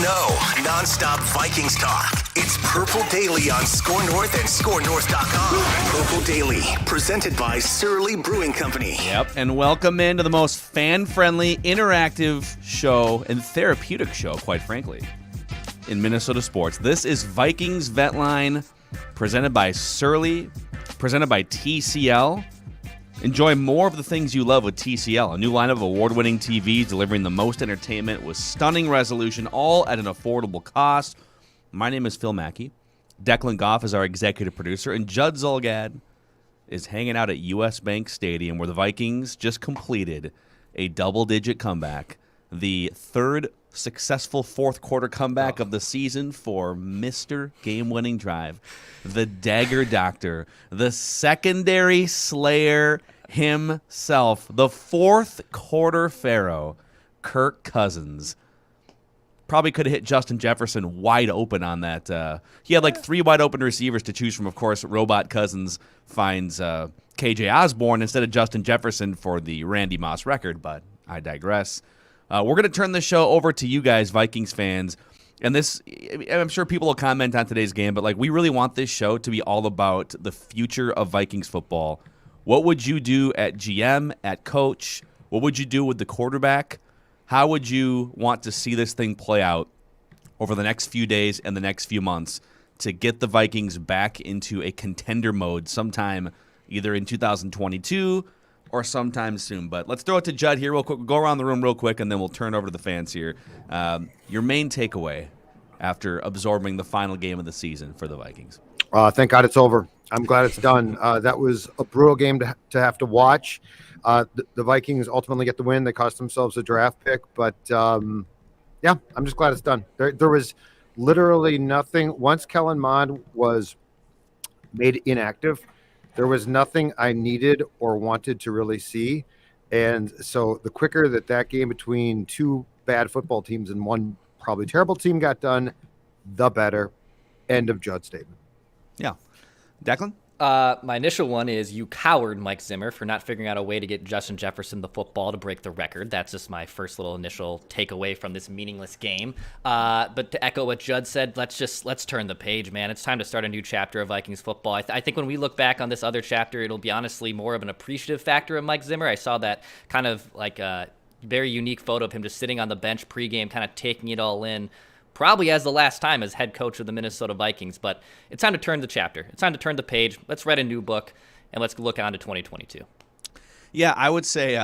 know, nonstop Vikings talk. It's Purple Daily on Score North and ScoreNorth.com. Purple Daily, presented by Surly Brewing Company. Yep, and welcome into the most fan-friendly, interactive show and therapeutic show, quite frankly, in Minnesota sports. This is Vikings Vet Line, presented by Surly, presented by TCL. Enjoy more of the things you love with TCL, a new line of award-winning TVs delivering the most entertainment with stunning resolution, all at an affordable cost. My name is Phil Mackey. Declan Goff is our executive producer, and Judd Zulgad is hanging out at U.S. Bank Stadium, where the Vikings just completed a double-digit comeback, the third successful fourth-quarter comeback of the season for Mr. Game-Winning Drive, the Dagger Doctor, the secondary slayer himself, the fourth-quarter pharaoh, Kirk Cousins. Probably could have hit Justin Jefferson wide open on that. He had like three wide-open receivers to choose from. Of course, Robot Cousins finds K.J. Osborne instead of Justin Jefferson for the Randy Moss record, but I digress. We're going to turn the show over to you guys, Vikings fans. And this, I'm sure people will comment on today's game, but like we really want this show to be all about the future of Vikings football. What would you do at GM, at coach? What would you do with the quarterback? How would you want to see this thing play out over the next few days and the next few months to get the Vikings back into a contender mode sometime either in 2022 or sometime soon? But let's throw it to Judd here real quick. We'll go around the room real quick, and then we'll turn over to the fans here. Your main takeaway after absorbing the final game of the season for the Vikings? Thank God it's over. I'm glad it's done. That was a brutal game to have to watch. The Vikings ultimately get the win. They cost themselves a draft pick. But, yeah, I'm just glad it's done. There was literally nothing. Once Kellen Moore was made inactive, there was nothing I needed or wanted to really see. And so the quicker that game between two bad football teams and one probably terrible team got done, the better. End of Judd's statement. Yeah. Declan? My initial one is you coward, Mike Zimmer, for not figuring out a way to get Justin Jefferson the football to break the record. That's just my first little initial takeaway from this meaningless game. But to echo what Judd said, let's turn the page, man. It's time to start a new chapter of Vikings football. I think when we look back on this other chapter, it'll be honestly more of an appreciative factor of Mike Zimmer. I saw that kind of like a very unique photo of him just sitting on the bench pregame, kind of taking it all in. Probably as the last time as head coach of the Minnesota Vikings, but it's time to turn the chapter. It's time to turn the page. Let's write a new book, and let's look on to 2022. Yeah, I would say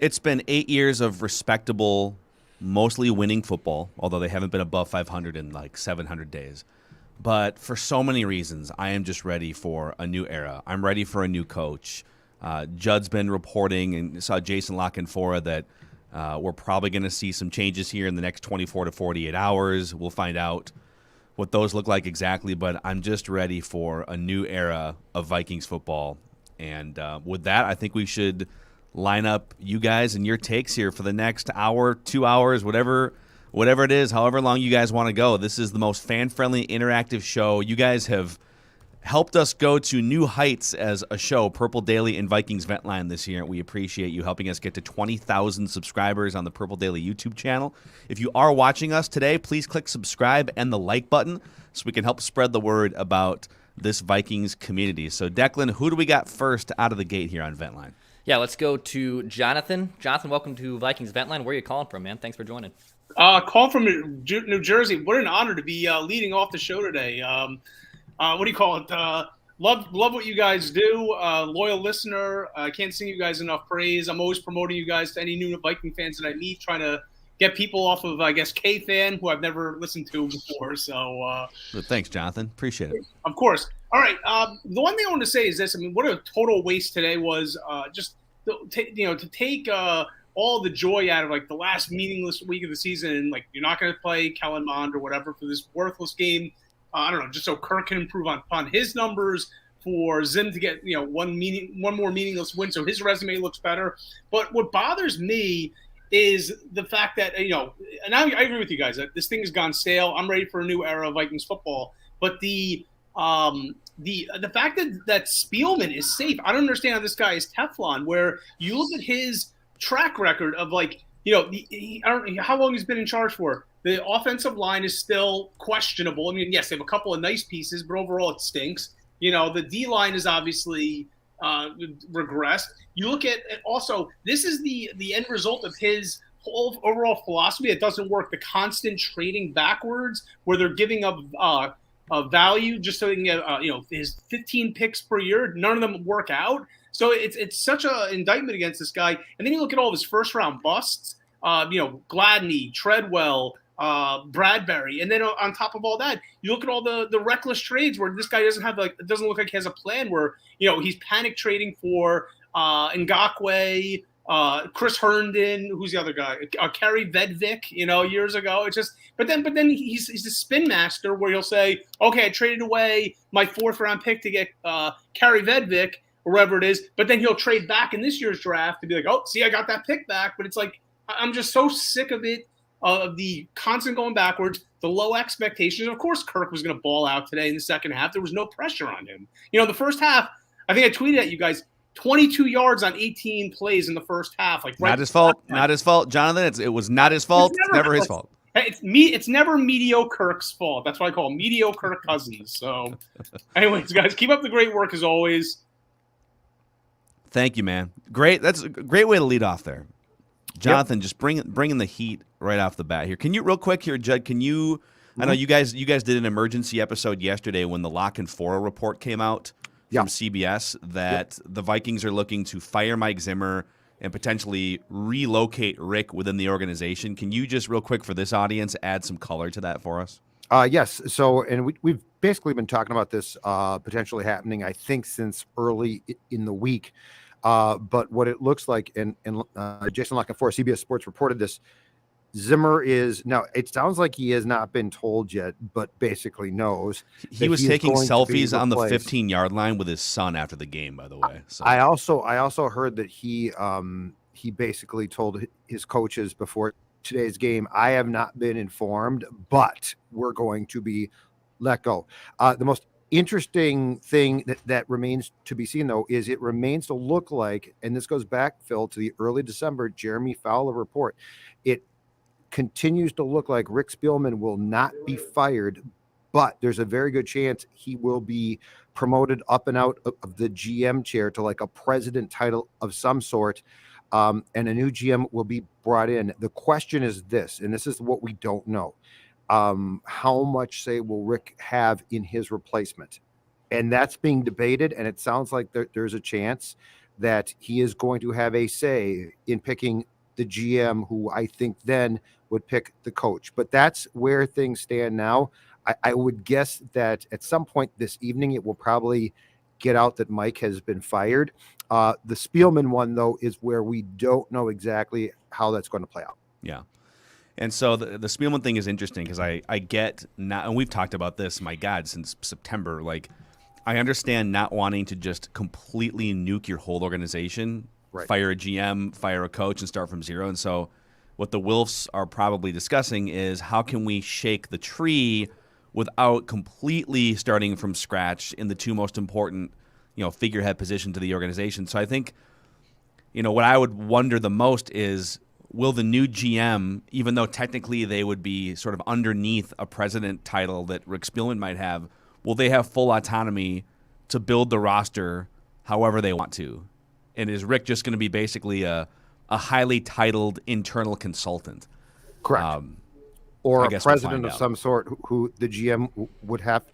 it's been 8 years of respectable, mostly winning football, although they haven't been above 500 in like 700 days. But for so many reasons, I am just ready for a new era. I'm ready for a new coach. Judd's been reporting, and saw Jason Lockenfora, that we're probably going to see some changes here in the next 24 to 48 hours. We'll find out what those look like exactly, but I'm just ready for a new era of Vikings football. And with that, I think we should line up you guys and your takes here for the next hour, 2 hours, whatever it is, however long you guys want to go. This is the most fan-friendly, interactive show. You guys have helped us go to new heights as a show, Purple Daily and Vikings Vent Line this year. We appreciate you helping us get to 20,000 subscribers on the Purple Daily YouTube channel. If you are watching us today, please click subscribe and the like button so we can help spread the word about this Vikings community. So, Declan, who do we got first out of the gate here on Vent Line? Yeah, let's go to Jonathan. Jonathan, welcome to Vikings Vent Line. Where are you calling from, man? Thanks for joining. Call from New Jersey. What an honor to be leading off the show today. What do you call it? Love what you guys do. Loyal listener. I can't sing you guys enough praise. I'm always promoting you guys to any new Viking fans that I meet, trying to get people off of, I guess, K-Fan, who I've never listened to before. So thanks, Jonathan. Appreciate it. Of course. All right. The one thing I want to say is this. I mean, what a total waste today was to take all the joy out of like the last meaningless week of the season. And like, you're not going to play Kellen Moore or whatever for this worthless game. I don't know, just so Kirk can improve upon his numbers, for Zim to get one more meaningless win, so his resume looks better. But what bothers me is the fact that and I agree with you guys that this thing has gone stale. I'm ready for a new era of Vikings football. But the fact that Spielman is safe, I don't understand how this guy is Teflon. Where you look at his track record of I don't know how long he's been in charge for. The offensive line is still questionable. I mean, yes, they have a couple of nice pieces, but overall it stinks. The D line is obviously regressed. You look at also, this is the end result of his whole overall philosophy. It doesn't work. The constant trading backwards, where they're giving up value just so they can get his 15 picks per year. None of them work out. So it's such an indictment against this guy. And then you look at all of his first round busts. Gladney, Treadwell, Bradbury, and then on top of all that, you look at all the reckless trades where this guy doesn't look like he has a plan. Where he's panic trading for Ngakoue, Chris Herndon, who's the other guy, Kerry Vedvik, years ago. It's just, but then he's a spin master where he'll say, okay, I traded away my 4th round pick to get Kerry Vedvik or whatever it is, but then he'll trade back in this year's draft to be like, oh, see, I got that pick back. But it's like, I'm just so sick of it. Of the constant going backwards, the low expectations. Of course, Kirk was going to ball out today in the second half. There was no pressure on him. The first half, I think I tweeted at you guys, 22 yards on 18 plays in the first half. Like, not his fault. Not his fault, Jonathan. It was not his fault. It's never his fault. It's never mediocre Kirk's fault. That's what I call him, mediocre Kirk Cousins. So, anyways, guys, keep up the great work as always. Thank you, man. Great. That's a great way to lead off there. Jonathan, just bringing the heat right off the bat here. Can you, real quick here, Judd, I know you guys did an emergency episode yesterday when the Lock and Foro report came out from CBS that the Vikings are looking to fire Mike Zimmer and potentially relocate Rick within the organization. Can you just real quick for this audience add some color to that for us? Yes. So, and we've basically been talking about this potentially happening, I think, since early in the week. But what it looks like, and Jason La Canfora, CBS Sports reported this, Zimmer is now. It sounds like he has not been told yet, but basically knows. He was taking selfies on the 15-yard line with his son after the game. By the way, so. I also heard that he basically told his coaches before today's game, I have not been informed, but we're going to be let go. The most interesting thing that remains to be seen, though, is it remains to look like, and this goes back, Phil, to the early December Jeremy Fowler report. It continues to look like Rick Spielman will not be fired, but there's a very good chance he will be promoted up and out of the GM chair to like a president title of some sort, and a new GM will be brought in. The question is this, and this is what we don't know. How much say will Rick have in his replacement? And that's being debated, and it sounds like there's a chance that he is going to have a say in picking the GM, who I think then would pick the coach. But that's where things stand now. I would guess that at some point this evening it will probably get out that Mike has been fired. The Spielman one, though, is where we don't know exactly how that's going to play out. Yeah. And so the Spielman thing is interesting because I get not, and we've talked about this, my God, since September. Like, I understand not wanting to just completely nuke your whole organization, right. Fire a GM, fire a coach, and start from zero. And so what the Wilfs are probably discussing is how can we shake the tree without completely starting from scratch in the two most important, figurehead positions of the organization. So I think, what I would wonder the most is, will the new GM, even though technically they would be sort of underneath a president title that Rick Spielman might have, will they have full autonomy to build the roster however they want to? And is Rick just going to be basically a highly titled internal consultant? Correct. Or a president of some sort who the GM would have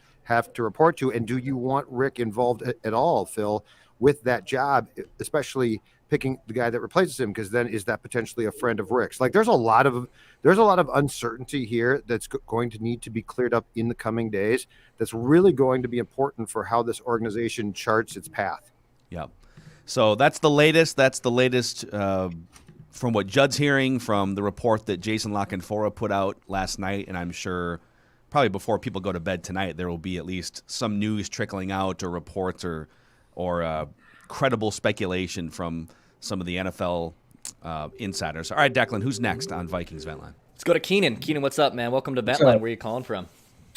to report to? And do you want Rick involved at all, Phil, with that job, especially picking the guy that replaces him? Because then is that potentially a friend of Rick's? Like, there's a lot of uncertainty here that's going to need to be cleared up in the coming days. That's really going to be important for how this organization charts its path. Yeah. So that's the latest. That's the latest from what Judd's hearing from the report that Jason La Canfora put out last night. And I'm sure probably before people go to bed tonight, there will be at least some news trickling out or reports or credible speculation from some of the NFL insiders. All right, Declan, who's next on Vikings Ventline? Let's go to Keenan. Keenan, what's up, man? Welcome to Ventline. Where are you calling from?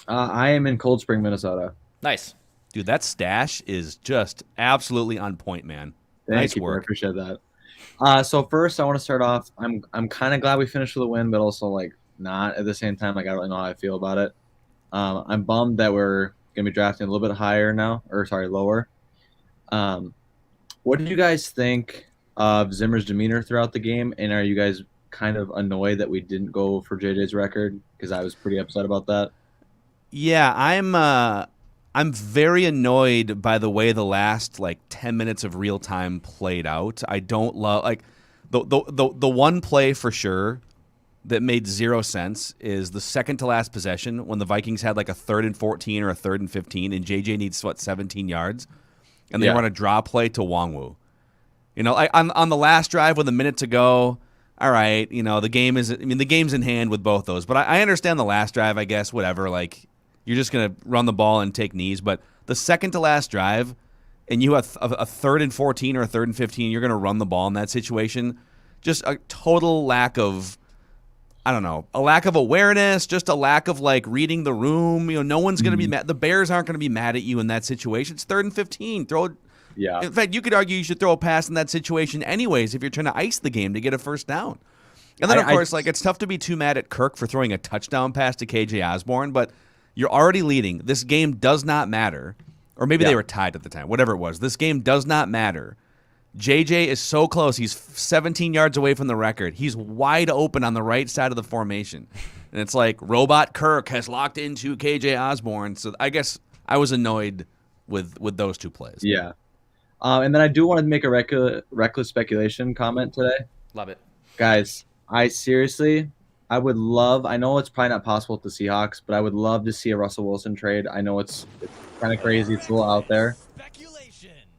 I am in Cold Spring, Minnesota. Nice. Dude, that stash is just absolutely on point, man. Nice work. I appreciate that. So first, I want to start off. I'm kind of glad we finished with a win, but also like not at the same time. Like, I don't really know how I feel about it. I'm bummed that we're going to be drafting a little bit higher now, or sorry, lower. What did you guys think of Zimmer's demeanor throughout the game? And are you guys kind of annoyed that we didn't go for JJ's record? Because I was pretty upset about that. Yeah, I'm very annoyed by the way the last like 10 minutes of real time played out. I don't love like the one play for sure that made zero sense is the second to last possession when the Vikings had like a 3rd and 14 or a 3rd and 15 and JJ needs 17 yards and they run a draw play to Wongwu. You know, on the last drive with a minute to go, all right, you know, the game's in hand with both those. But I understand the last drive, I guess, whatever, like you're just going to run the ball and take knees. But the second to last drive, and you have a 3rd and 14 or a 3rd and 15, you're going to run the ball in that situation. Just a total lack of, I don't know, a lack of awareness, just a lack of like reading the room. You know, no one's going to be mad. The Bears aren't going to be mad at you in that situation. It's 3rd and 15. Yeah. In fact, you could argue you should throw a pass in that situation anyways if you're trying to ice the game to get a first down. And then, of course, like it's tough to be too mad at Kirk for throwing a touchdown pass to KJ Osborne, but you're already leading. This game does not matter. Or maybe they were tied at the time. Whatever it was. This game does not matter. JJ is so close. He's 17 yards away from the record. He's wide open on the right side of the formation. And it's like Robot Kirk has locked into KJ Osborne. So I guess I was annoyed with those two plays. Yeah. And then I do want to make a reckless speculation comment today. Love it. Guys, I would love, I know it's probably not possible with the Seahawks, but I would love to see a Russell Wilson trade. I know it's kind of crazy. It's a little out there.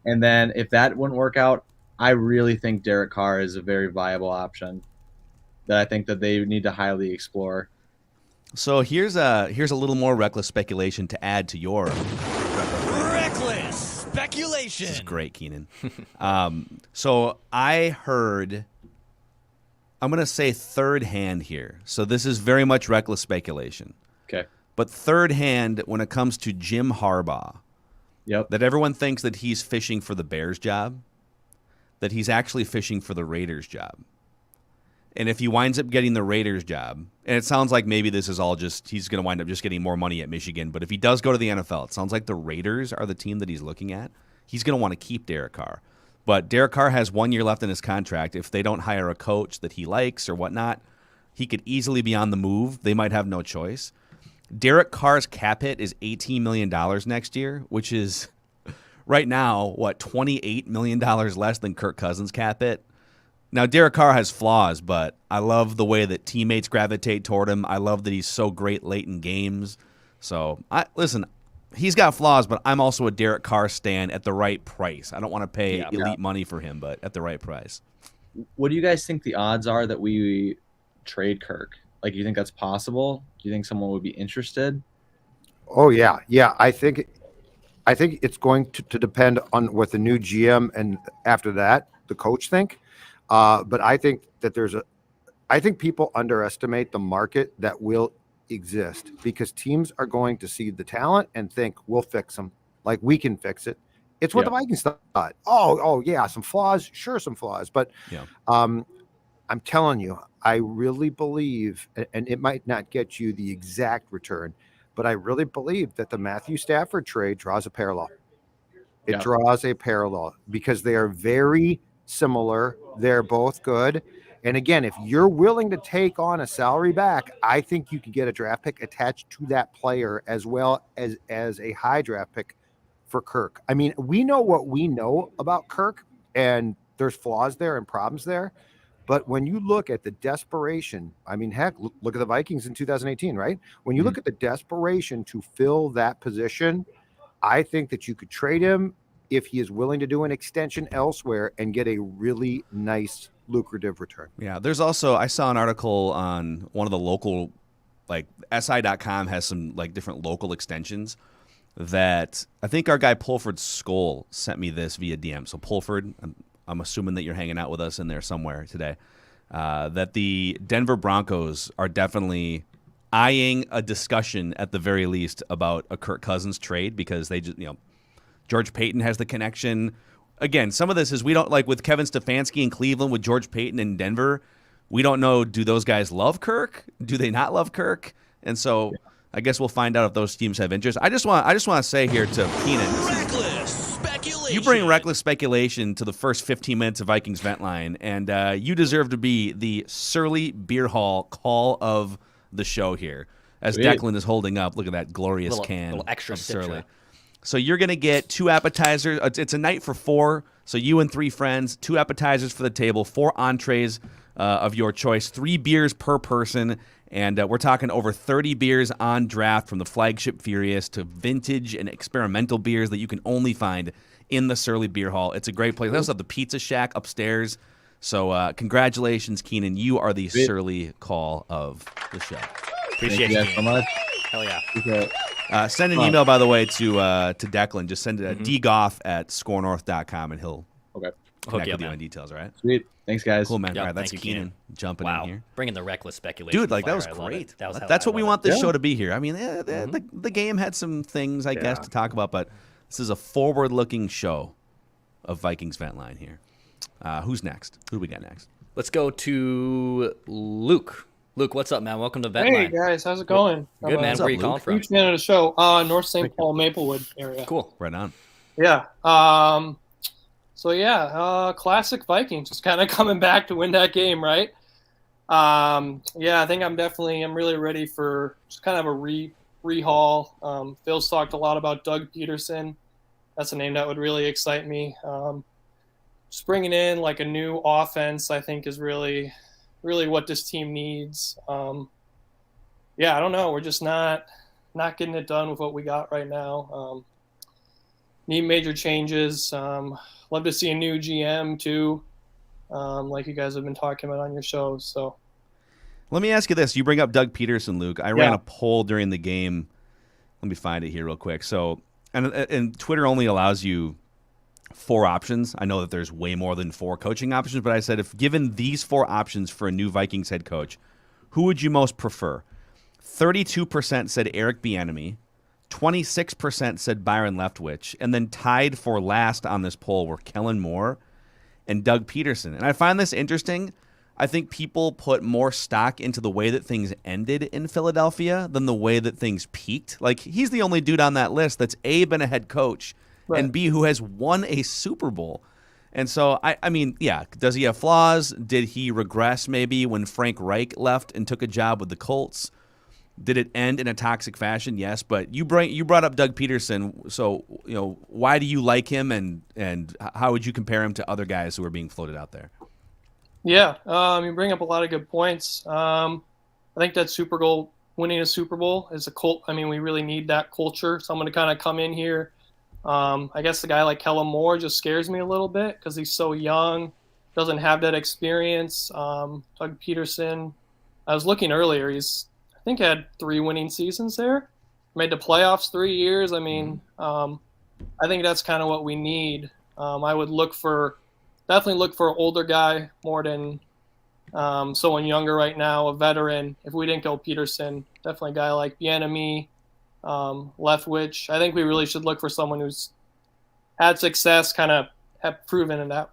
And then if that wouldn't work out, I really think Derek Carr is a very viable option that I think that they need to highly explore. So here's a little more reckless speculation to add to your reckless speculation. This is great, Keenan. So I heard, I'm going to say third hand here. So this is very much reckless speculation. Okay. But third hand when it comes to Jim Harbaugh, that everyone thinks that he's fishing for the Bears job, that he's actually fishing for the Raiders job. And if he winds up getting the Raiders job, and it sounds like maybe this is all just, he's going to wind up just getting more money at Michigan, but if he does go to the NFL, it sounds like the Raiders are the team that he's looking at. He's going to want to keep Derek Carr. But Derek Carr has 1 year left in his contract. If they don't hire a coach that he likes or whatnot, he could easily be on the move. They might have no choice. Derek Carr's cap hit is $18 million next year, which is right now, $28 million less than Kirk Cousins' cap hit. Now, Derek Carr has flaws, but I love the way that teammates gravitate toward him. I love that he's so great late in games. So, listen, he's got flaws, but I'm also a Derek Carr stan at the right price. I don't want to pay elite money for him, but at the right price. What do you guys think the odds are that we trade Kirk? Like, you think that's possible? Do you think someone would be interested? Oh, yeah. Yeah, I think it's going to depend on what the new GM and after that, the coach think. But I think that I think people underestimate the market that will exist because teams are going to see the talent and think we'll fix them. Like we can fix it. It's what the Vikings thought. Oh yeah, some flaws. Sure, some flaws. But I'm telling you, I really believe, and it might not get you the exact return, but I really believe that the Matthew Stafford trade draws a parallel. It draws a parallel because they are very similar. They're both good. And again, if you're willing to take on a salary back, I think you can get a draft pick attached to that player as well as a high draft pick for Kirk. I mean, we know what we know about Kirk, and there's flaws there and problems there. But when you look at the desperation, I mean, heck, look at the Vikings in 2018, right? When you look at the desperation to fill that position, I think that you could trade him if he is willing to do an extension elsewhere and get a really nice, lucrative return. Yeah, there's also, I saw an article on one of the local, like SI.com has some like different local extensions that I think our guy Pulford Skoll sent me this via DM. So Pulford, I'm assuming that you're hanging out with us in there somewhere today, that the Denver Broncos are definitely eyeing a discussion at the very least about a Kirk Cousins trade because they just, George Payton has the connection. Again, some of this is we don't like with Kevin Stefanski in Cleveland with George Payton in Denver. we don't know, do those guys love Kirk? Do they not love Kirk? And so I guess we'll find out if those teams have interest. I just want to say here to Keenan, Reckless speculation. you bring reckless speculation to the first 15 minutes of Vikings Vent Line, and you deserve to be the Surly Beer Hall call of the show here. As Sweet. Declan is holding up, look at that glorious can little extra of Surly. Citra. So you're going to get 2 appetizers. It's a night for 4, so you and 3 friends, 2 appetizers for the table, 4 entrees of your choice, 3 beers per person, and we're talking over 30 beers on draft, from the flagship Furious to vintage and experimental beers that you can only find in the Surly Beer Hall. It's a great place. They also have the Pizza Shack upstairs. So congratulations, Keenan. You are the Surly call of the show. Appreciate Thank you guys so much. Hell yeah. Appreciate it. Send an email, by the way, to Declan. Just send it at dgoff@scorenorth.com, and he'll connect you with up, you man. on details, all right? Sweet. Thanks, guys. Cool, man. Yeah, All right, that's thank you, Keenan jumping Wow. in here. Bringing the reckless speculation. Dude, like, that was fire. I love great. it. That was That's what we want this Yeah. show to be here. I mean, the game had some things, I guess, to talk about, but this is a forward-looking show of Vikings Vent Line here. Who's next? Who do we got next? Let's go to Luke. Luke, what's up, man? Welcome to Vent Hey Line. guys, how's it going? Good, man. What's Where up, are you calling Luke? from? Huge fan of the show. North St. Paul, Maplewood area. Cool. Right on. Yeah. Classic Vikings, just kind of coming back to win that game, right? I think I'm really ready for just kind of a rehaul. Phil's talked a lot about Doug Peterson. That's a name that would really excite me. Just bringing in like a new offense, I think, is really what this team needs. I don't know. We're just not getting it done with what we got right now. Need major changes. Love to see a new GM too, like you guys have been talking about on your show. So, Let me ask you this. You bring up Doug Peterson, Luke. I ran a poll during the game. Let me find it here real quick. So, and Twitter only allows you 4 options. I know that there's way more than 4 coaching options, but I said, if given these 4 options for a new Vikings head coach, who would you most prefer? 32% said Eric Bieniemy, 26% said Byron Leftwich, and then tied for last on this poll were Kellen Moore and Doug Peterson. And I find this interesting. I think people put more stock into the way that things ended in Philadelphia than the way that things peaked. Like, he's the only dude on that list that's A, been a head coach, and B, who has won a Super Bowl. And so, I mean, yeah, does he have flaws? Did he regress maybe when Frank Reich left and took a job with the Colts? Did it end in a toxic fashion? Yes, but you brought up Doug Peterson, so why do you like him, and how would you compare him to other guys who are being floated out there? yeah, you bring up a lot of good points. I think that winning a Super Bowl is a cult. I mean, we really need that culture. Someone to kind of come in here. I guess the guy like Kellen Moore just scares me a little bit because he's so young, doesn't have that experience. Doug Peterson, I was looking earlier, I think had 3 winning seasons there, made the playoffs 3 years. I mean, I think that's kind of what we need. I would definitely look for an older guy more than someone younger right now, a veteran. If we didn't go Peterson, definitely a guy like Bieniemy, Leftwich. I think we really should look for someone who's had success, kind of have proven in that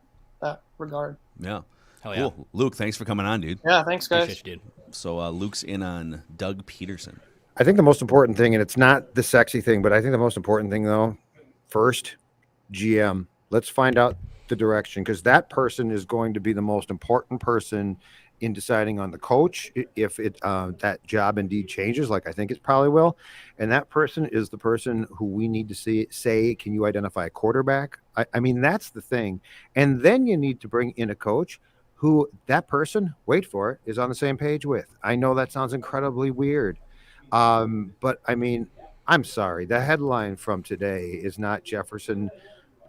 regard. Yeah. Hell yeah. Cool. Luke, thanks for coming on, dude. Yeah, thanks, guys. Appreciate you, dude. So Luke's in on Doug Peterson. I think the most important thing, and it's not the sexy thing, but I think the most important thing, though, first, GM. Let's find out the direction, because that person is going to be the most important person in deciding on the coach if that job indeed changes, like I think it probably will. And that person is the person who we need to say, can you identify a quarterback? I mean, that's the thing. And then you need to bring in a coach who that person, wait for it, is on the same page with. I know that sounds incredibly weird. But I mean, I'm sorry. The headline from today is not Jefferson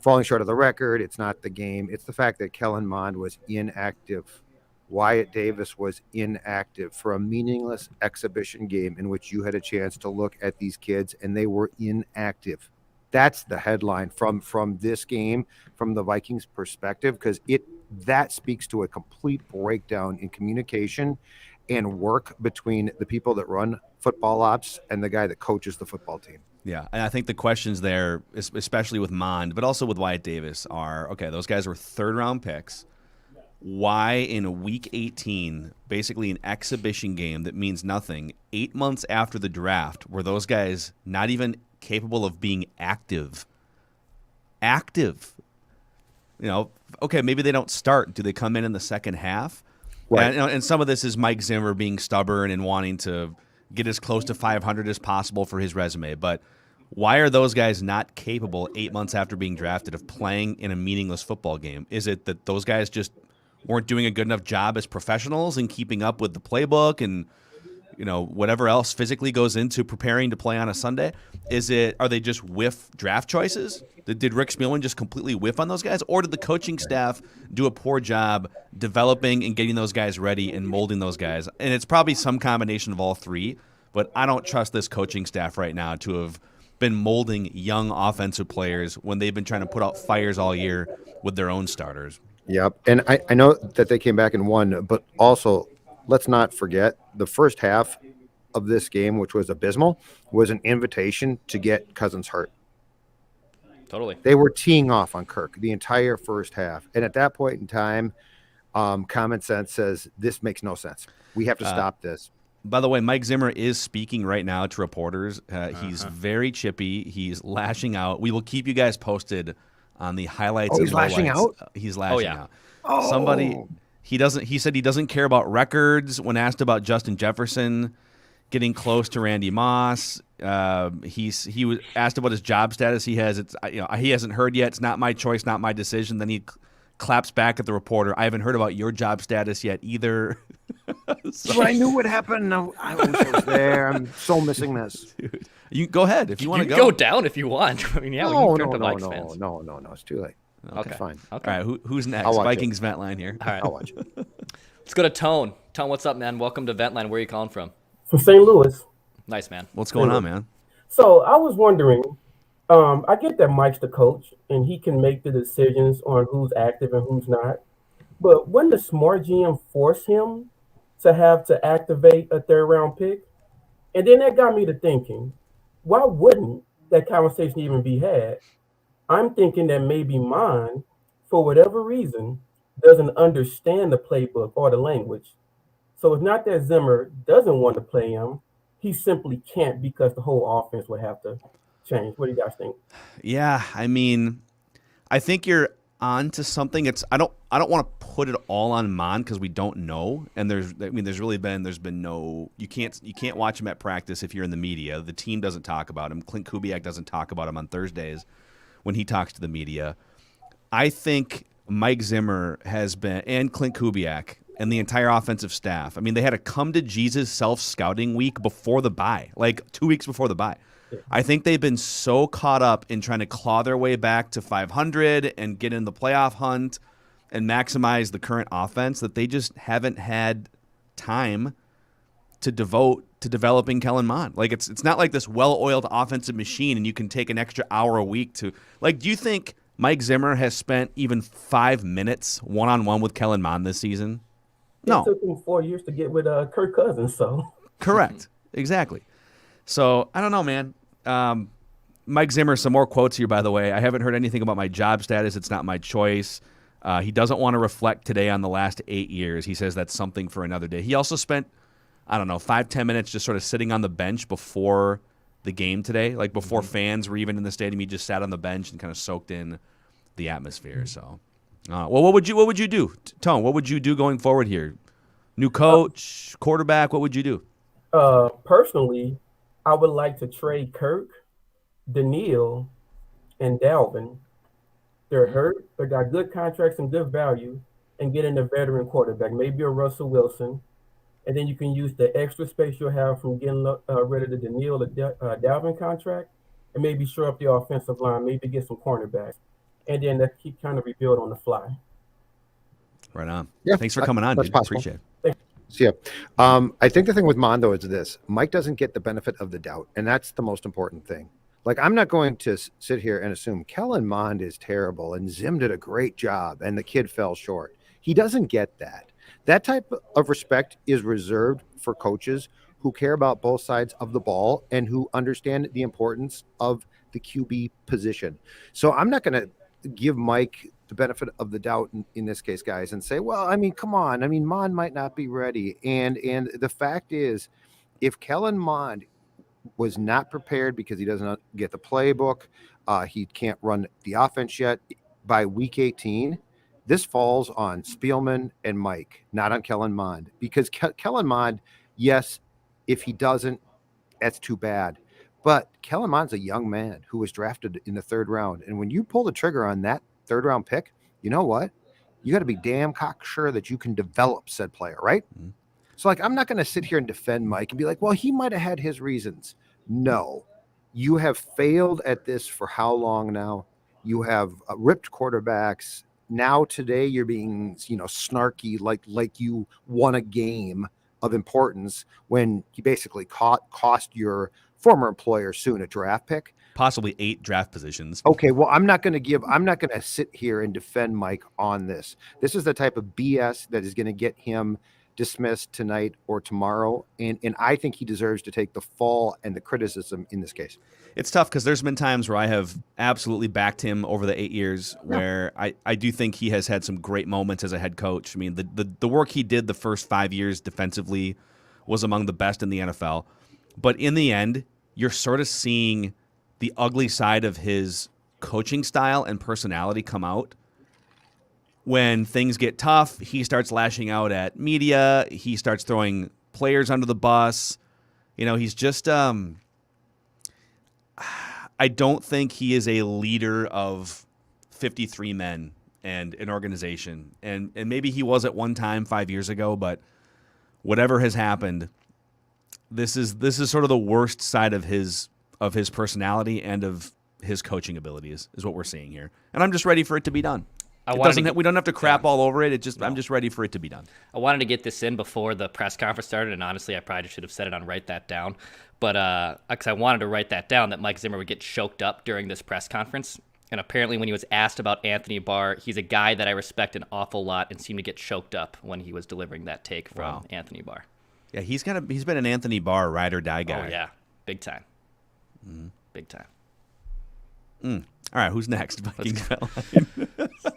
falling short of the record. It's not the game. It's the fact that Kellen Mond was inactive. Wyatt Davis was inactive for a meaningless exhibition game in which you had a chance to look at these kids and they were inactive. That's the headline from this game, from the Vikings perspective, because that speaks to a complete breakdown in communication and work between the people that run football ops and the guy that coaches the football team. Yeah, and I think the questions there, especially with Mond, but also with Wyatt Davis, are, okay, those guys were third-round picks. why in week 18, basically an exhibition game that means nothing, 8 months after the draft, were those guys not even capable of being active? Active. Okay, maybe they don't start. Do they come in the second half? Right. And some of this is Mike Zimmer being stubborn and wanting to get as close to 500 as possible for his resume. But why are those guys not capable 8 months after being drafted of playing in a meaningless football game? Is it that those guys just weren't doing a good enough job as professionals and keeping up with the playbook and whatever else physically goes into preparing to play on a Sunday? Are they just whiff draft choices? Did Rick Spielman just completely whiff on those guys? Or did the coaching staff do a poor job developing and getting those guys ready and molding those guys? And it's probably some combination of all three, but I don't trust this coaching staff right now to have been molding young offensive players when they've been trying to put out fires all year with their own starters. Yep. And I know that they came back and won, but also let's not forget the first half of this game, which was abysmal, was an invitation to get Cousins hurt. Totally. They were teeing off on Kirk the entire first half. And at that point in time, common sense says this makes no sense. We have to stop this. By the way, Mike Zimmer is speaking right now to reporters. He's very chippy. He's lashing out. We will keep you guys posted on the highlights. Oh, he's lashing out? He's lashing out. Oh. He said he doesn't care about records when asked about Justin Jefferson getting close to Randy Moss. He was asked about his job status. He hasn't heard yet. It's not my choice, not my decision. Then he claps back at the reporter. I haven't heard about your job status yet either. So I knew what happened. I wish I was there. I'm so missing this. Dude, you go ahead if you want to go down if you want. I mean, yeah, no, we can turn to Vikes fans. No. It's too late. Okay, fine. Okay. All right, who's next? Vikings vent line here. All right, I'll watch it. Let's go to Tone. Tone, what's up, man? Welcome to Vent Line. Where are you calling from? From St. Louis. Nice, man. What's going on, man? So I was wondering, I get that Mike's the coach and he can make the decisions on who's active and who's not. But wouldn't the smart GM force him to have to activate a third-round pick? And then that got me to thinking, why wouldn't that conversation even be had? I'm thinking that maybe mine, for whatever reason, doesn't understand the playbook or the language. So it's not that Zimmer doesn't want to play him. He simply can't because the whole offense would have to change. What do you guys think? Yeah, I mean, I think you're on to something. I don't want to put it all on Mon because we don't know. And there's been no, you can't watch him at practice if you're in the media. The team doesn't talk about him. Clint Kubiak doesn't talk about him on Thursdays when he talks to the media. I think Mike Zimmer has been, and Clint Kubiak and the entire offensive staff. I mean, they had a come to Jesus self-scouting week before the bye, like 2 weeks before the bye. I think they've been so caught up in trying to claw their way back to 500 and get in the playoff hunt and maximize the current offense that they just haven't had time to devote to developing Kellen Moore. Like it's not like this well-oiled offensive machine and you can take an extra hour a week to like. Do you think Mike Zimmer has spent even 5 minutes one-on-one with Kellen Moore this season? No. It took him 4 years to get with Kirk Cousins. So correct, exactly. So I don't know, man. Mike Zimmer, some more quotes here, by the way. I haven't heard anything about my job status. It's not my choice. He doesn't want to reflect today on the last 8 years. He says that's something for another day. He also spent, 5-10 minutes just sort of sitting on the bench before the game today. Like before fans were even in the stadium, he just sat on the bench and kind of soaked in the atmosphere. So, what would you do, Tone? What would you do going forward here? New coach, quarterback, what would you do? Personally, I would like to trade Kirk, Daniil, and Dalvin. They're hurt. They got good contracts and good value, and get in a veteran quarterback, maybe a Russell Wilson, and then you can use the extra space you'll have from getting rid of the Daniil or Dalvin contract, and maybe shore up the offensive line, maybe get some cornerbacks, and then keep trying to rebuild on the fly. Right on. Yeah, thanks for coming on, dude. Appreciate it. See ya. I think the thing with Mondo is this. Mike doesn't get the benefit of the doubt, and that's the most important thing. Like, I'm not going to sit here and assume Kellen Mond is terrible and Zim did a great job and the kid fell short. He doesn't get that. That type of respect is reserved for coaches who care about both sides of the ball and who understand the importance of the QB position. So I'm not going to give Mike the benefit of the doubt in this case, guys, and say, well, I mean, come on. I mean, Mond might not be ready. And the fact is, if Kellen Mond was not prepared because he doesn't get the playbook, he can't run the offense yet, by week 18, this falls on Spielman and Mike, not on Kellen Mond. Because Kellen Mond, yes, if he doesn't, that's too bad. But Kellen Mond's a young man who was drafted in the 3rd round. And when you pull the trigger on that 3rd round pick, you know what? You got to be damn cocksure that you can develop said player, right? Mm-hmm. So, like, I'm not going to sit here and defend Mike and be like, well, he might have had his reasons. No. You have failed at this for how long now? You have ripped quarterbacks. Now today you're being, snarky like you won a game of importance when you basically cost your former employer soon a draft pick. Possibly 8 draft positions. Okay, well, I'm not going to sit here and defend Mike on this. This is the type of BS that is going to get him dismissed tonight or tomorrow, and I think he deserves to take the fall and the criticism in this case. It's tough because there's been times where I have absolutely backed him over the 8 years where I do think he has had some great moments as a head coach. I mean, the work he did the first 5 years defensively was among the best in the NFL. But in the end, you're sort of seeing the ugly side of his coaching style and personality come out. When things get tough, he starts lashing out at media. He starts throwing players under the bus. He's just I don't think he is a leader of 53 men and an organization. And maybe he was at one time 5 years ago, but whatever has happened, this is sort of the worst side of his personality and of his coaching abilities is what we're seeing here. And I'm just ready for it to be done. We don't have to crap all over it. I'm just ready for it to be done. I wanted to get this in before the press conference started, and honestly, I probably should have said it on Write That Down. But because I wanted to write that down, that Mike Zimmer would get choked up during this press conference. And apparently when he was asked about Anthony Barr, he's a guy that I respect an awful lot and seemed to get choked up when he was delivering that take from Anthony Barr. Yeah, he's been an Anthony Barr ride or die guy. Oh, yeah. Big time. Mm-hmm. Big time. All right, who's next?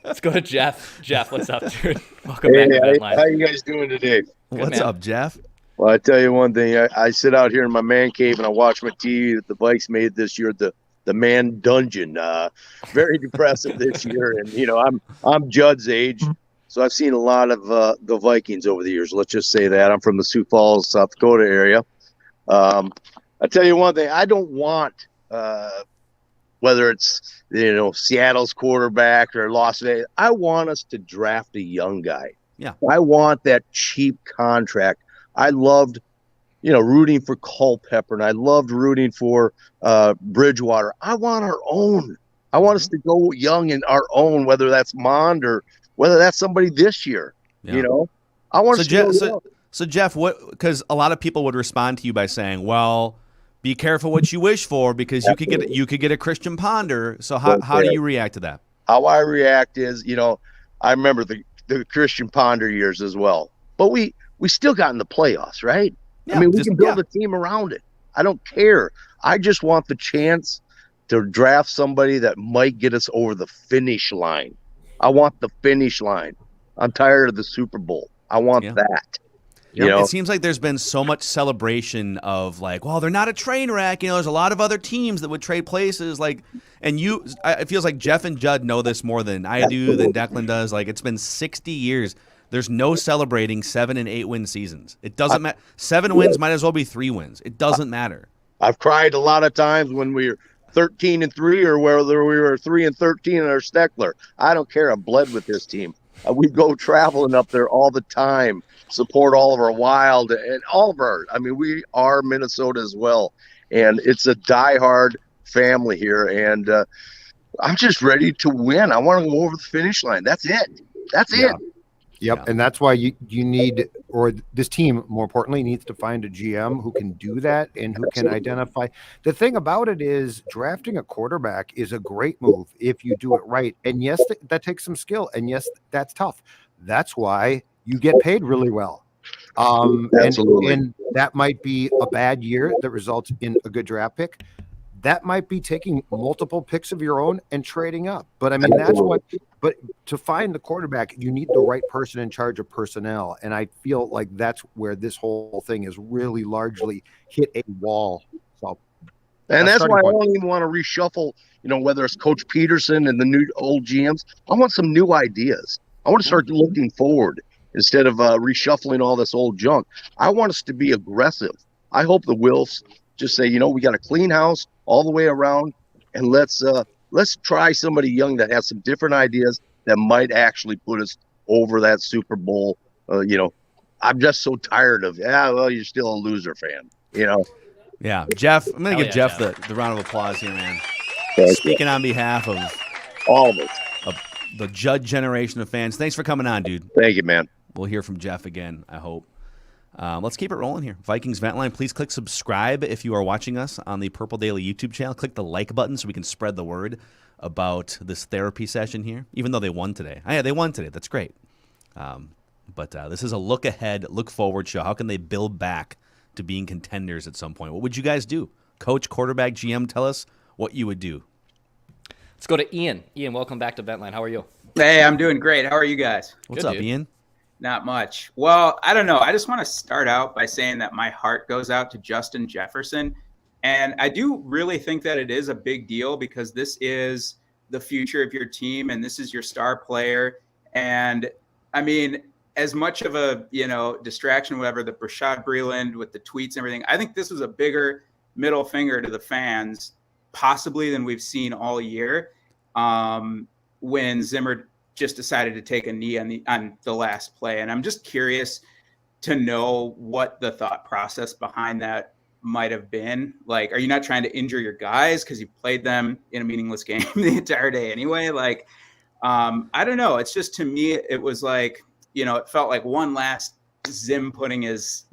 Let's go to Jeff. Jeff, what's up, dude? Welcome back to that line. How you guys doing today? What's up, Jeff? Well, I tell you one thing. I sit out here in my man cave and I watch my TV that the Vikes made this year, the man dungeon. Very depressive this year. And, I'm Judd's age, so I've seen a lot of the Vikings over the years. Let's just say that. I'm from the Sioux Falls, South Dakota area. I tell you one thing. I don't want whether it's, Seattle's quarterback or Las Vegas. I want us to draft a young guy. Yeah. I want that cheap contract. I loved, rooting for Culpepper, and I loved rooting for Bridgewater. I want our own. I want us to go young in our own, whether that's Mond or whether that's somebody this year. Yeah. I want us to go young. So Jeff, because a lot of people would respond to you by saying, well, be careful what you wish for because you could get a Christian Ponder. So how do you react to that? How I react is, I remember the Christian Ponder years as well. But we still got in the playoffs, right? Yeah, we can build a team around it. I don't care. I just want the chance to draft somebody that might get us over the finish line. I want the finish line. I'm tired of the Super Bowl. I want that. It seems like there's been so much celebration of like, well, they're not a train wreck. There's a lot of other teams that would trade places. It feels like Jeff and Judd know this more than I do, than Declan does. Like, it's been 60 years. There's no celebrating 7 and 8 win seasons. It doesn't matter. 7 wins might as well be 3 wins. It doesn't matter. I've cried a lot of times when we were 13-3 or whether we were 3-13 in our Steckler. I don't care. I bled with this team. We go traveling up there all the time. Support all of our Wild and all of our. We are Minnesota as well, and it's a diehard family here. And I'm just ready to win. I want to go over the finish line. That's it. That's it. Yep, Yeah. and that's why you need, or this team, more importantly, needs to find a GM who can do that and who can identify. The thing about it is drafting a quarterback is a great move if you do it right. And yes, that takes some skill. And yes, that's tough. That's why you get paid really well. Absolutely. And that might be a bad year that results in a good draft pick. that might be taking multiple picks of your own and trading up. But I mean, but to find the quarterback, you need the right person in charge of personnel. And I feel like that's where this whole thing is really largely hit a wall. So, and that's why I don't even want to reshuffle, whether it's Coach Peterson and the new old GMs. I want some new ideas. I want to start looking forward instead of reshuffling all this old junk. I want us to be aggressive. I hope the Wilfs just say, we got a clean house all the way around, and let's try somebody young that has some different ideas that might actually put us over that Super Bowl. I'm just so tired of, you're still a loser fan, Yeah, Jeff, I'm going to give Jeff the round of applause here, man. Speaking on behalf of all of us. Of the Judd generation of fans. Thanks for coming on, dude. Thank you, man. We'll hear from Jeff again, I hope. Let's keep it rolling here. Vikings Vent Line, please click subscribe if you are watching us on the Purple Daily YouTube channel. Click the like button so we can spread the word about this therapy session here, even though they won today. Oh, yeah, they won today. That's great. But this is a look ahead, look forward show. How can they build back to being contenders at some point? What would you guys do? Coach, quarterback, GM, tell us what you would do. Let's go to Ian. Ian, welcome back to Vent Line. How are you? Hey, I'm doing great. How are you guys? What's up, Ian? Not much. Well, I don't know. I just want to start out by saying that my heart goes out to Justin Jefferson. And I do really think that it is a big deal because this is the future of your team and this is your star player. And I mean, as much of a, distraction, whatever, the Rashad Breeland with the tweets and everything, I think this was a bigger middle finger to the fans possibly than we've seen all year when Zimmer just decided to take a knee on the last play. And I'm just curious to know what the thought process behind that might have been. Like, are you not trying to injure your guys because you played them in a meaningless game the entire day anyway? Like, I don't know. It's just, to me, it was like, it felt like one last Zim putting his,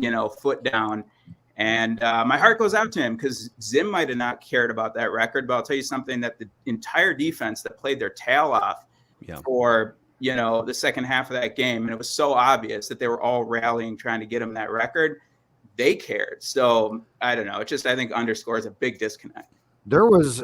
foot down. And my heart goes out to him because Zim might have not cared about that record. But I'll tell you something, that the entire defense that played their tail off for, the second half of that game, and it was so obvious that they were all rallying, trying to get him that record, they cared. So I don't know. It just, I think, underscores a big disconnect. There was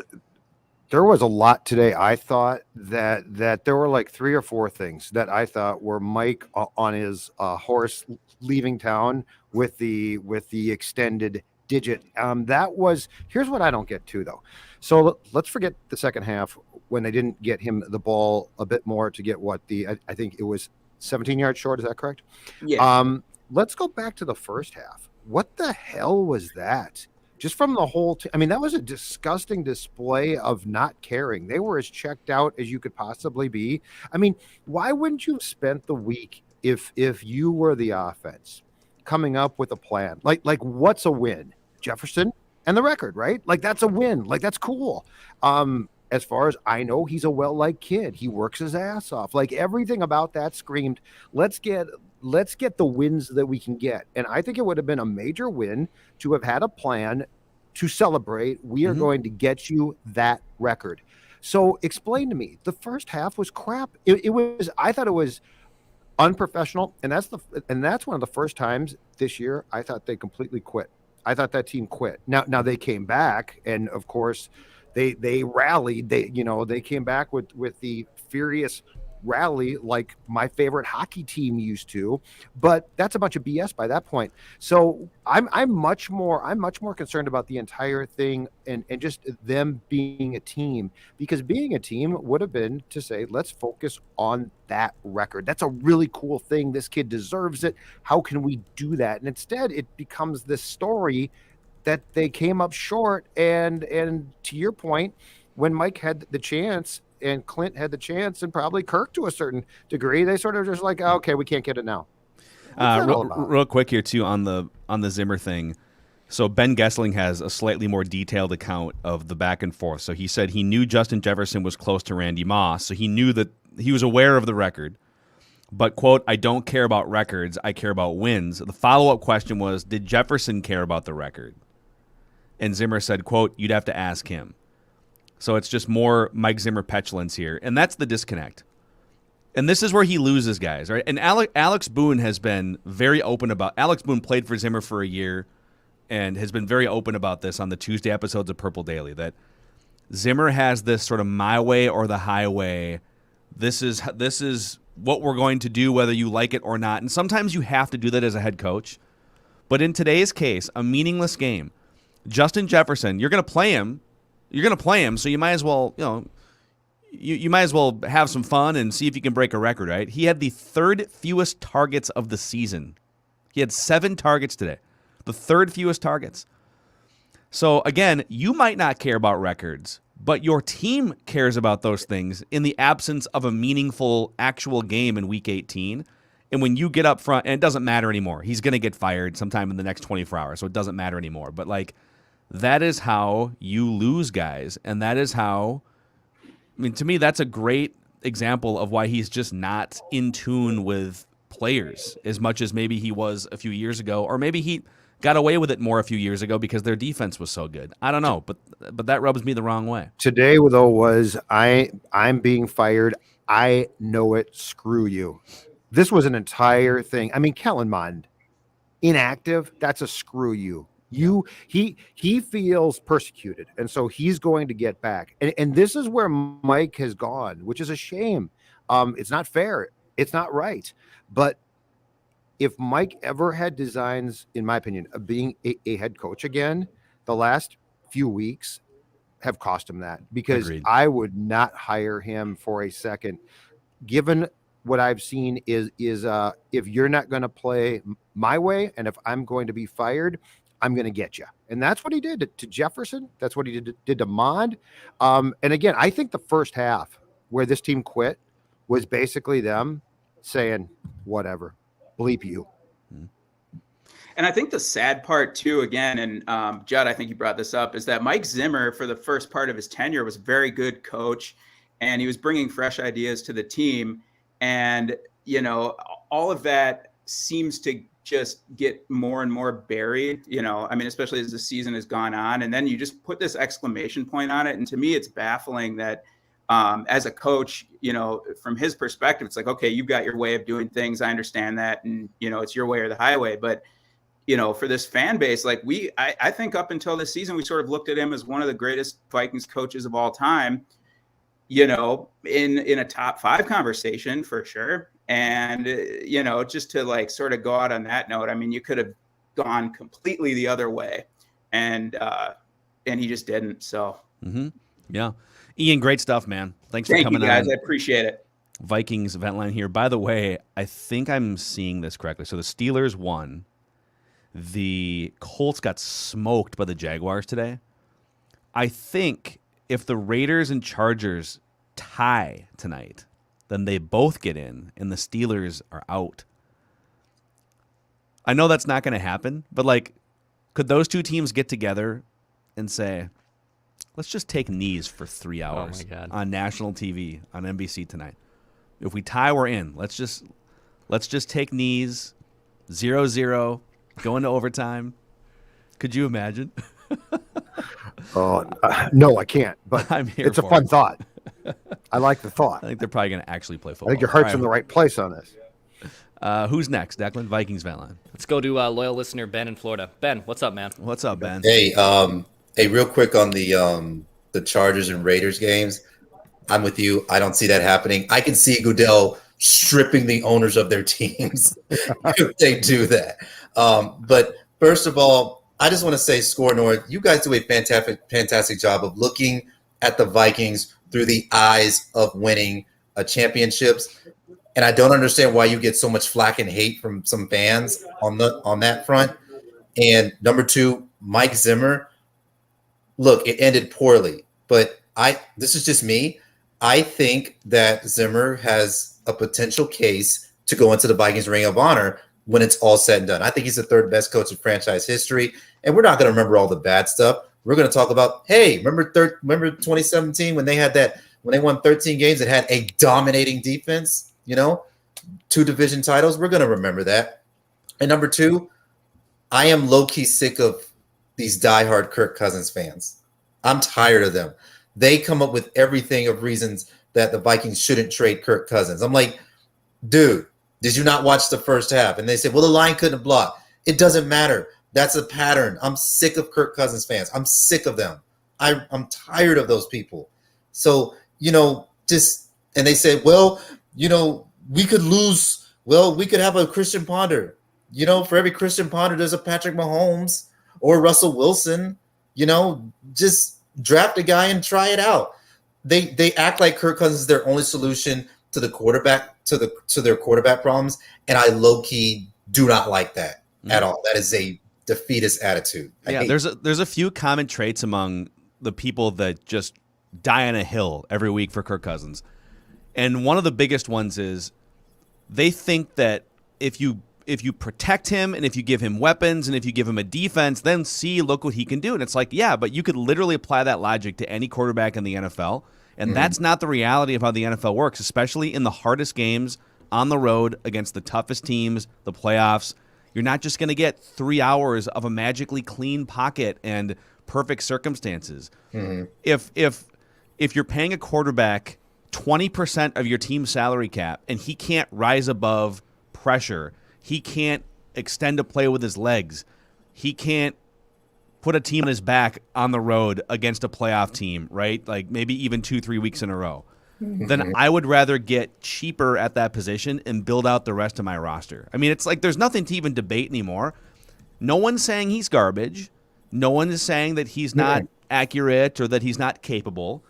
a lot today. I thought that there were like 3 or 4 things that I thought were Mike on his horse leaving town with the extended digit. Here's what I don't get to though. So let's forget the second half when they didn't get him the ball a bit more to get I think it was 17 yards short. Is that correct? Yeah. Let's go back to the first half. What the hell was that? Just from the whole I mean, that was a disgusting display of not caring. They were as checked out as you could possibly be. I mean, why wouldn't you have spent the week if you were the offense coming up with a plan? Like what's a win? Jefferson and the record, right? Like that's a win. Like that's cool. As far as I know, he's a well-liked kid. He works his ass off. Like everything about that screamed, let's get the wins that we can get. And I think it would have been a major win to have had a plan to celebrate. We are going to get you that record. So explain to me, the first half was crap. I thought it was unprofessional. And that's one of the first times this year I thought they completely quit. I thought that team quit. Now they came back, and of course they rallied. They came back with the furious rally like my favorite hockey team used to, but that's a bunch of BS by that point. So I'm much more concerned about the entire thing and just them being a team, because being a team would have been to say, let's focus on that record. That's a really cool thing. This kid deserves it. How can we do that? And instead it becomes this story that they came up short. And to your point, when Mike had the chance and Clint had the chance, and probably Kirk to a certain degree, they sort of just like, oh, okay, we can't get it now. Real quick here too on the Zimmer thing. So Ben Gessling has a slightly more detailed account of the back and forth. So he said he knew Justin Jefferson was close to Randy Moss, so he knew that he was aware of the record. But, quote, I don't care about records, I care about wins. The follow-up question was, did Jefferson care about the record? And Zimmer said, quote, you'd have to ask him. So it's just more Mike Zimmer petulance here. And that's the disconnect. And this is where he loses guys, right? And Alex Boone has been very open about. Alex Boone played for Zimmer for a year, and has been very open about this on the Tuesday episodes of Purple Daily, that Zimmer has this sort of my way or the highway. This is what we're going to do, whether you like it or not. And sometimes you have to do that as a head coach. But in today's case, a meaningless game, Justin Jefferson, you're going to play him. You're going to play him, so you might as well, you might as well have some fun and see if you can break a record, right? He had the third fewest targets of the season. He had 7 targets today, the third fewest targets. So again, you might not care about records, but your team cares about those things in the absence of a meaningful actual game in Week 18. And when you get up front, and it doesn't matter anymore. He's going to get fired sometime in the next 24 hours, so it doesn't matter anymore. But, that is how you lose guys, and that is how – to me, that's a great example of why he's just not in tune with players as much as maybe he was a few years ago, or maybe he got away with it more a few years ago because their defense was so good. I don't know, but that rubs me the wrong way. Today, though, was I'm being fired. I know it. Screw you. This was an entire thing. Kellen Moore, inactive. That's a screw you. He feels persecuted, and so he's going to get back. And this is where Mike has gone, which is a shame. It's not fair. It's not right. But if Mike ever had designs, in my opinion, of being a head coach again, the last few weeks have cost him that, because Agreed. I would not hire him for a second, given what I've seen is if you're not going to play my way, and if I'm going to be fired, I'm going to get you. And that's what he did to Jefferson. That's what he did to Mond. And again, I think the first half where this team quit was basically them saying, whatever, bleep you. And I think the sad part too, again, and Judd, I think you brought this up, is that Mike Zimmer, for the first part of his tenure, was a very good coach, and he was bringing fresh ideas to the team. And, all of that seems to just get more and more buried, especially as the season has gone on. And then you just put this exclamation point on it. And to me, it's baffling that as a coach, from his perspective, it's like, okay, you've got your way of doing things. I understand that. And, it's your way or the highway. But, for this fan base, I think up until this season, we sort of looked at him as one of the greatest Vikings coaches of all time, in a top 5 conversation for sure. And, just to sort of go out on that note, you could have gone completely the other way, and he just didn't. So, Yeah. Ian, great stuff, man. Thanks for Thank coming you guys. on. I appreciate it. Vikings event line here. By the way, I think I'm seeing this correctly. So the Steelers won. The Colts got smoked by the Jaguars today. I think if the Raiders and Chargers tie tonight, then they both get in and the Steelers are out. I know that's not going to happen, but could those two teams get together and say, let's just take knees for 3 hours on national TV on NBC tonight? If we tie, we're in. Let's just take knees, 0-0, go into overtime. Could you imagine? No, I can't. But I'm here. It's a fun thought. I like the thought. I think they're probably going to actually play football. I think your heart's in the right place on this. Who's next, Declan? Vikings vent line. Let's go to loyal listener Ben in Florida. Ben, what's up, man? What's up, Ben? Hey, real quick on the Chargers and Raiders games. I'm with you. I don't see that happening. I can see Goodell stripping the owners of their teams if they do that. But first of all, I just want to say, Score North, you guys do a fantastic job of looking at the Vikings through the eyes of winning championships. And I don't understand why you get so much flack and hate from some fans on that front. And number 2, Mike Zimmer. Look, it ended poorly, but this is just me. I think that Zimmer has a potential case to go into the Vikings Ring of Honor when it's all said and done. I think he's the 3rd best coach in franchise history, and we're not going to remember all the bad stuff. We're going to talk about, hey, remember 2017 when they won 13 games and had a dominating defense, 2 division titles? We're going to remember that. And number 2, I am low-key sick of these diehard Kirk Cousins fans. I'm tired of them. They come up with everything of reasons that the Vikings shouldn't trade Kirk Cousins. I'm like, dude, did you not watch the first half? And they say, well, the line couldn't block. It doesn't matter. That's a pattern. I'm sick of Kirk Cousins fans. I'm sick of them. I'm tired of those people. So, and they say, well, we could lose. Well, we could have a Christian Ponder. For every Christian Ponder, there's a Patrick Mahomes or Russell Wilson. Just draft a guy and try it out. They act like Kirk Cousins is their only solution to the quarterback, to their quarterback problems. And I low key do not like that at all. That is a defeatist attitude. There's a few common traits among the people that just die on a hill every week for Kirk Cousins. And one of the biggest ones is they think that if you protect him and if you give him weapons and if you give him a defense, then look what he can do. And it's like, yeah, but you could literally apply that logic to any quarterback in the NFL. And that's not the reality of how the NFL works, especially in the hardest games on the road against the toughest teams, the playoffs. You're not just going to get 3 hours of a magically clean pocket and perfect circumstances. If you're paying a quarterback 20% of your team's salary cap and he can't rise above pressure, he can't extend a play with his legs, he can't put a team on his back on the road against a playoff team, right? Like maybe even 2-3 weeks in a row. Then I would rather get cheaper at that position and build out the rest of my roster. I mean, it's like there's nothing to even debate anymore. No one's saying he's garbage. No one is saying that he's not accurate or that he's not capable.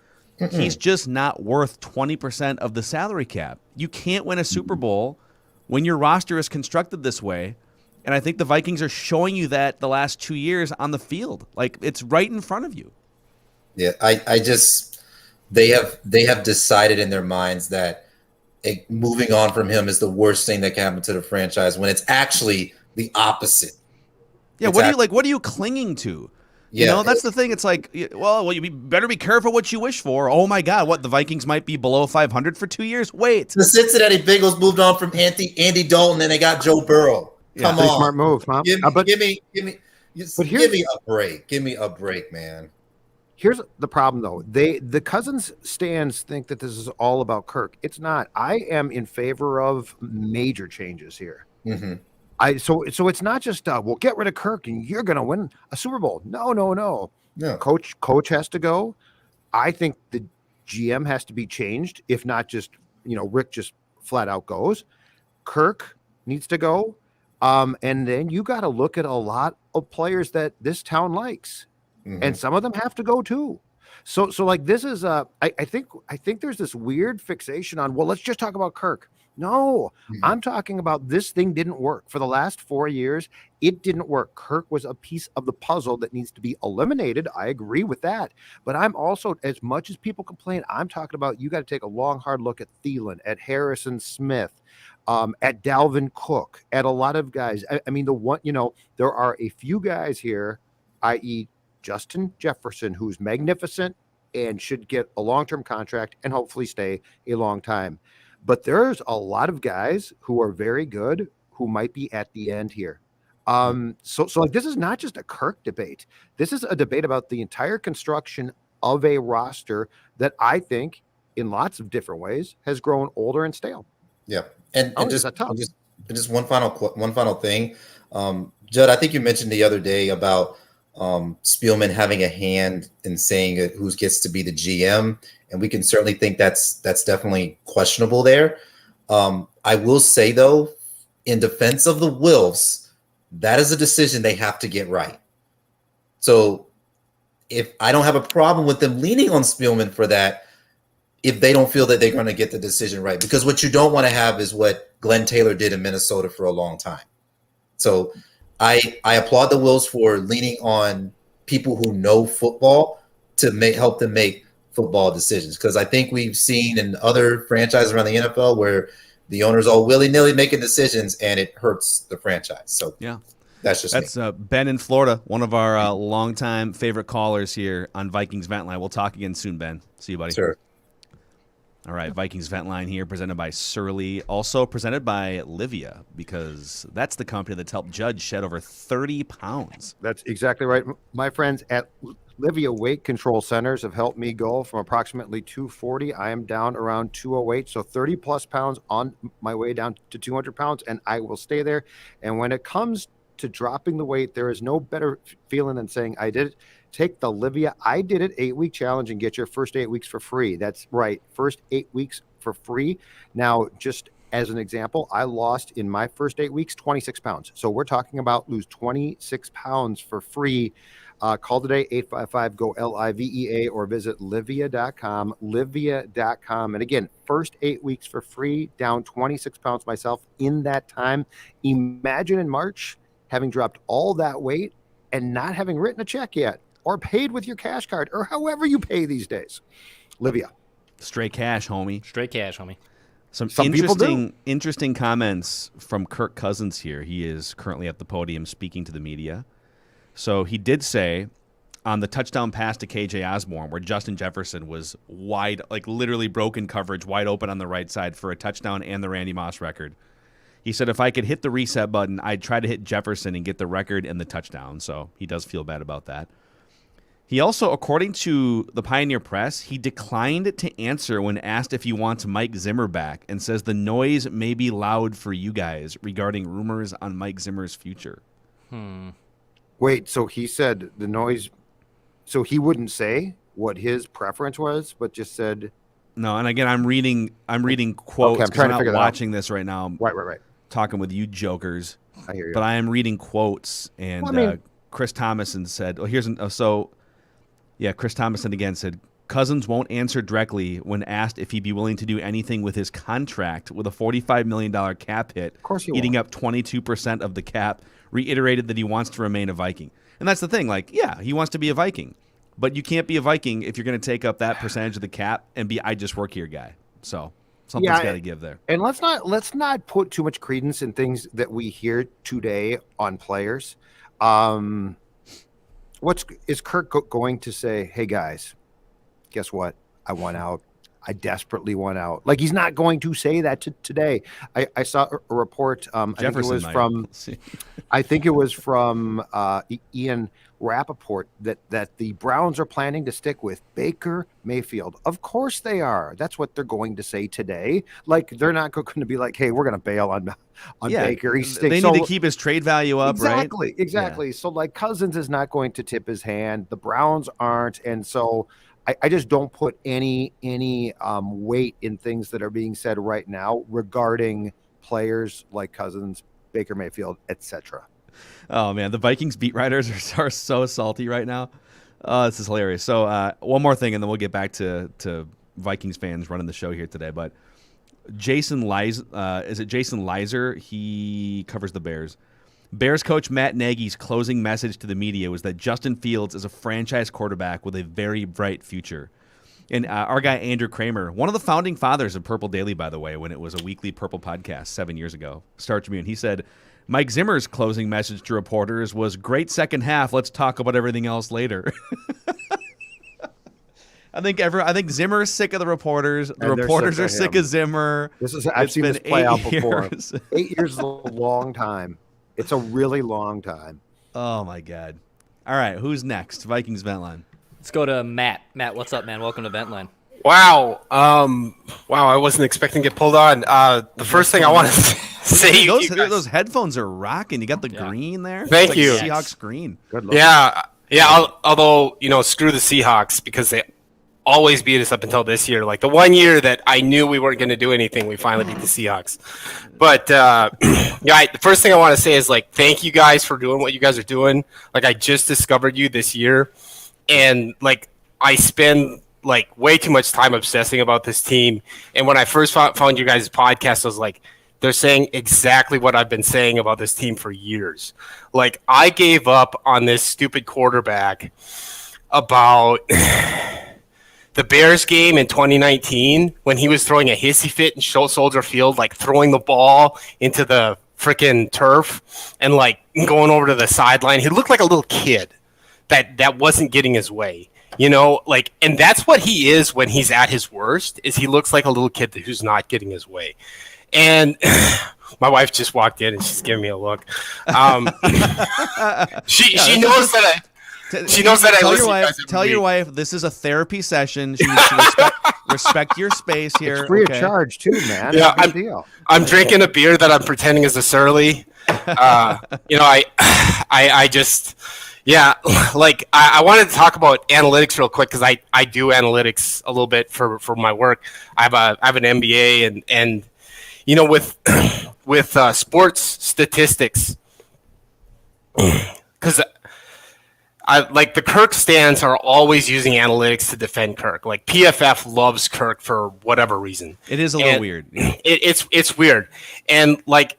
He's just not worth 20% of the salary cap. You can't win a Super Bowl when your roster is constructed this way. And I think the Vikings are showing you that the last 2 years on the field. Like, it's right in front of you. Yeah, they have decided in their minds that moving on from him is the worst thing that can happen to the franchise when it's actually the opposite. Yeah, what are you clinging to? Yeah, that's the thing. It's like, well, you better be careful what you wish for. Oh my God, what, the Vikings might be below 500 for 2 years? Wait. The Cincinnati Bengals moved on from Andy Dalton and they got Joe Burrow. Come on. Smart move, huh? Give me a break. Give me a break, man. Here's the problem, though. The Cousins stands think that this is all about Kirk. It's not. I am in favor of major changes here. So it's not just well, get rid of Kirk and you're going to win a Super Bowl. No. Coach has to go. I think the GM has to be changed. If not, just Rick just flat out goes. Kirk needs to go. And then you got to look at a lot of players that this town likes. And some of them have to go too. So like this is I think there's this weird fixation on, well, let's just talk about Kirk. No, I'm talking about this thing didn't work for the last 4 years. It didn't work. Kirk was a piece of the puzzle that needs to be eliminated. I agree with that. But I'm also, as much as people complain, I'm talking about you got to take a long, hard look at Thielen, at Harrison Smith, at Dalvin Cook, at a lot of guys. I mean, there are a few guys here, i.e. Justin Jefferson, who's magnificent and should get a long-term contract and hopefully stay a long time. But there's a lot of guys who are very good who might be at the end here. So like this is not just a Kirk debate. This is a debate about the entire construction of a roster that I think in lots of different ways has grown older and stale. Yeah. And just one final thing. Judd, I think you mentioned the other day about Spielman having a hand in saying who gets to be the GM, and we can certainly think that's definitely questionable there. I will say, though, in defense of the Wilfs, that is a decision they have to get right. So if I don't have a problem with them leaning on Spielman for that, if they don't feel that they're going to get the decision right, because what you don't want to have is what Glenn Taylor did in Minnesota for a long time. So I applaud the Wills for leaning on people who know football to help them make football decisions. Because I think we've seen in other franchises around the NFL where the owners all willy-nilly making decisions and it hurts the franchise. So yeah, that's me. Ben in Florida, one of our longtime favorite callers here on Vikings Vent Line. We'll talk again soon, Ben. See you, buddy. Sure. All right, Vikings Vent Line here, presented by Surly, also presented by Livia, because that's the company that's helped Judge shed over 30 pounds. That's exactly right. My friends at Livia Weight Control Centers have helped me go from approximately 240. I am down around 208, so 30-plus pounds on my way down to 200 pounds, and I will stay there. And when it comes to dropping the weight, there is no better feeling than saying, I did it. Take the Livia I Did It 8-week challenge and get your first 8 weeks for free. That's right. First 8 weeks for free. Now, just as an example, I lost in my first 8 weeks 26 pounds. So we're talking about lose 26 pounds for free. Call today, 855-GO-LIVEA, or visit livia.com, livia.com. And again, first 8 weeks for free, down 26 pounds myself in that time. Imagine in March having dropped all that weight and not having written a check yet or paid with your cash card or however you pay these days. Livia. Straight cash, homie. Straight cash, homie. Some people do. interesting comments from Kirk Cousins here. He is currently at the podium speaking to the media. So he did say on the touchdown pass to KJ Osborne, where Justin Jefferson was wide, like literally broken coverage, wide open on the right side for a touchdown and the Randy Moss record. He said, if I could hit the reset button, I'd try to hit Jefferson and get the record and the touchdown. So he does feel bad about that. He also, according to the Pioneer Press, he declined to answer when asked if he wants Mike Zimmer back and says the noise may be loud for you guys regarding rumors on Mike Zimmer's future. Wait, so he said the noise, so he wouldn't say what his preference was, but just said. No, and again, I'm reading quotes. Okay, I'm trying to not figure that watching this right now. Right. Talking with you jokers. I hear you. But I am reading quotes, and Chris Thomason said, Chris Thomason again said, Cousins won't answer directly when asked if he'd be willing to do anything with his contract with a $45 million cap hit, of course eating won't. up 22% of the cap, reiterated that he wants to remain a Viking. And that's the thing, he wants to be a Viking. But you can't be a Viking if you're going to take up that percentage of the cap and be I just work here guy. So something's got to give there. And let's not put too much credence in things that we hear today on players. Is Kirk going to say, hey guys, guess what? I want out. I desperately want out. Like, he's not going to say that today. I saw a report. I think it was from Ian Rappaport that the Browns are planning to stick with Baker Mayfield. Of course they are. That's what they're going to say today. Like, they're not going to be like, hey, we're going to bail on Baker. They need to keep his trade value up, right? Exactly. Yeah. So, like, Cousins is not going to tip his hand. The Browns aren't. And so I just don't put any weight in things that are being said right now regarding players like Cousins, Baker Mayfield, etc. Oh man, the Vikings beat writers are so salty right now. This is hilarious. So one more thing, and then we'll get back to Vikings fans running the show here today. But Jason Lizer? He covers the Bears. Bears coach Matt Nagy's closing message to the media was that Justin Fields is a franchise quarterback with a very bright future. And our guy Andrew Kramer, one of the founding fathers of Purple Daily, by the way, when it was a weekly Purple podcast 7 years ago, Star Tribune, he said, Mike Zimmer's closing message to reporters was, great second half, let's talk about everything else later. I think Zimmer's sick of the reporters. The reporters are sick of Zimmer. I've seen this play out before. 8 years is a long time. It's a really long time. Oh, my God. All right, who's next? Vikings Vent Line. Let's go to Matt. Matt, what's up, man? Welcome to Vent Line. Wow. I wasn't expecting to get pulled on. The first thing I want to say... Those headphones are rocking. You got the green there. Thank you. Seahawks green. Good luck. Yeah. Although, screw the Seahawks because they always beat us up until this year. Like the 1 year that I knew we weren't going to do anything, we finally beat the Seahawks. But the first thing I want to say is thank you guys for doing what you guys are doing. I just discovered you this year, and I spend way too much time obsessing about this team. And when I first found you guys' podcast, I was like, they're saying exactly what I've been saying about this team for years. I gave up on this stupid quarterback about the Bears game in 2019 when he was throwing a hissy fit in Soldier Field, throwing the ball into the freaking turf and going over to the sideline. He looked like a little kid that wasn't getting his way, and that's what he is when he's at his worst, is he looks like a little kid who's not getting his way. And my wife just walked in and she's giving me a look. She knows that I listen. Tell your wife this is a therapy session. She needs to Respect your space here. It's free okay? of charge too, man. Yeah, It's a big deal. I'm drinking a beer that I'm pretending is a Surly. I just, yeah, like I wanted to talk about analytics real quick because I do analytics a little bit for my work. I have an MBA and with sports statistics, because like the Kirk stands are always using analytics to defend Kirk. Like PFF loves Kirk for whatever reason. It is a little weird. It's weird. And like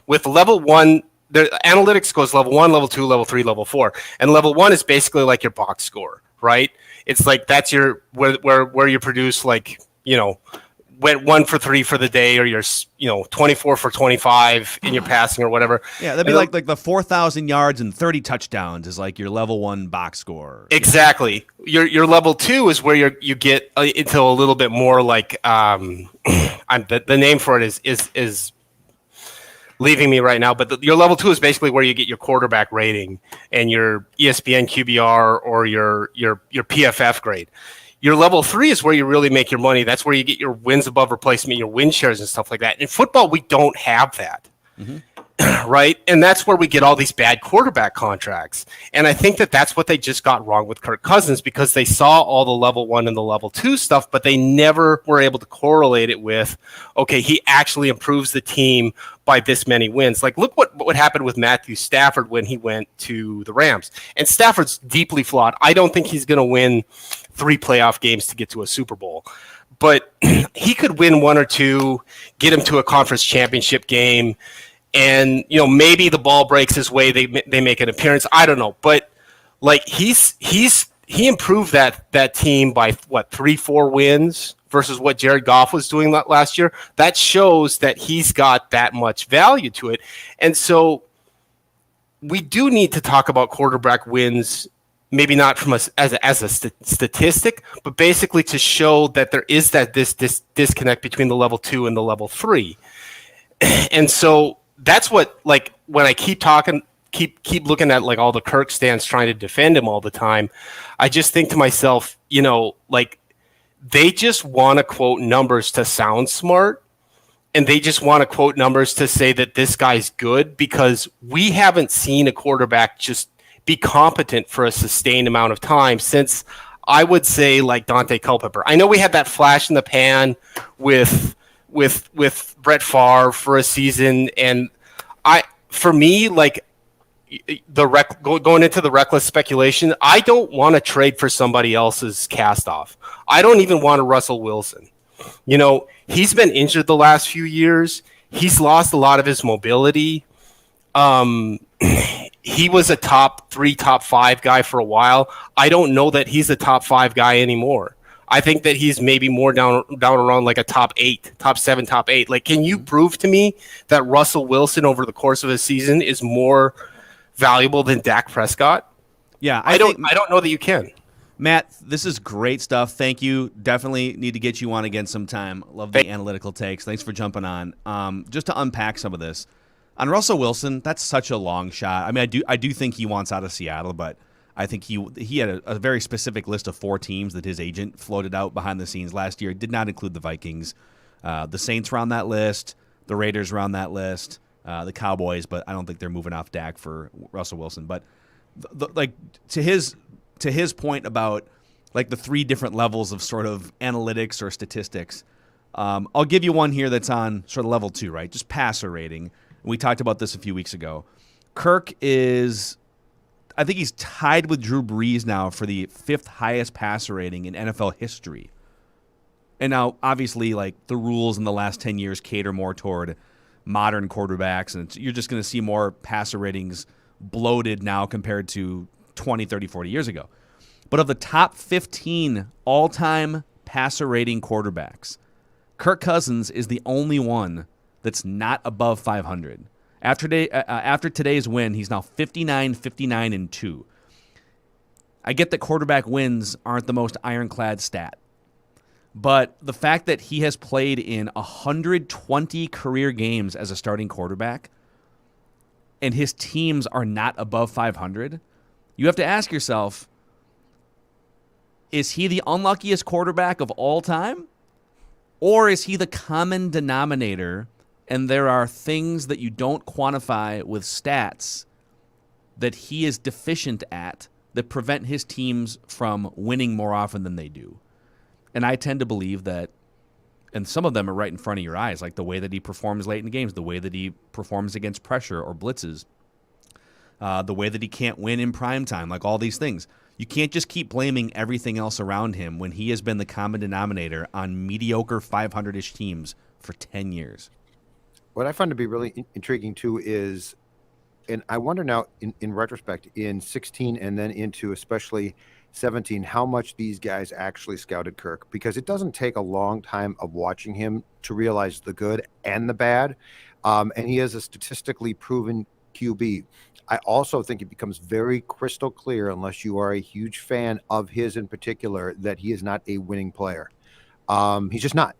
with level 1, the analytics goes level 1, level 2, level 3, level 4. And level 1 is basically like your box score, right? It's like that's your where you produce like, went 1 for 3 for the day, or you're 24 for 25 in your passing or whatever. Yeah, that'd be like the 4,000 yards and 30 touchdowns is like your level 1 box score. Exactly. Your level 2 is where you get into a little bit more like the name for it is leaving me right now, but your level 2 is basically where you get your quarterback rating and your ESPN QBR or your PFF grade. Your level 3 is where you really make your money. That's where you get your wins above replacement, your win shares and stuff like that. In football, we don't have that, right? And that's where we get all these bad quarterback contracts. And I think that's what they just got wrong with Kirk Cousins, because they saw all the level 1 and the level 2 stuff, but they never were able to correlate it with, okay, he actually improves the team by this many wins. Like, look what happened with Matthew Stafford when he went to the Rams. And Stafford's deeply flawed. I don't think he's going to win 3 playoff games to get to a Super Bowl, but he could win 1 or 2, get him to a conference championship game, and maybe the ball breaks his way. They make an appearance. I don't know, but like he improved that team by 3-4 wins versus what Jared Goff was doing last year. That shows that he's got that much value to it, and so we do need to talk about quarterback wins. Maybe not from as a statistic, but basically to show that there is this disconnect between the level 2 and the level 3. And so that's what, like, when I keep looking at like all the Kirk stands trying to defend him all the time, I just think to myself, like they just want to quote numbers to sound smart, and they just want to quote numbers to say that this guy's good, because we haven't seen a quarterback just be competent for a sustained amount of time since, I would say, like Dante Culpepper. I know we had that flash in the pan with Brett Favre for a season, and for me, like going into the reckless speculation, I don't want to trade for somebody else's cast off. I don't even want a Russell Wilson. He's been injured the last few years. He's lost a lot of his mobility. He was a top 3, top 5 guy for a while. I don't know that he's a top 5 guy anymore. I think that he's maybe more down around like a top 8, top 7, top 8. Like, can you prove to me that Russell Wilson over the course of a season is more valuable than Dak Prescott? Yeah, I don't know that you can. Matt, this is great stuff. Thank you. Definitely need to get you on again sometime. Love the analytical takes. Thanks for jumping on. Just to unpack some of this. On Russell Wilson, that's such a long shot. I mean, I do think he wants out of Seattle, but I think he had a very specific list of 4 teams that his agent floated out behind the scenes last year. It did not include the Vikings. The Saints were on that list. The Raiders were on that list. The Cowboys, but I don't think they're moving off Dak for Russell Wilson. But like to his point about like the 3 different levels of sort of analytics or statistics, I'll give you one here that's on sort of level 2, right? Just passer rating. We talked about this a few weeks ago. Kirk is, I think he's tied with Drew Brees now for the 5th highest passer rating in NFL history. And now, obviously, like the rules in the last 10 years cater more toward modern quarterbacks, and you're just going to see more passer ratings bloated now compared to 20, 30, 40 years ago. But of the top 15 all-time passer rating quarterbacks, Kirk Cousins is the only one that's not above 500. After today's win, he's now 59-2. I get that quarterback wins aren't the most ironclad stat, but the fact that he has played in 120 career games as a starting quarterback and his teams are not above 500, you have to ask yourself, is he the unluckiest quarterback of all time? Or is he the common denominator, and there are things that you don't quantify with stats that he is deficient at that prevent his teams from winning more often than they do? And I tend to believe that, and some of them are right in front of your eyes, like the way that he performs late in games, the way that he performs against pressure or blitzes, the way that he can't win in prime time, like all these things. You can't just keep blaming everything else around him when he has been the common denominator on mediocre 500-ish teams for 10 years. What I find to be really intriguing, too, is, and I wonder now, in retrospect, in 16 and then into especially 17, how much these guys actually scouted Kirk, because it doesn't take a long time of watching him to realize the good and the bad. And he is a statistically proven QB. I also think it becomes very crystal clear, unless you are a huge fan of his in particular, that he is not a winning player. He's just not.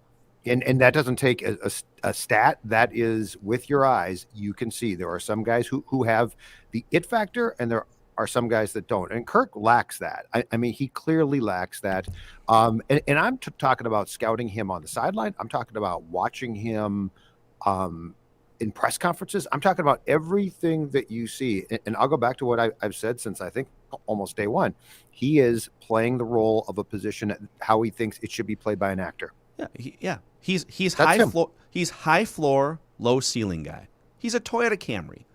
And that doesn't take a stat. That is with your eyes. You can see there are some guys who have the it factor, and there are some guys that don't. And Kirk lacks that. I mean, he clearly lacks that. And I'm talking about scouting him on the sideline. I'm talking about watching him in press conferences. I'm talking about everything that you see. And I'll go back to what I've said since I think almost day one. He is playing the role of a position how he thinks it should be played by an actor. Yeah, He's high floor. He's high floor, low ceiling guy. He's a Toyota Camry.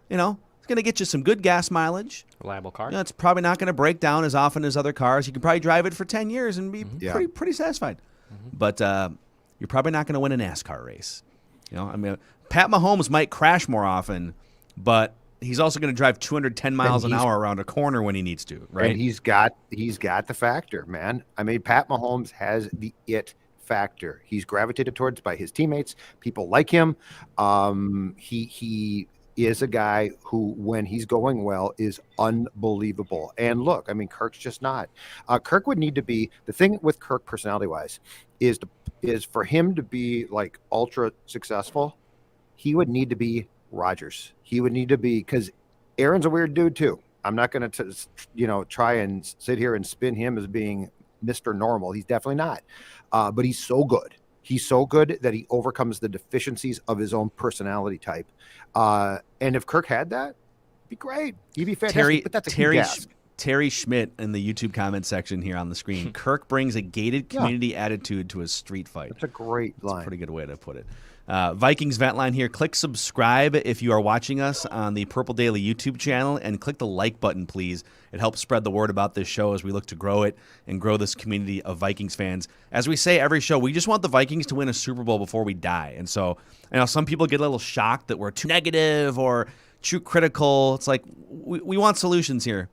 You know, it's going to get you some good gas mileage. Reliable car. You know, it's probably not going to break down as often as other cars. You can probably drive it for 10 years and be pretty satisfied. But you're probably not going to win a NASCAR race. You know, I mean, Pat Mahomes might crash more often, but he's also going to drive 210 miles an hour around a corner when he needs to, right? And he's got the factor, man. I mean, Pat Mahomes has the it factor. He's gravitated towards by his teammates. People like him. He is a guy who, when he's going well, is unbelievable. And look, I mean, Kirk's just not. Kirk would need to be, the thing with Kirk personality-wise is for him to be like ultra successful, he would need to be Rodgers. He would need to be, because Aaron's a weird dude too. I'm not going to, try and sit here and spin him as being Mr. Normal. He's definitely not. But he's so good. He's so good that he overcomes the deficiencies of his own personality type. And if Kirk had that, it'd be great. He'd be fantastic. But that's a huge ask. Terry Schmidt in the YouTube comment section here on the screen. Kirk brings a gated community attitude to a street fight. That's a great line. That's a pretty good way to put it. Vikings Vent Line here. Click subscribe if you are watching us on the Purple Daily YouTube channel, and click the like button, please. It helps spread the word about this show as we look to grow it and grow this community of Vikings fans. As we say every show, we just want the Vikings to win a Super Bowl before we die. And so I know some people get a little shocked that we're too negative or too critical. It's like we want solutions here.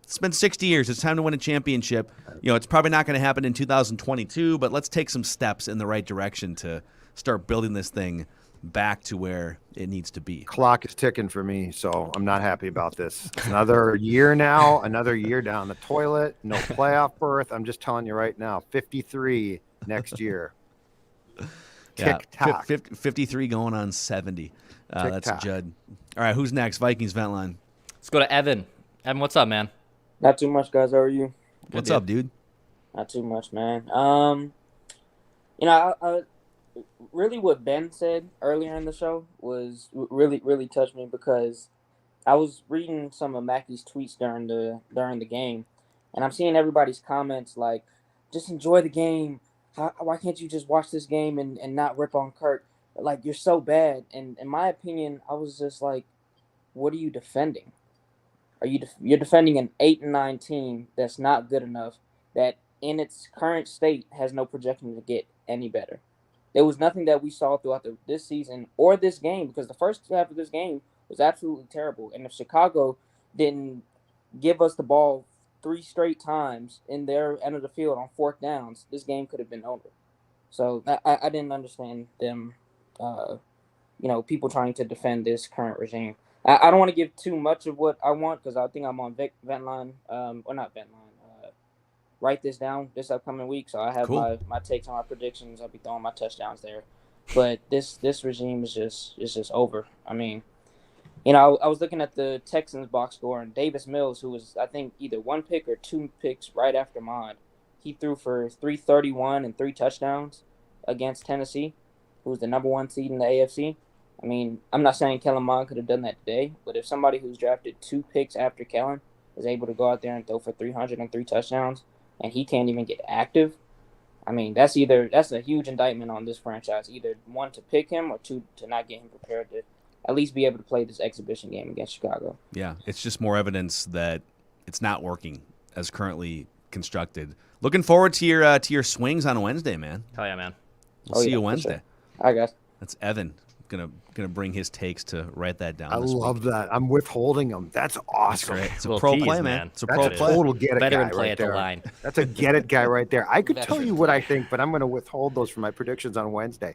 It's been 60 years. It's time to win a championship. You know, it's probably not going to happen in 2022, but let's take some steps in the right direction to start building this thing back to where it needs to be. Clock is ticking for me, so I'm not happy about this. Another year now, another year down the toilet, no playoff berth. I'm just telling you right now, 53 next year. Tick-tock. 53 going on 70. That's Judd. All right, who's next? Vikings Vent Line. Let's go to Evan. Evan, what's up, man? Not too much, guys. How are you? What's up, dude? Not too much, man. I really what Ben said earlier in the show was really touched me, because I was reading some of Mackey's tweets during the game, and I'm seeing everybody's comments like, just enjoy the game. Why can't you just watch this game and not rip on Kirk? Like, you're so bad. And in my opinion, I was just like, what are you defending? You're defending an 8-9 team that's not good enough, that in its current state has no projection to get any better. There was nothing that we saw throughout this season or this game, because the first half of this game was absolutely terrible. And if Chicago didn't give us the ball 3 straight times in their end of the field on 4th downs, this game could have been over. So I didn't understand them, people trying to defend this current regime. I don't want to give too much of what I want, because I think I'm on Vent Line, or not Vent Line. Write this down this upcoming week, so I have my takes on my predictions. I'll be throwing my touchdowns there. But this regime is just over. I mean, I was looking at the Texans box score, and Davis Mills, who was, I think, either 1 pick or 2 picks right after mine, he threw for 331 and 3 touchdowns. against Tennessee, who's the number 1 seed in the AFC. I mean, I'm not saying Kellen Moore could have done that today, but if somebody who's drafted 2 picks after Kellen is able to go out there and throw for 303 touchdowns, and he can't even get active, I mean, that's a huge indictment on this franchise. Either 1, to pick him, or 2, to not get him prepared to at least be able to play this exhibition game against Chicago. Yeah, it's just more evidence that it's not working as currently constructed. Looking forward to your swings on Wednesday, man. Hell yeah, man. We'll see you Wednesday. Sure. All right, guys. That's Evan. Gonna bring his takes to write that down. I this love week. that. I'm withholding them. That's awesome. That's great. It's a Little pro tease, play, man. It's a That's pro a play. total get it Veteran guy play right at the there. line. That's a get it guy right there. I could tell you what I think, but I'm going to withhold those for my predictions on Wednesday.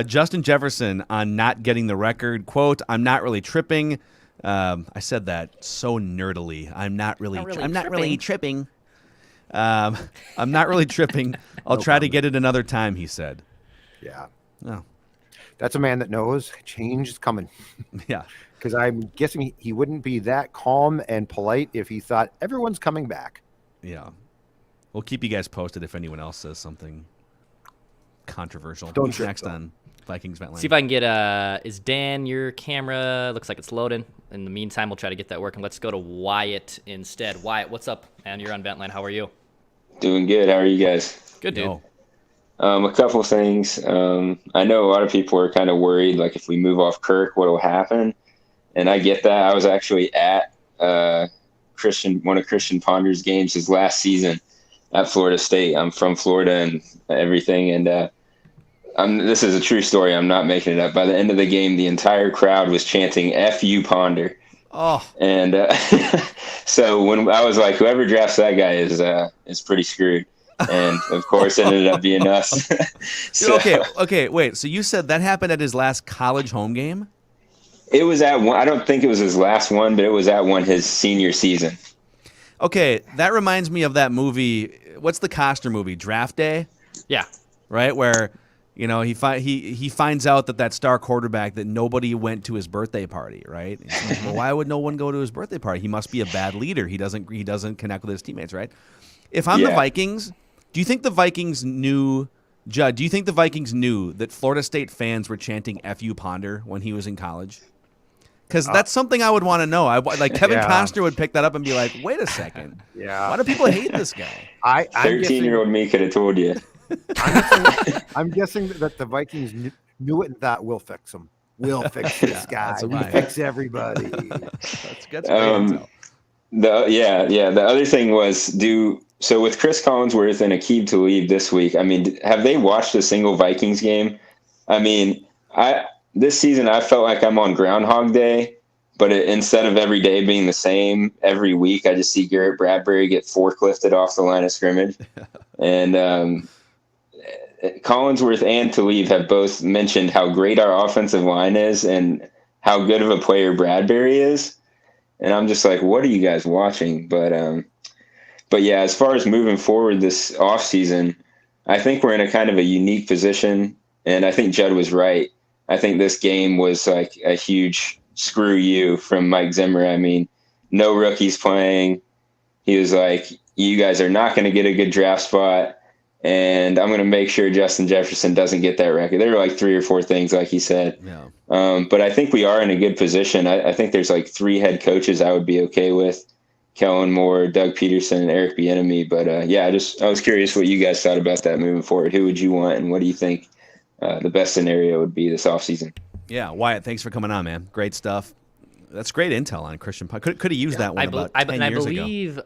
Justin Jefferson on not getting the record. Quote, "I'm not really tripping." I said that so nerdily. I'm not really tripping. I'm not really tripping. I'll try to get it another time, he said. Yeah. Oh. That's a man that knows change is coming. Yeah. Because I'm guessing he wouldn't be that calm and polite if he thought everyone's coming back. Yeah. We'll keep you guys posted if anyone else says something controversial. Don't Who's trip, next though. on Vikings Vent Line? See if I can get is Dan, your camera looks like it's loading. In the meantime, we'll try to get that working. Let's go to Wyatt instead. Wyatt, what's up? And you're on Vent Line. How are you? Doing good. How are you guys? Good, dude. Yo. A couple things. I know a lot of people are kind of worried, like if we move off Kirk, what will happen? And I get that. I was actually at one of Christian Ponder's games his last season at Florida State. I'm from Florida and everything, and this is a true story. I'm not making it up. By the end of the game, the entire crowd was chanting "F you, Ponder." Oh. And so when I was like, whoever drafts that guy is pretty screwed. And of course, it ended up being us. So, Okay, wait. So you said that happened at his last college home game? it was at one. I don't think it was his last one, but it was at one his senior season. Okay, that reminds me of that movie. What's the Costner movie? Draft Day? Yeah. Right, where he finds out that star quarterback that nobody went to his birthday party, right? Like, well, why would no one go to his birthday party? He must be a bad leader. He doesn't connect with his teammates, right? If I'm the Vikings, do you think the Vikings knew, Judd, do you think the Vikings knew that Florida State fans were chanting F you Ponder when he was in college? Because that's something I would want to know. Kevin Costner would pick that up and be like, wait a second. Yeah. Why do people hate this guy? 13-year-old me could have told you. I'm guessing that the Vikings knew it and thought, we'll fix him. We'll fix this guy. We'll fix everybody. That's good. The other thing was so with Chris Collinsworth and Aqib Talib this week, I mean, have they watched a single Vikings game? I mean, this season I felt like I'm on Groundhog Day, but instead of every day being the same, every week I just see Garrett Bradbury get forklifted off the line of scrimmage. And Collinsworth and Talib have both mentioned how great our offensive line is and how good of a player Bradbury is. And I'm just like, what are you guys watching? But yeah, as far as moving forward this offseason, I think we're in a kind of a unique position. And I think Judd was right. I think this game was like a huge screw you from Mike Zimmer. I mean, no rookies playing. He was like, you guys are not going to get a good draft spot. And I'm going to make sure Justin Jefferson doesn't get that record. There were like 3 or 4 things, like he said. Yeah. But I think we are in a good position. I think there's like 3 head coaches I would be okay with: Kellen Moore, Doug Peterson, and Eric Bieniemy. But I was curious what you guys thought about that moving forward. Who would you want, and what do you think the best scenario would be this offseason? Yeah, Wyatt, thanks for coming on, man. Great stuff. That's great intel on Christian. Could have used that one about 10 years ago. I believe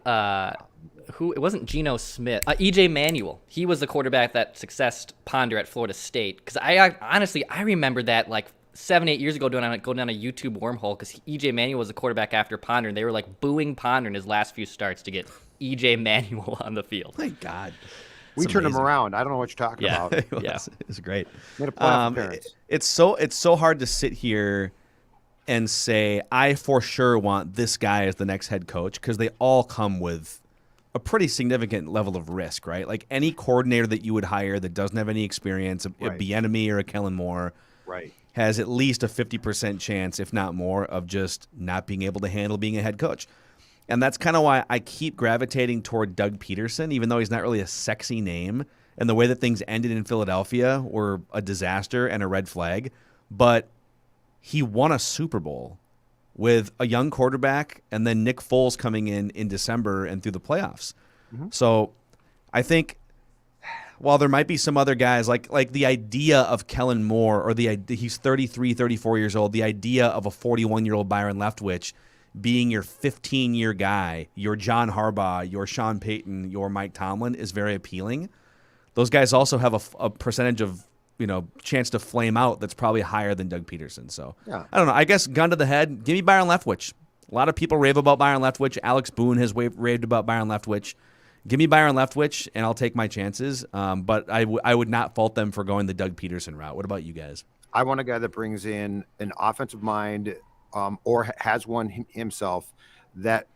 it wasn't Geno Smith, EJ Manuel. He was the quarterback that successed Ponder at Florida State. Because I honestly remember that like 7-8 years ago going down a YouTube wormhole because EJ Manuel was the quarterback after Ponder, and they were like booing Ponder in his last few starts to get EJ Manuel on the field. Thank God. We turned him around. I don't know what you're talking about. It's great. Made a playoff appearance. It's so hard to sit here and say I for sure want this guy as the next head coach because they all come with a pretty significant level of risk, right? Like any coordinator that you would hire that doesn't have any experience, a Bieniemy or a Kellen Moore, right, has at least a 50% chance, if not more, of just not being able to handle being a head coach. And that's kind of why I keep gravitating toward Doug Peterson, even though he's not really a sexy name. and the way that things ended in Philadelphia were a disaster and a red flag. But he won a Super Bowl with a young quarterback and then Nick Foles coming in December and through the playoffs. So I think while there might be some other guys like the idea of Kellen Moore or he's 33, 34 years old, the idea of a 41-year-old Byron Leftwich being your 15-year guy, your John Harbaugh, your Sean Payton, your Mike Tomlin is very appealing. Those guys also have a percentage of chance to flame out that's probably higher than Doug Peterson. So I don't know. I guess gun to the head, give me Byron Leftwich. A lot of people rave about Byron Leftwich. Alex Boone has raved about Byron Leftwich. Give me Byron Leftwich, and I'll take my chances. But I would not fault them for going the Doug Peterson route. What about you guys? I want a guy that brings in an offensive mind or has one himself that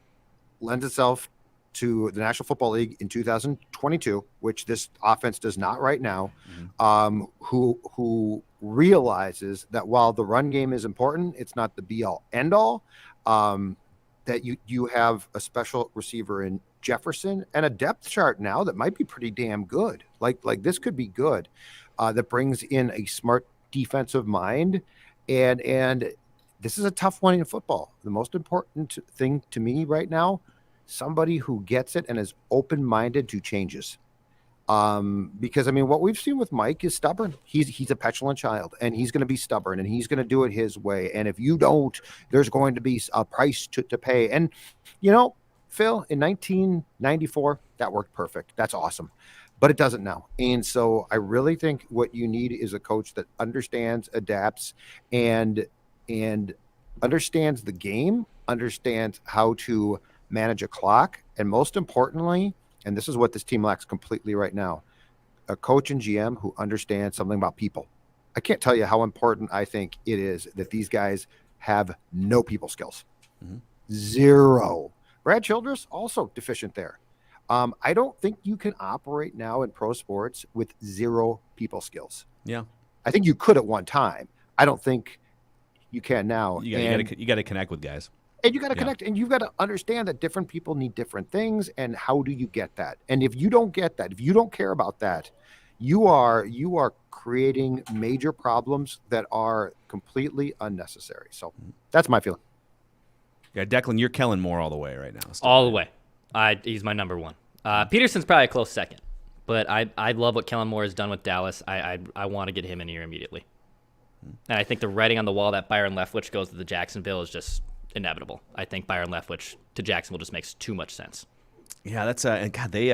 lends itself to the National Football League in 2022, which this offense does not right now, who realizes that while the run game is important, it's not the be-all, end-all, that you have a special receiver in Jefferson and a depth chart now that might be pretty damn good. Like this could be good, that brings in a smart defensive mind, and this is a tough one in football. The most important thing to me right now, somebody who gets it and is open-minded to changes. Because what we've seen with Mike is stubborn. He's a petulant child, and he's going to be stubborn, and he's going to do it his way. And if you don't, there's going to be a price to pay. And Phil, in 1994, that worked perfect. That's awesome. But it doesn't now. And so I really think what you need is a coach that understands, adapts, and understands the game, understands how to manage a clock, and most importantly, and this is what this team lacks completely right now, a coach and GM who understands something about people. I can't tell you how important I think it is that these guys have no people skills. Zero. Brad Childress, also deficient there. I don't think you can operate now in pro sports with zero people skills. Yeah. I think you could at one time. I don't think you can now. You got to connect with guys. And you got to connect, and you've got to understand that different people need different things. And how do you get that? And if you don't get that, if you don't care about that, you are creating major problems that are completely unnecessary. So that's my feeling. Yeah, Declan, you're Kellen Moore all the way right now. All the way. He's my number one. Peterson's probably a close second, but I love what Kellen Moore has done with Dallas. I want to get him in here immediately. And I think the writing on the wall that Byron Leftwich goes to the Jacksonville is just inevitable. I think Byron Leftwich to Jacksonville just makes too much sense. Yeah, that's and God, they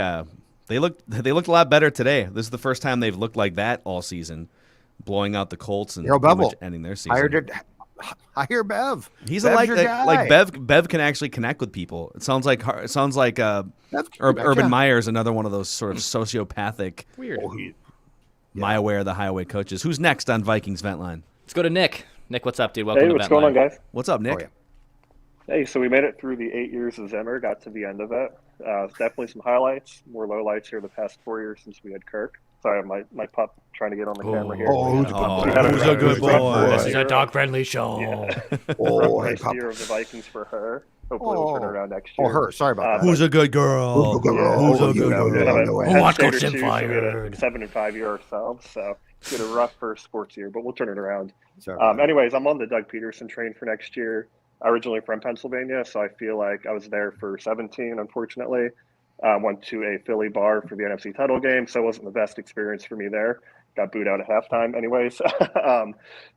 looked a lot better today. This is the first time they've looked like that all season, blowing out the Colts and ending their season. Hire Bev. He's Bev's like Bev can actually connect with people. It sounds like Urban Meyer's another one of those sort of sociopathic weird My-Aware, the highway coaches. Who's next on Vikings Vent Line? Let's go to Nick. Nick, what's up, dude? Welcome to what's Vent going Line. on, guys? What's up, Nick? Oh, yeah. Hey, so we made it through the 8 years of Zimmer, got to the end of it. Definitely some highlights, more lowlights here the past 4 years since we had Kirk. Sorry, my pup trying to get on the camera here. Who's a good boy? This is a dog-friendly show. Yeah. Hey, First year of the Vikings for her. Hopefully we'll turn around next year. Oh, her. Sorry about that. Who's a good girl? Who's a good girl? Who wants Coach Jim fired? 7-5 year ourselves, so it's been a rough first sports year, but we'll turn it around. Anyways, I'm on the Doug Peterson train for next year. Originally from Pennsylvania, so I feel like I was there for 17, unfortunately. Went to a Philly bar for the NFC title game, so it wasn't the best experience for me there. Got booed out at halftime anyways.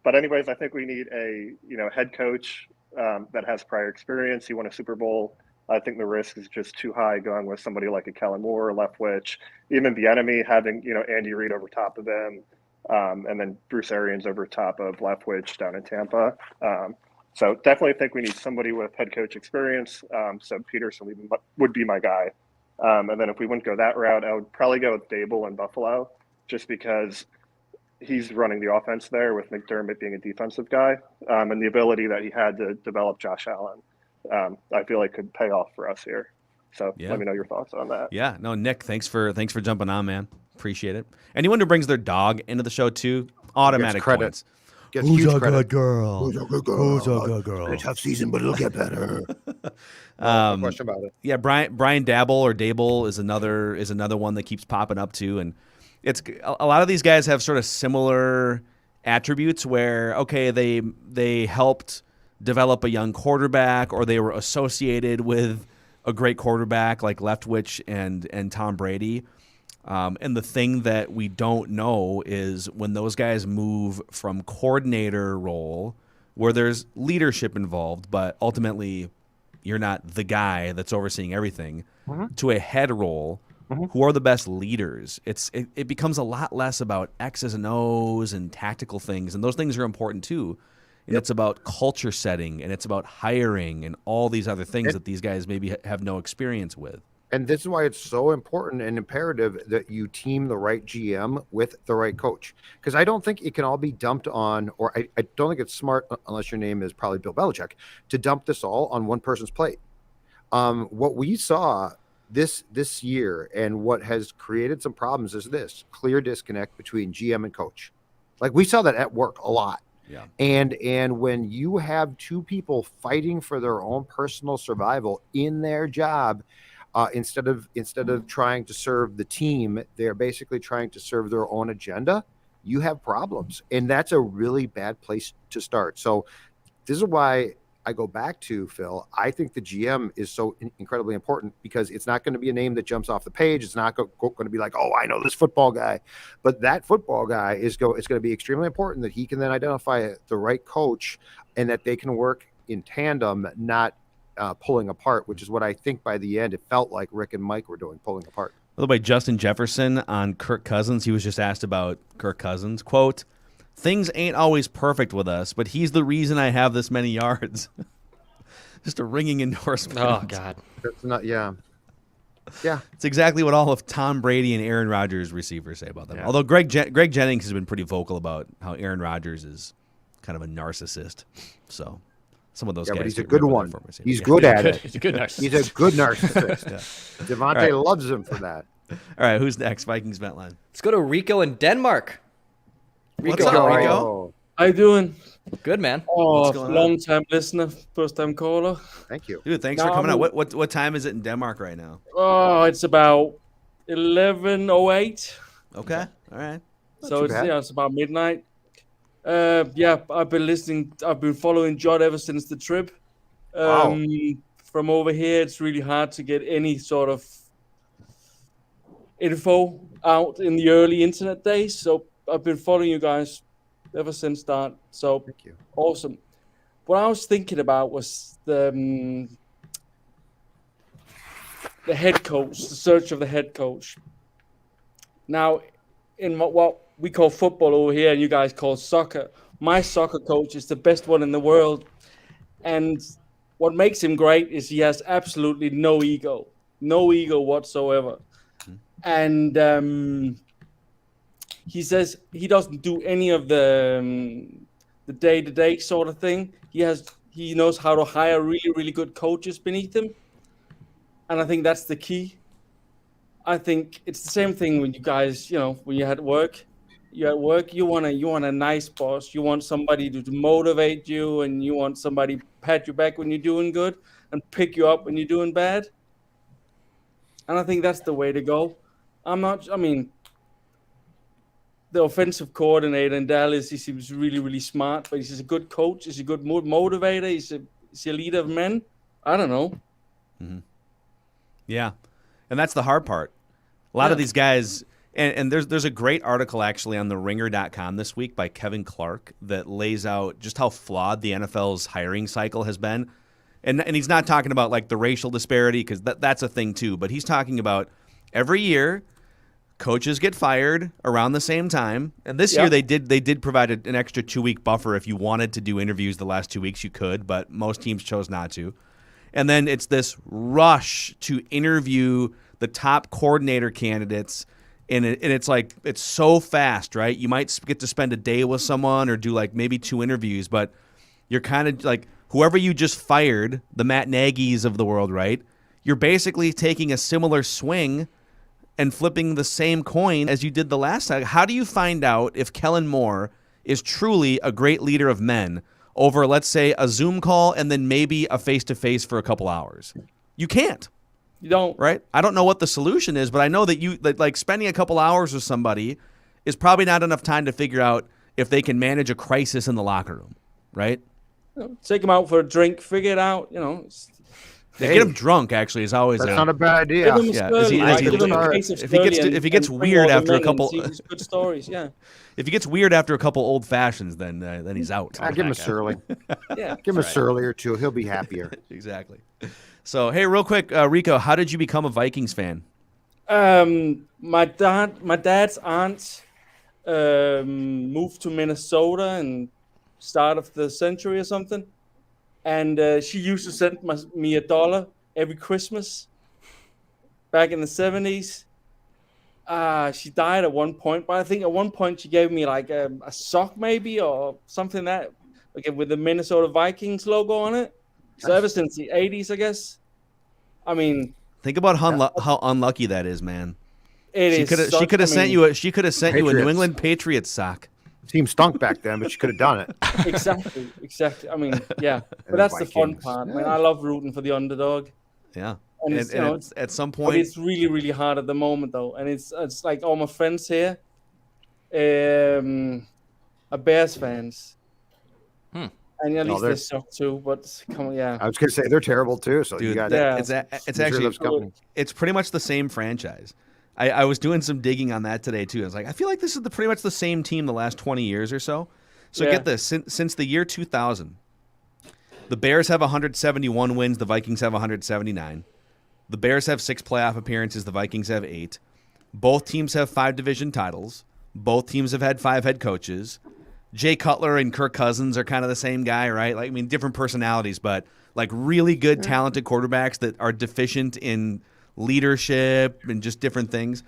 But anyways, I think we need a head coach that has prior experience. He won a Super Bowl. I think the risk is just too high going with somebody like a Kellen Moore, Leftwich, even Bieniemy having Andy Reid over top of them, and then Bruce Arians over top of Leftwich down in Tampa. So definitely think we need somebody with head coach experience. So Peterson would be my guy. And then if we wouldn't go that route, I would probably go with Dable in Buffalo, just because he's running the offense there with McDermott being a defensive guy, and the ability that he had to develop Josh Allen. I feel like could pay off for us here. So let me know your thoughts on that. Yeah, no, Nick, thanks for jumping on, man. Appreciate it. Anyone who brings their dog into the show too, automatic points. Who's a good girl? Who's a good girl? Who's a good girl? It's a tough season, but it'll get better. No question about it. Yeah, Brian Dabble or Dable is another one that keeps popping up too, and it's a lot of these guys have sort of similar attributes where, okay, they helped develop a young quarterback, or they were associated with a great quarterback like Leftwich and Tom Brady. And the thing that we don't know is when those guys move from coordinator role, where there's leadership involved, but ultimately you're not the guy that's overseeing everything, to a head role. Who are the best leaders? It becomes a lot less about X's and O's and tactical things, and those things are important too. And it's about culture setting, and it's about hiring and all these other things that these guys maybe have no experience with. And this is why it's so important and imperative that you team the right GM with the right coach. Because I don't think it can all be dumped on, or I don't think it's smart, unless your name is probably Bill Belichick, to dump this all on one person's plate. What we saw this year and what has created some problems is this clear disconnect between GM and coach. Like, we saw that at work a lot. Yeah. And when you have two people fighting for their own personal survival in their job, instead of trying to serve the team, they're basically trying to serve their own agenda. You have problems, and that's a really bad place to start. So this is why I go back to, Phil, I think the GM is so incredibly important, because it's not going to be a name that jumps off the page. It's not going to be like, oh, I know this football guy. But that football guy it's going to be extremely important that he can then identify the right coach, and that they can work in tandem, not pulling apart, which is what I think by the end it felt like Rick and Mike were doing, pulling apart. By the way, Justin Jefferson on Kirk Cousins, he was just asked about Kirk Cousins. Quote, "Things ain't always perfect with us, but he's the reason I have this many yards." Just a ringing endorsement. Oh, God. That's not, yeah. It's exactly what all of Tom Brady and Aaron Rodgers receivers say about them. Yeah. Although Greg Jennings has been pretty vocal about how Aaron Rodgers is kind of a narcissist. So some of those guys. But he's a good one. He's good at it. He's a good narcissist. He's a good narcissist. Devontae loves him for that. All right, who's next? Vikings vent line. Let's go to Rico in Denmark. Rico, what's up, Rico? How you doing? Good, man. Oh, long time listener, first time caller. Thank you, dude. Thanks for coming out. What time is it in Denmark right now? Oh, it's about 11:08. Okay, all right. So it's about midnight. Yeah, I've been following Judd ever since the trip. From over here, it's really hard to get any sort of info out in the early internet days. So I've been following you guys ever since that. So thank you. Awesome. What I was thinking about was the head coach, the search of the head coach. Now, in what we call football over here, and you guys call soccer, my soccer coach is the best one in the world. And what makes him great is he has absolutely no ego whatsoever. And he says he doesn't do any of the day-to-day sort of thing. He knows how to hire really, really good coaches beneath him. And I think that's the key. I think it's the same thing when you guys, when you're at work. You want a nice boss. You want somebody to motivate you, and you want somebody to pat you back when you're doing good and pick you up when you're doing bad. And I think that's the way to go. The offensive coordinator in Dallas, he seems really, really smart, but he's a good coach. He's a good motivator. He's a leader of men. I don't know. Mm-hmm. Yeah, and that's the hard part. A lot of these guys, and there's a great article actually on theringer.com this week by Kevin Clark that lays out just how flawed the NFL's hiring cycle has been. And he's not talking about like the racial disparity, because that's a thing too, but he's talking about every year coaches get fired around the same time. And this year they did provide an extra 2-week buffer. If you wanted to do interviews the last 2 weeks, you could, but most teams chose not to. And then it's this rush to interview the top coordinator candidates. And it's like, it's so fast, right? You might get to spend a day with someone or do like maybe 2 interviews, but you're kind of like, whoever you just fired, the Matt Nagy's of the world, right? You're basically taking a similar swing and flipping the same coin as you did the last time. How do you find out if Kellen Moore is truly a great leader of men over, let's say, a Zoom call and then maybe a face-to-face for a couple hours? You can't. You don't. Right? I don't know what the solution is, but I know that like spending a couple hours with somebody is probably not enough time to figure out if they can manage a crisis in the locker room, right? Take them out for a drink, figure it out. Get him drunk. Actually, is always that's not a bad idea. Give him a Spurley, if he gets weird after a couple, good stories. Yeah. If he gets weird after a couple old fashions, then he's out. I'll give him a surly. Yeah, give him a surly or two. He'll be happier. Exactly. So hey, real quick, Rico, how did you become a Vikings fan? My dad's aunt moved to Minnesota and start of the century or something. And she used to send me $1 every Christmas back in the 70s. She died at one point, but I think at one point she gave me like a sock maybe or something with the Minnesota Vikings logo on it. So ever since the 80s, I guess. I mean, think about how unlucky that is, man. She could have sent you a New England Patriots sock. Team stunk back then, but she could have done it. Exactly. I mean, yeah. But that's the fun part. I mean, I love rooting for the underdog. Yeah. And it's at some point, it's really, really hard at the moment, though. And it's like all my friends here are Bears fans. And at least they suck too. But come on, yeah. I was gonna say they're terrible too. So dude, you got it's actually it's pretty much the same franchise. I was doing some digging on that today, too. I was like, I feel like this is pretty much the same team the last 20 years or so. So get this. Since the year 2000, the Bears have 171 wins. The Vikings have 179. The Bears have 6 playoff appearances. The Vikings have 8. Both teams have 5 division titles. Both teams have had 5 head coaches. Jay Cutler and Kirk Cousins are kind of the same guy, right? Like, I mean, different personalities, but like really good, talented quarterbacks that are deficient in leadership and just different things.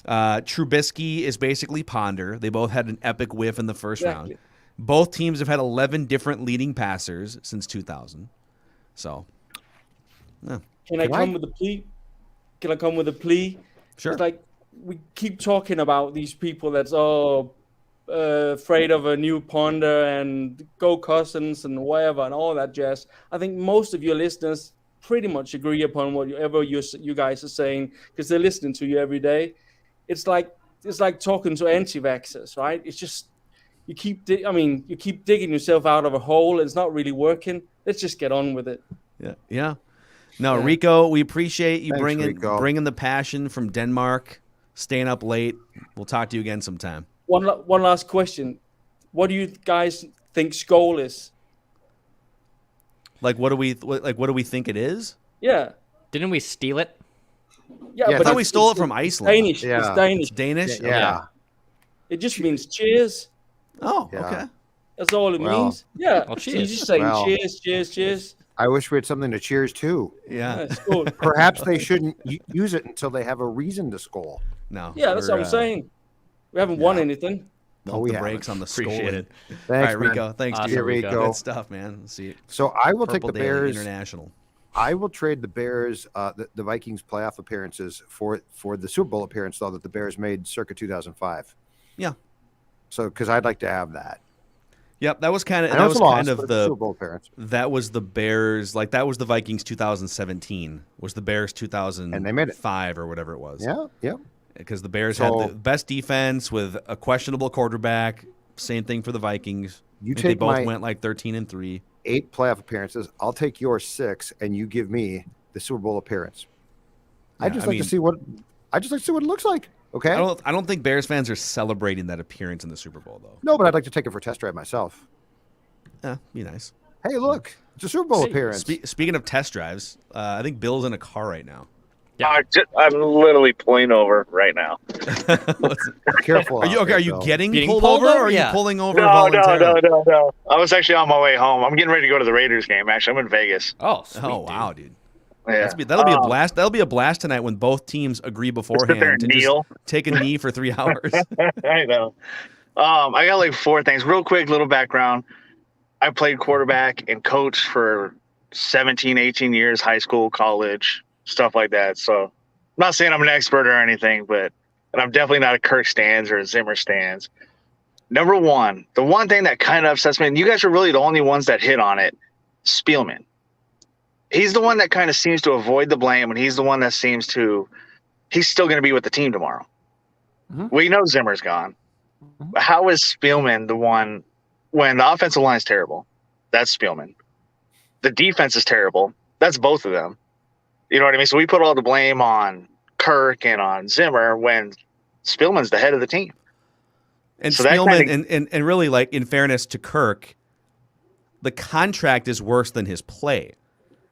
Trubisky is basically Ponder. They both had an epic whiff in the first round. Both teams have had 11 different leading passers since 2000. So, yeah. Can I come with a plea? Can I come with a plea? Sure. It's like we keep talking about these people that's afraid of a new Ponder and go Cousins and whatever and all that jazz. I think most of your listeners pretty much agree upon whatever you guys are saying because they're listening to you every day. It's like talking to anti-vaxxers, right? It's just you keep digging yourself out of a hole. It's not really working. Let's just get on with it. Yeah. No, Rico, we appreciate you Thanks, bringing the passion from Denmark, staying up late. We'll talk to you again sometime. One last question. What do you guys think Skol is? What do we think it is? Yeah. Didn't we steal it? Yeah, but I thought we stole it from Iceland. Danish. Yeah. It's Danish. It's Danish? Yeah. It just means cheers. Oh, Yeah. okay. That's all it means. Yeah. Well, So you're cheers. just saying Well. cheers. I wish we had something to cheers to. Yeah. It's good. Perhaps they shouldn't use it until they have a reason to score. No. Yeah, that's what I'm saying. We haven't won anything. Pump we the haven't. brakes on the Appreciate scolding. it. Thanks, All right, man. Rico. Thanks, Awesome, dude. Rico. Good stuff, man. Let's see. So I will take Purple the Daily Bears. International. I will trade the Bears, the Vikings playoff appearances for the Super Bowl appearance, though, that the Bears made circa 2005. Yeah. So, because I'd like to have that. Yep, that was kind of I know it's a loss, of but it's a Super Bowl appearance. that was the Bears, like that was the Vikings 2017 was the Bears 2005 And they made it. or whatever it was. Yeah. Because the Bears So- had the best defense with a questionable quarterback. Same thing for the Vikings. You I think they take both my- went like 13-3. 8 playoff appearances. I'll take your 6, and you give me the Super Bowl appearance. Yeah, I'd just I like mean- to see what it looks like. Okay. I don't think Bears fans are celebrating that appearance in the Super Bowl though. No, but I'd like to take it for a test drive myself. Yeah, be nice. Hey, look, it's a Super Bowl appearance. Speaking of test drives, I think Bill's in a car right now. I'm literally pulling over right now. Careful. Are you out there, Are you Bill. getting Being pulled pulled over, or over? are you Yeah. pulling over No. voluntarily? I was actually on my way home. I'm getting ready to go to the Raiders game. Actually, I'm in Vegas. Oh, sweet, Oh wow, dude. Yeah. That'll be a blast. That'll be a blast tonight when both teams agree there beforehand and to kneel. just take a knee for 3 hours. I know. I got like 4 things. Real quick, little background. I played quarterback and coached for 17, 18 years, high school, college, stuff like that. So I'm not saying I'm an expert or anything, and I'm definitely not a Kirk Stans or a Zimmer Stans. Number one, the one thing that kind of upsets me, and you guys are really the only ones that hit on it, Spielman. he's the one that kind of seems to avoid the blame, and he's the one that seems to he's still going to be with the team tomorrow. We know Zimmer's gone. How is Spielman the one when the offensive line is terrible? That's Spielman. The defense is terrible. That's both of them. You know what I mean? So we put all the blame on Kirk and on Zimmer when Spielman's the head of the team. And So Spielman, and really, like, in fairness to Kirk, the contract is worse than his play,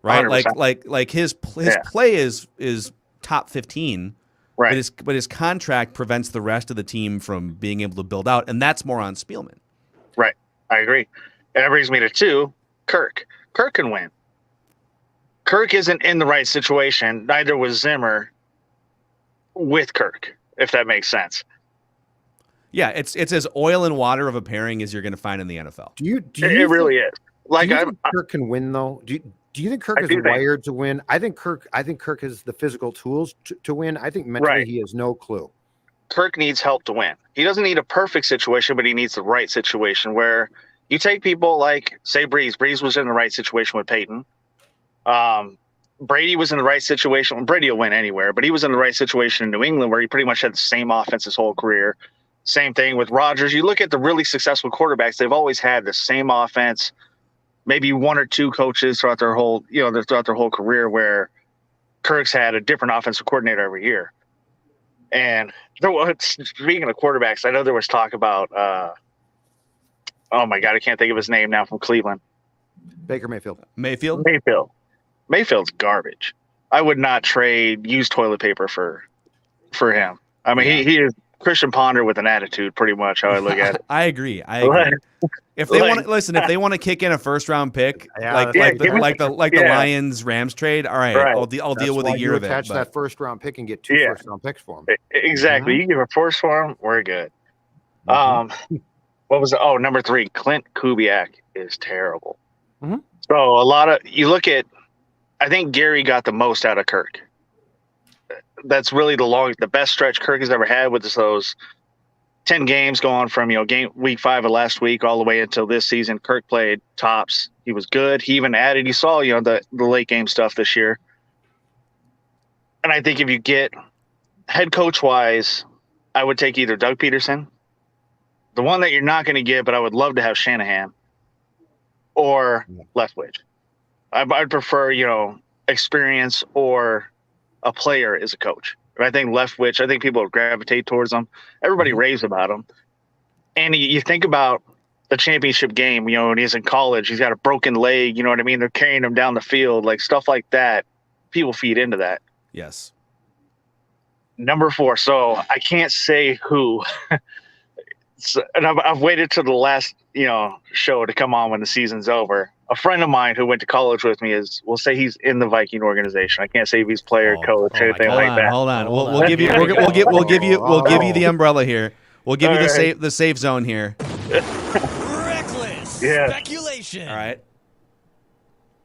right? 100%. Like his play is top 15, right? But his contract prevents the rest of the team from being able to build out, and that's more on Spielman. Right, I agree. And that brings me to 2, Kirk. Kirk can win. Kirk isn't in the right situation. Neither was Zimmer with Kirk, if that makes sense. Yeah, it's as oil and water of a pairing as you're going to find in the NFL. It really is. Like, do you think Kirk can win though? Do you think Kirk is wired to win? I think Kirk has the physical tools to win. I think mentally he has no clue. Kirk needs help to win. He doesn't need a perfect situation, but he needs the right situation where you take people like, say, Breeze. Breeze was in the right situation with Peyton. Brady was in the right situation. Brady will win anywhere, but he was in the right situation in New England where he pretty much had the same offense his whole career. Same thing with Rodgers. You look at the really successful quarterbacks, they've always had the same offense, maybe 1 or 2 coaches throughout their whole career, where Kirk's had a different offensive coordinator every year. And speaking of quarterbacks, I know there was talk about oh my God, I can't think of his name now, from Cleveland. Baker Mayfield. Mayfield's garbage. I would not trade used toilet paper for him. I mean, he is Christian Ponder with an attitude, pretty much how I look at it. I agree. If they want to listen, if they want to kick in a first-round pick, like the Lions Rams trade, all right, I'll deal with a year of it. Attach that first-round pick and get 2 first-round picks for him. Exactly. You give a first for him, we're good. What was it? Oh, number 3, Clint Kubiak is terrible. So you look at, I think Gary got the most out of Kirk. That's really the best stretch Kirk has ever had, with those 10 games going from week 5 of last week all the way until this season. Kirk played tops. He was good. He even added. You saw the late game stuff this year. And I think if you get head coach wise, I would take either Doug Peterson, the one that you're not going to get, but I would love to have Shanahan, or Leftwich. I'd prefer experience or a player as a coach. I think Leftwich, I think people would gravitate towards him. Everybody raves about him. And you think about the championship game, when he's in college, he's got a broken leg, you know what I mean? They're carrying him down the field, like stuff like that. People feed into that. Yes. Number 4. So I can't say who. And I've waited till the last, show to come on when the season's over. A friend of mine who went to college with me we'll say he's in the Viking organization. I can't say if he's player, coach, anything like that. Hold on. We'll give you the umbrella here. We'll give you the safe zone here. Reckless speculation. All right.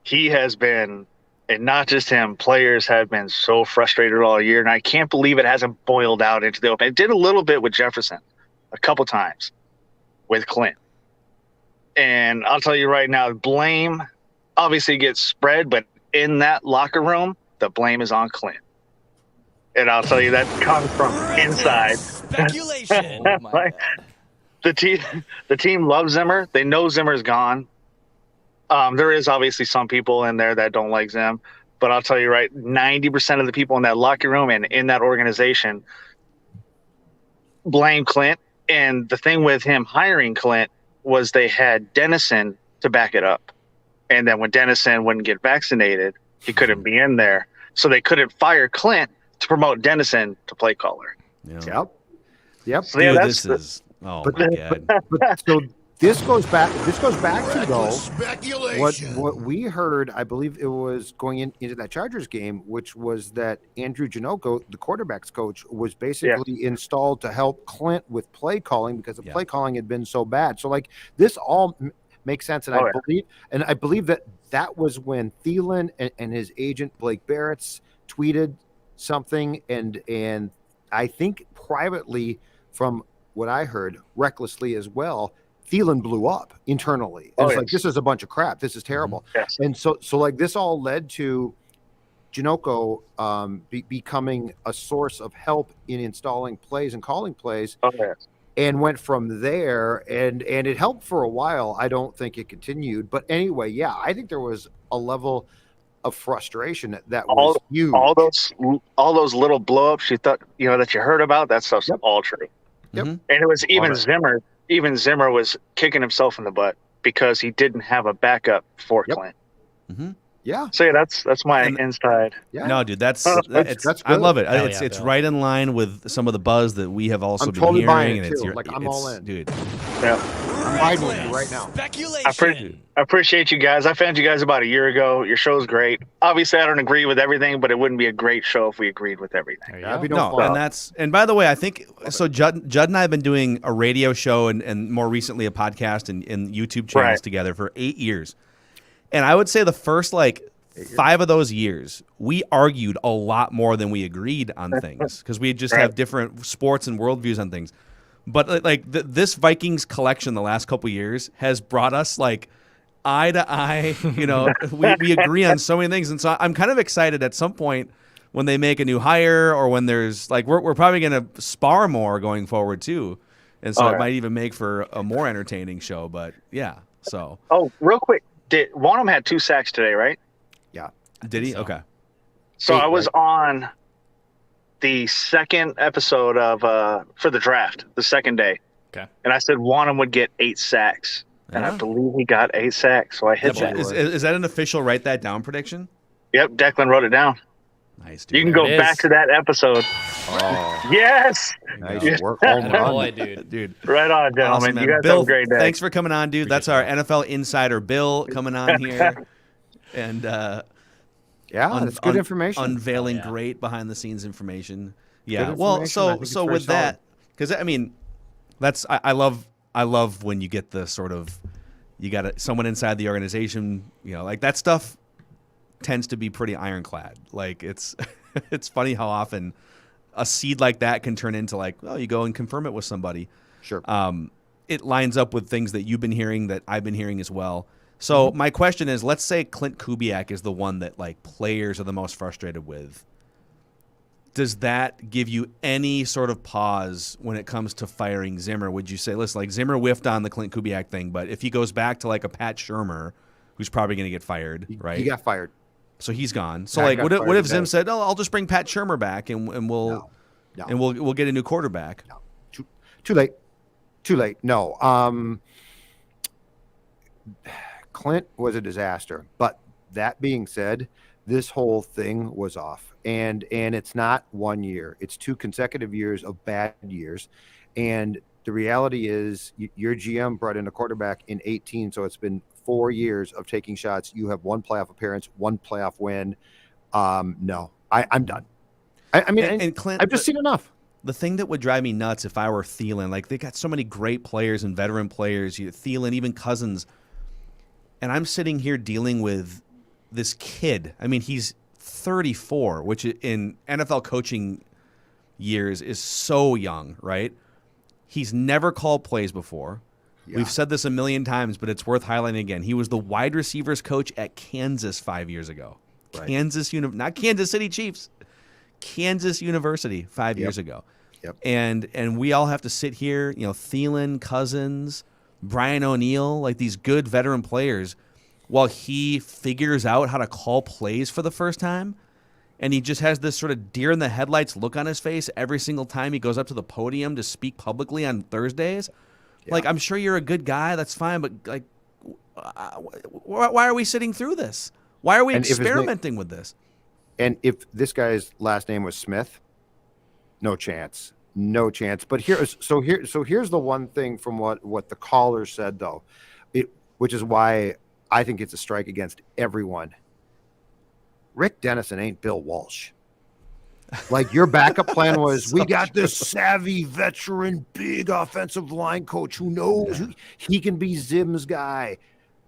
He has been, and not just him, players have been so frustrated all year, and I can't believe it hasn't boiled out into the open. It did a little bit with Jefferson, a couple times with Clint. And I'll tell you right now, blame obviously gets spread, but in that locker room, the blame is on Clint. And I'll tell you that comes from inside. Speculation. The team loves Zimmer. They know Zimmer's gone. There is obviously some people in there that don't like Zim, but I'll tell you 90% of the people in that locker room and in that organization blame Clint. And the thing with him hiring Clint was they had Dennison to back it up. And then when Dennison wouldn't get vaccinated, he couldn't be in there. So they couldn't fire Clint to promote Dennison to play caller. Yep. So yeah, So this goes back to, though, what we heard. I believe it was going into that Chargers game, which was that Andrew Janoko, the quarterback's coach, was basically installed to help Clint with play calling because the play calling had been so bad. So this all makes sense, and I believe that was when Thielen and his agent Blake Barrett's tweeted something, and I think privately, from what I heard, recklessly as well, Thielen blew up internally. Oh, It's yes. like, this is a bunch of crap. This is terrible. Yes. And so like this all led to Janoko becoming a source of help in installing plays and calling plays. Oh, yes. And went from there, and it helped for a while. I don't think it continued, but anyway, yeah, I think there was a level of frustration that was huge. All those little blowups you thought that you heard about, that stuff's all true. Yep. And it was even All right. Zimmer. Even Zimmer was kicking himself in the butt because he didn't have a backup for Clint. Mm-hmm. Yeah. So yeah, that's my inside. Yeah. No, dude, that's that's I good. love it. Hell It's yeah, it's Bill. right in line with some of the buzz that we have also I'm been totally hearing. buying it and it's too. your, Like, I'm all in. dude. Yeah. I'm riding with you right now. Speculation. I appreciate you guys. I found you guys about a year ago. Your show's great. Obviously, I don't agree with everything, but it wouldn't be a great show if we agreed with everything. That'd be No, fun. and by the way, I think so. Judd and I have been doing a radio show and more recently a podcast and YouTube channels Right. together for 8 years, and I would say the first 5 of those years we argued a lot more than we agreed on things because we just have different sports and worldviews on things. But this Vikings collection the last couple years has brought us eye to eye. We agree on so many things, and so I'm kind of excited at some point when they make a new hire or when there's we're probably going to spar more going forward too, and so it might even make for a more entertaining show. But yeah, so Oh, real quick, one of them had 2 sacks today, right? Yeah. did he? Okay. So I was on the second episode of for the draft, the second day. Okay. And I said Wanham would get 8 sacks. And I Yeah. believe he got 8 sacks. So I hit that. Is that an official write that down prediction? Yep, Declan wrote it down. Nice, dude. You can There go it back is. to that episode. Oh, Yes. nice Yes. work, home run. Boy, dude. Dude. Right on, gentlemen. Awesome, man. You guys Bill, have a great day. thanks for coming on, dude. That's our NFL insider, Bill, coming on here. And Yeah, that's good information. unveiling Oh, yeah. great behind the scenes information. Yeah. Good Well, information. I think it's so very with that, because I mean, I love when you get the sort of you got someone inside the organization. That stuff tends to be pretty ironclad. It's it's funny how often a seed like that can turn into you go and confirm it with somebody. Sure. It lines up with things that you've been hearing that I've been hearing as well. So my question is, let's say Clint Kubiak is the one that players are the most frustrated with. Does that give you any sort of pause when it comes to firing Zimmer? Would you say, listen, Zimmer whiffed on the Clint Kubiak thing, but if he goes back to a Pat Shermer, who's probably going to get fired, right? He got fired. So he's gone. So Yeah, he got what if fired Zim today. said, "Oh, I'll just bring Pat Shermer back and we'll No. and we'll get a new quarterback." No. Too late. Too late. No. Clint was a disaster. But that being said, this whole thing was off. And it's not 1 year. It's 2 consecutive years of bad years. And the reality is your GM brought in a quarterback in 18, so it's been 4 years of taking shots. You have 1 playoff appearance, 1 playoff win. No, I'm done. I mean, And Clint, I've just seen enough. The thing that would drive me nuts if I were Thielen, they got so many great players and veteran players, Thielen, even Cousins, and I'm sitting here dealing with this kid. I mean, he's 34, which in NFL coaching years is so young, right? He's never called plays before. Yeah. We've said this a million times, but it's worth highlighting again. He was the wide receivers coach at Kansas 5 years ago. Right. Not Kansas City Chiefs. Kansas University 5 years ago. Yep. And we all have to sit here, Thielen, Cousins, Brian O'Neill, these good veteran players, while he figures out how to call plays for the first time. And he just has this sort of deer in the headlights look on his face every single time he goes up to the podium to speak publicly on Thursdays. Yeah. I'm sure you're a good guy. That's fine. But why are we sitting through this? Why are we experimenting with this? And if this guy's last name was Smith, no chance. No chance. But here's the one thing from what the caller said, though, which is why I think it's a strike against everyone. Rick Dennison ain't Bill Walsh. Your backup plan was, we got this savvy veteran, big offensive line coach who knows he can be Zim's guy.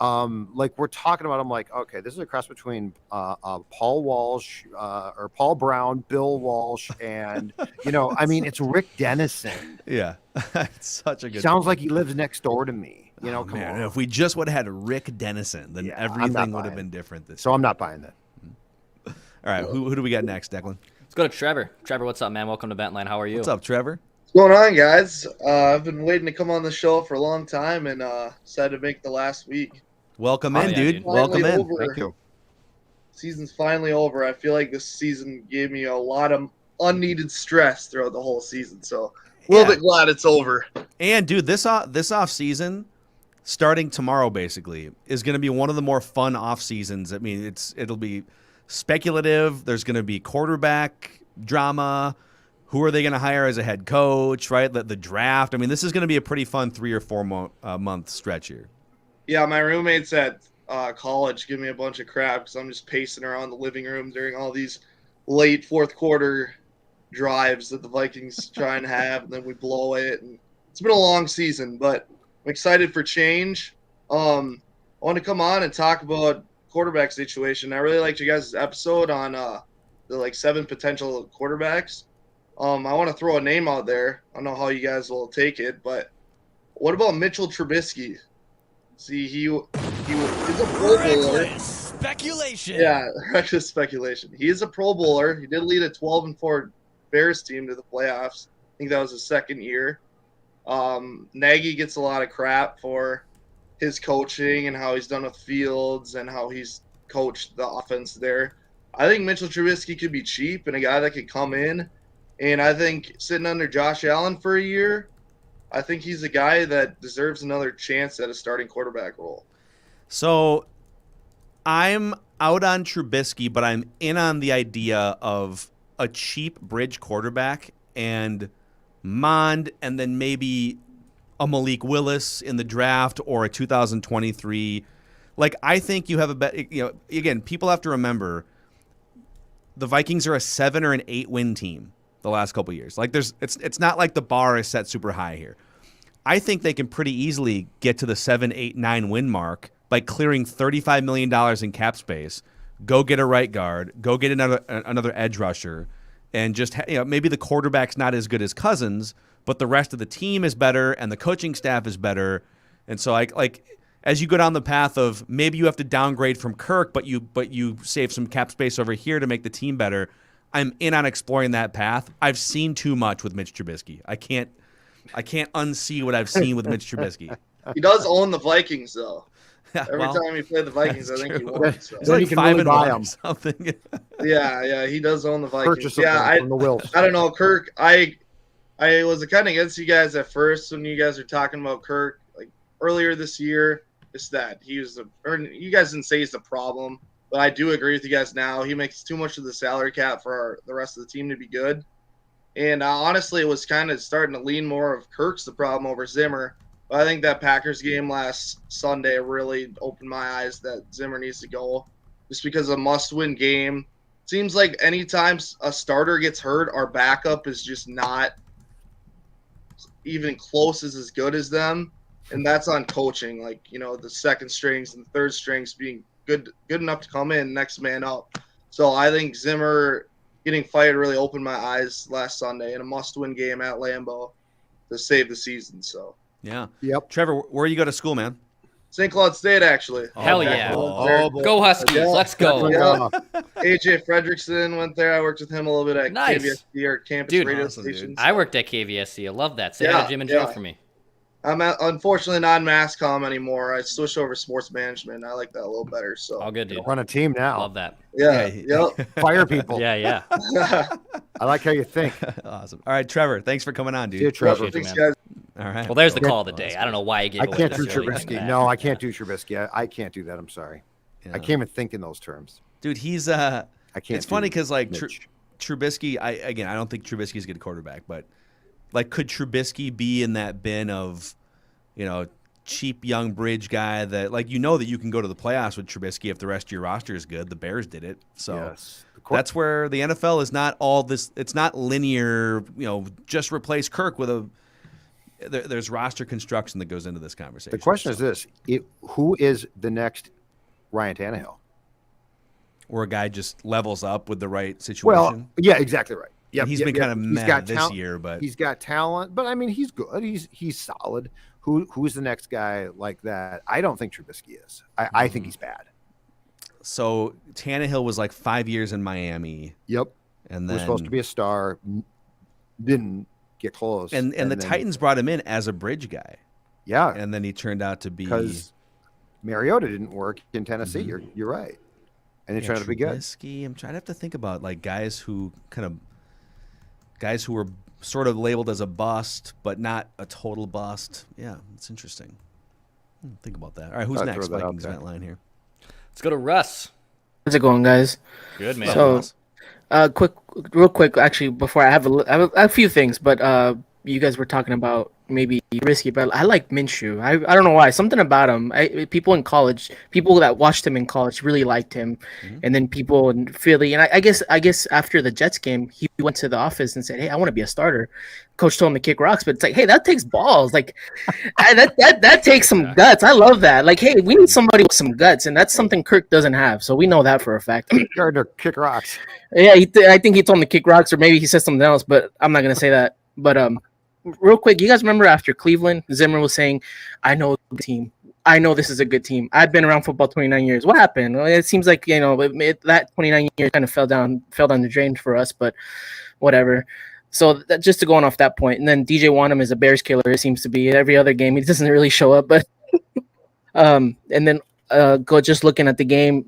like we're talking about, I'm like, okay, this is a cross between Paul Walsh or Paul Brown, Bill Walsh, and I mean, it's Rick Dennison. Yeah, it's such a good. Sounds like he lives next door to me. Come Man, on. if we just would have had Rick Dennison, then everything would have been different. So I'm not buying that. All right, who do we got next, Declan? Let's go to Trevor. Trevor, what's up, man? Welcome to Ventline. How are you? What's up, Trevor? What's going on, guys? I've been waiting to come on the show for a long time and decided to make the last week. Welcome in, dude. Welcome in. Thank you. Season's finally over. I feel like this season gave me a lot of unneeded stress throughout the whole season, so a little bit glad it's over. And dude, this off season, starting tomorrow, basically, is going to be one of the more fun off seasons. I mean, it'll be speculative. There's going to be quarterback drama. Who are they going to hire as a head coach? Right, the draft. I mean, this is going to be a pretty fun 3 or 4 month stretch here. Yeah, my roommates at college give me a bunch of crap because I'm just pacing around the living room during all these late fourth quarter drives that the Vikings try and have, and then we blow it. And it's been a long season, but I'm excited for change. I want to come on and talk about quarterback situation. I really liked you guys' episode on the 7 potential quarterbacks. I want to throw a name out there. I don't know how you guys will take it, but what about Mitchell Trubisky? See, he's a Pro Bowler. Reckless speculation. Yeah, reckless speculation. He is a Pro Bowler. He did lead a 12-4 Bears team to the playoffs. I think that was his second year. Nagy gets a lot of crap for his coaching and how he's done with Fields and how he's coached the offense there. I think Mitchell Trubisky could be cheap and a guy that could come in. And I think sitting under Josh Allen for a year, I think he's a guy that deserves another chance at a starting quarterback role. So I'm out on Trubisky, but I'm in on the idea of a cheap bridge quarterback and Mond, and then maybe a Malik Willis in the draft or a 2023. Like, I think you have a bet. Again, people have to remember the Vikings are a 7 or an 8 win team the last couple of years. Like, it's not like the bar is set super high here. I think they can pretty easily get to the 7, 8, 9 win mark by clearing $35 million in cap space, go get a right guard, go get another edge rusher, and just maybe the quarterback's not as good as Cousins, but the rest of the team is better and the coaching staff is better. And so as you go down the path of maybe you have to downgrade from Kirk, but you save some cap space over here to make the team better. I'm in on exploring that path. I've seen too much with Mitch Trubisky. I can't unsee what I've seen with Mitch Trubisky. He does own the Vikings, though. Yeah, Every time he played the Vikings, I think he won. So. He's like 5-1 or something. Yeah, he does own the Vikings. Purchase Yeah, from the Wills. I don't know, Kirk. I was kind of against you guys at first when you guys were talking about Kirk, like earlier this year. It's that you guys didn't say he's the problem, but I do agree with you guys now. He makes too much of the salary cap for the rest of the team to be good. And honestly, it was kind of starting to lean more of Kirk's the problem over Zimmer. But I think that Packers game last Sunday really opened my eyes that Zimmer needs to go just because a must-win game. Seems like anytime a starter gets hurt, our backup is just not even close as good as them. And that's on coaching, like, the second strings and third strings being good enough to come in, next man up. So I think Zimmer getting fired really opened my eyes last Sunday in a must-win game at Lambeau to save the season. So yeah, yep. Trevor, where you go to school, man? St. Cloud State, actually. Hell yeah! Go Huskies! Yeah. Let's go. Yeah. AJ Fredrickson went there. I worked with him a little bit at Nice. KVSC or campus Dude, radio awesome, stations. I worked at KVSC. I love that. Say hi to Jim and Joe for me. I'm unfortunately not in mass comm anymore. I switched over to sports management. I like that a little better. So All good, dude. Run a team now. Love that. Yeah. Yep. Fire people. Yeah. I like how you think. Awesome. All right, Trevor, thanks for coming on, dude. See you, Trevor. Appreciate you, Thanks, man. guys. All right. Well, there's the call of the day. I don't know why you gave I away can't this do early. Trubisky. No, I can't do Trubisky. I can't do that. I'm sorry. Yeah. I can't even think in those terms. Dude, he's I can't. It's funny because like Mitch. Trubisky, I don't think Trubisky's a good quarterback, but like, could Trubisky be in that bin of, cheap young bridge guy that that you can go to the playoffs with Trubisky if the rest of your roster is good? The Bears did it, so Yes. that's where the NFL is not all this. It's not linear. Just replace Kirk with there's roster construction that goes into this conversation. The question is this: who is the next Ryan Tannehill? Or a guy just levels up with the right situation. Well, yeah, exactly right. Yeah, he's been kind of meh this year, but he's got talent. But I mean, he's good. He's solid. Who's the next guy like that? I don't think Trubisky is. I think he's bad. So Tannehill was like 5 years in Miami. Yep. And then was supposed to be a star. Didn't get close. And the Titans brought him in as a bridge guy. Yeah. And then he turned out to be because Mariota didn't work in Tennessee. You're right. And he turned out to be good. Trubisky, I'm trying to have to think about like guys who were sort of labeled as a bust, but not a total bust. Yeah, it's interesting. Think about that. All right, who's next? Vikings vent line here. Let's go to Russ. How's it going, guys? Good, man. So, real quick, actually, before I have a few things, but you guys were talking about maybe risky, but I like Minshew. I don't know why. Something about him. People in college, people that watched him in college really liked him, and then people in Philly, and I guess after the Jets game, he went to the office and said, "Hey, I want to be a starter." Coach told him to kick rocks, but it's like, hey, that takes balls. Like that takes some guts. I love that. Like, hey, we need somebody with some guts, and that's something Kirk doesn't have. So we know that for a fact. Gardner, kick rocks. Yeah, I think he told him to kick rocks, or maybe he said something else, but I'm not gonna say that. But real quick, you guys remember after Cleveland, Zimmer was saying, "I know a good team. I know this is a good team. I've been around football 29 years. What happened?" Well, it seems like that 29 years kind of fell down the drain for us, but whatever. So just to go on off that point, and then DJ Wanham is a Bears killer. It seems to be every other game. He doesn't really show up, but and then go just looking at the game.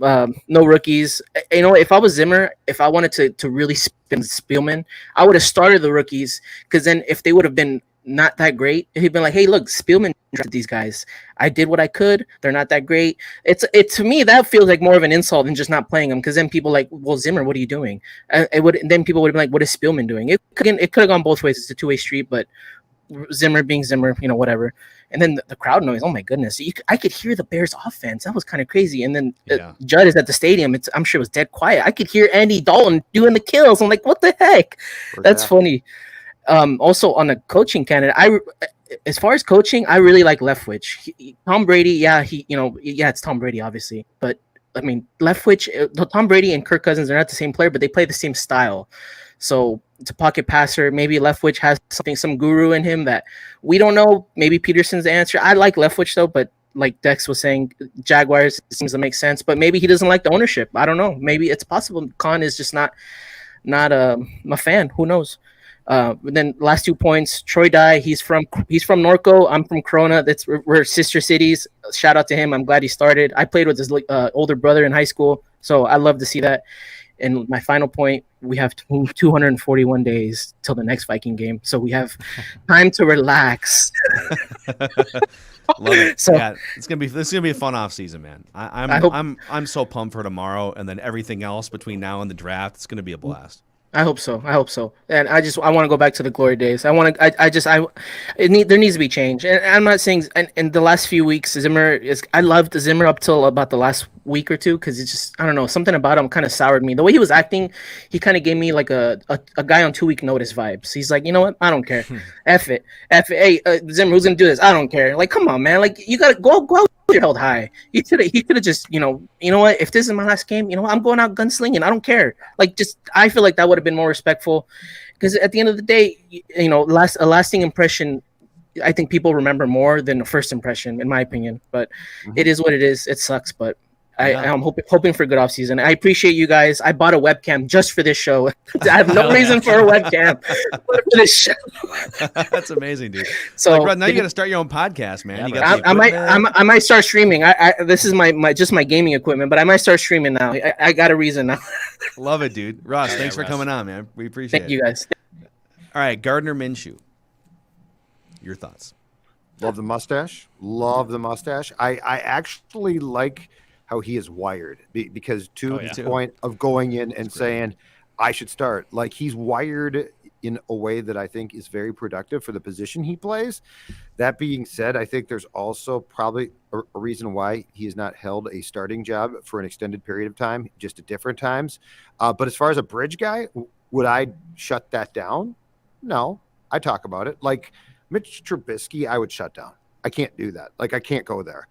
No rookies. If I was Zimmer, if I wanted to really spin Spielman, I would have started the rookies, because then if they would have been not that great, he'd been like, "Hey, look, Spielman drafted these guys. I did what I could. They're not that great." To me, that feels like more of an insult than just not playing them, because then people like, "Well, Zimmer, what are you doing?" Then people would have been like, "What is Spielman doing?" It could have gone both ways. It's a two-way street, but Zimmer being Zimmer, whatever. And then the crowd noise. Oh my goodness, I could hear the Bears offense. That was kind of crazy. And then Judd is at the stadium. I'm sure it was dead quiet. I could hear Andy Dalton doing the kills. I'm like, what the heck? That's funny. Also on a coaching candidate, as far as coaching, I really like Leftwich. Tom Brady, it's Tom Brady, obviously, but I mean, Leftwich, Tom Brady and Kirk Cousins are not the same player, but they play the same style. So it's a pocket passer. Maybe Leftwich has some guru in him that we don't know. Maybe Pederson's the answer. I like Leftwich though, but like Dex was saying, Jaguars seems to make sense. But maybe he doesn't like the ownership. I don't know. Maybe it's possible. Khan is just not a fan. Who knows? Then last 2 points. Troy Dye. He's from Norco. I'm from Corona. We're sister cities. Shout out to him. I'm glad he started. I played with his older brother in high school, so I love to see that. And my final point, we have 241 days till the next Viking game, so we have time to relax. Love it. So yeah, this is gonna be a fun off season, man. I'm so pumped for tomorrow, and then everything else between now and the draft. It's gonna be a blast. I hope so. And I want to go back to the glory days. There needs to be change. And I'm not saying in the last few weeks, I loved Zimmer up till about the last week or two, because it's just, I don't know, something about him kind of soured me. The way he was acting, he kind of gave me like a guy on 2-week notice vibes. He's like, you know what? I don't care. F it. Hey, Zimmer, who's going to do this? I don't care. Like, come on, man. Like, you got to go out with your held high. He could have just, you know what? If this is my last game, I'm going out gunslinging. I don't care. Like, I feel like that would have been more respectful, because at the end of the day, a lasting impression, I think people remember more than a first impression, in my opinion. But it is what it is. It sucks, but I'm hoping for a good offseason. I appreciate you guys. I bought a webcam just for this show. I have no reason for a webcam for this show. That's amazing, dude. So now you got to start your own podcast, man. Yeah, I might start streaming. This is my gaming equipment, but I might start streaming now. I got a reason now. Love it, dude. Ross, thanks for coming on, man. We appreciate it. Thank you, guys. All right, Gardner Minshew. Your thoughts? Love the mustache. I actually like how he is wired, because to the point of going in and saying I should start, like, he's wired in a way that I think is very productive for the position he plays. That being said, I think there's also probably a reason why he has not held a starting job for an extended period of time, just at different times. But as far as a bridge guy, would I shut that down? No, I talk about it. Like, Mitch Trubisky, I would shut down. I can't do that. Like, I can't go there.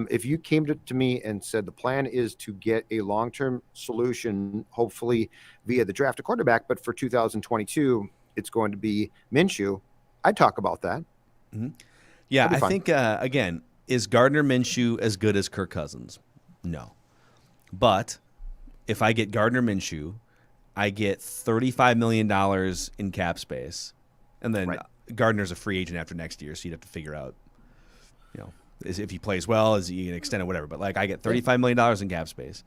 If you came to me and said the plan is to get a long-term solution, hopefully via the draft a quarterback, but for 2022, it's going to be Minshew, I'd talk about that. Mm-hmm. Yeah, I think, again, is Gardner Minshew as good as Kirk Cousins? No. But if I get Gardner Minshew, I get $35 million in cap space. And then Gardner's a free agent after next year, so you'd have to figure out, if he plays well, is he going to extend it, whatever. But, like, I get $35 million in cap space.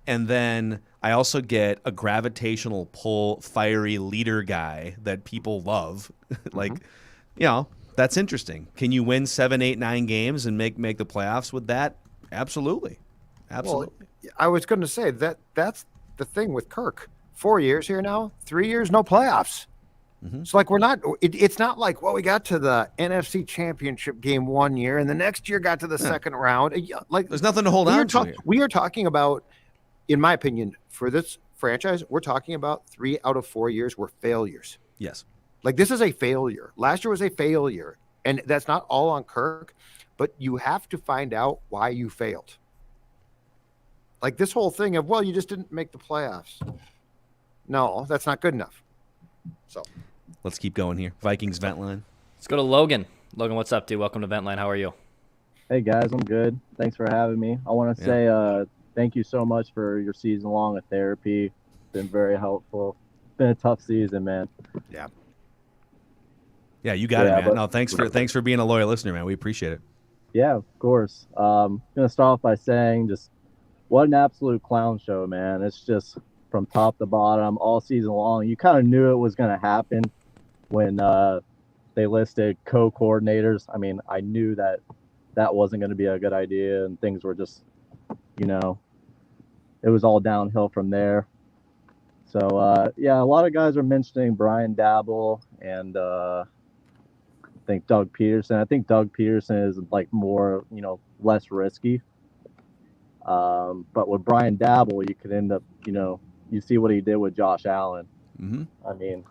And then I also get a gravitational pull, fiery leader guy that people love. Like, that's interesting. Can you win 7, 8, 9 games and make the playoffs with that? Absolutely. Absolutely. Well, I was going to say that's the thing with Kirk. 4 years here now, 3 years, no playoffs. Mm-hmm. So, like, it's not like, well, we got to the NFC Championship game 1 year and the next year got to the second round. Like, there's nothing to hold on to here. We are talking about, in my opinion, for this franchise, we're talking about 3 out of 4 years were failures. Yes. Like, this is a failure. Last year was a failure. And that's not all on Kirk, but you have to find out why you failed. Like, this whole thing of, well, you just didn't make the playoffs. No, that's not good enough. So let's keep going here. Vikings vent line. Let's go to Logan. Logan, what's up, dude? Welcome to Vent Line. How are you? Hey, guys. I'm good. Thanks for having me. I want to say thank you so much for your season long of therapy. It's been very helpful. It's been a tough season, man. Yeah. Yeah, you got it, man. No, thanks for being a loyal listener, man. We appreciate it. Yeah, of course. I'm going to start off by saying just what an absolute clown show, man. It's just from top to bottom all season long. You kind of knew it was going to happen when they listed co-coordinators. I mean, I knew that wasn't going to be a good idea, and things were just, it was all downhill from there. So, a lot of guys are mentioning Brian Dabble and I think Doug Peterson. I think Doug Peterson is like more, less risky. But with Brian Dabble, you could end up, you see what he did with Josh Allen. Mm-hmm. I mean,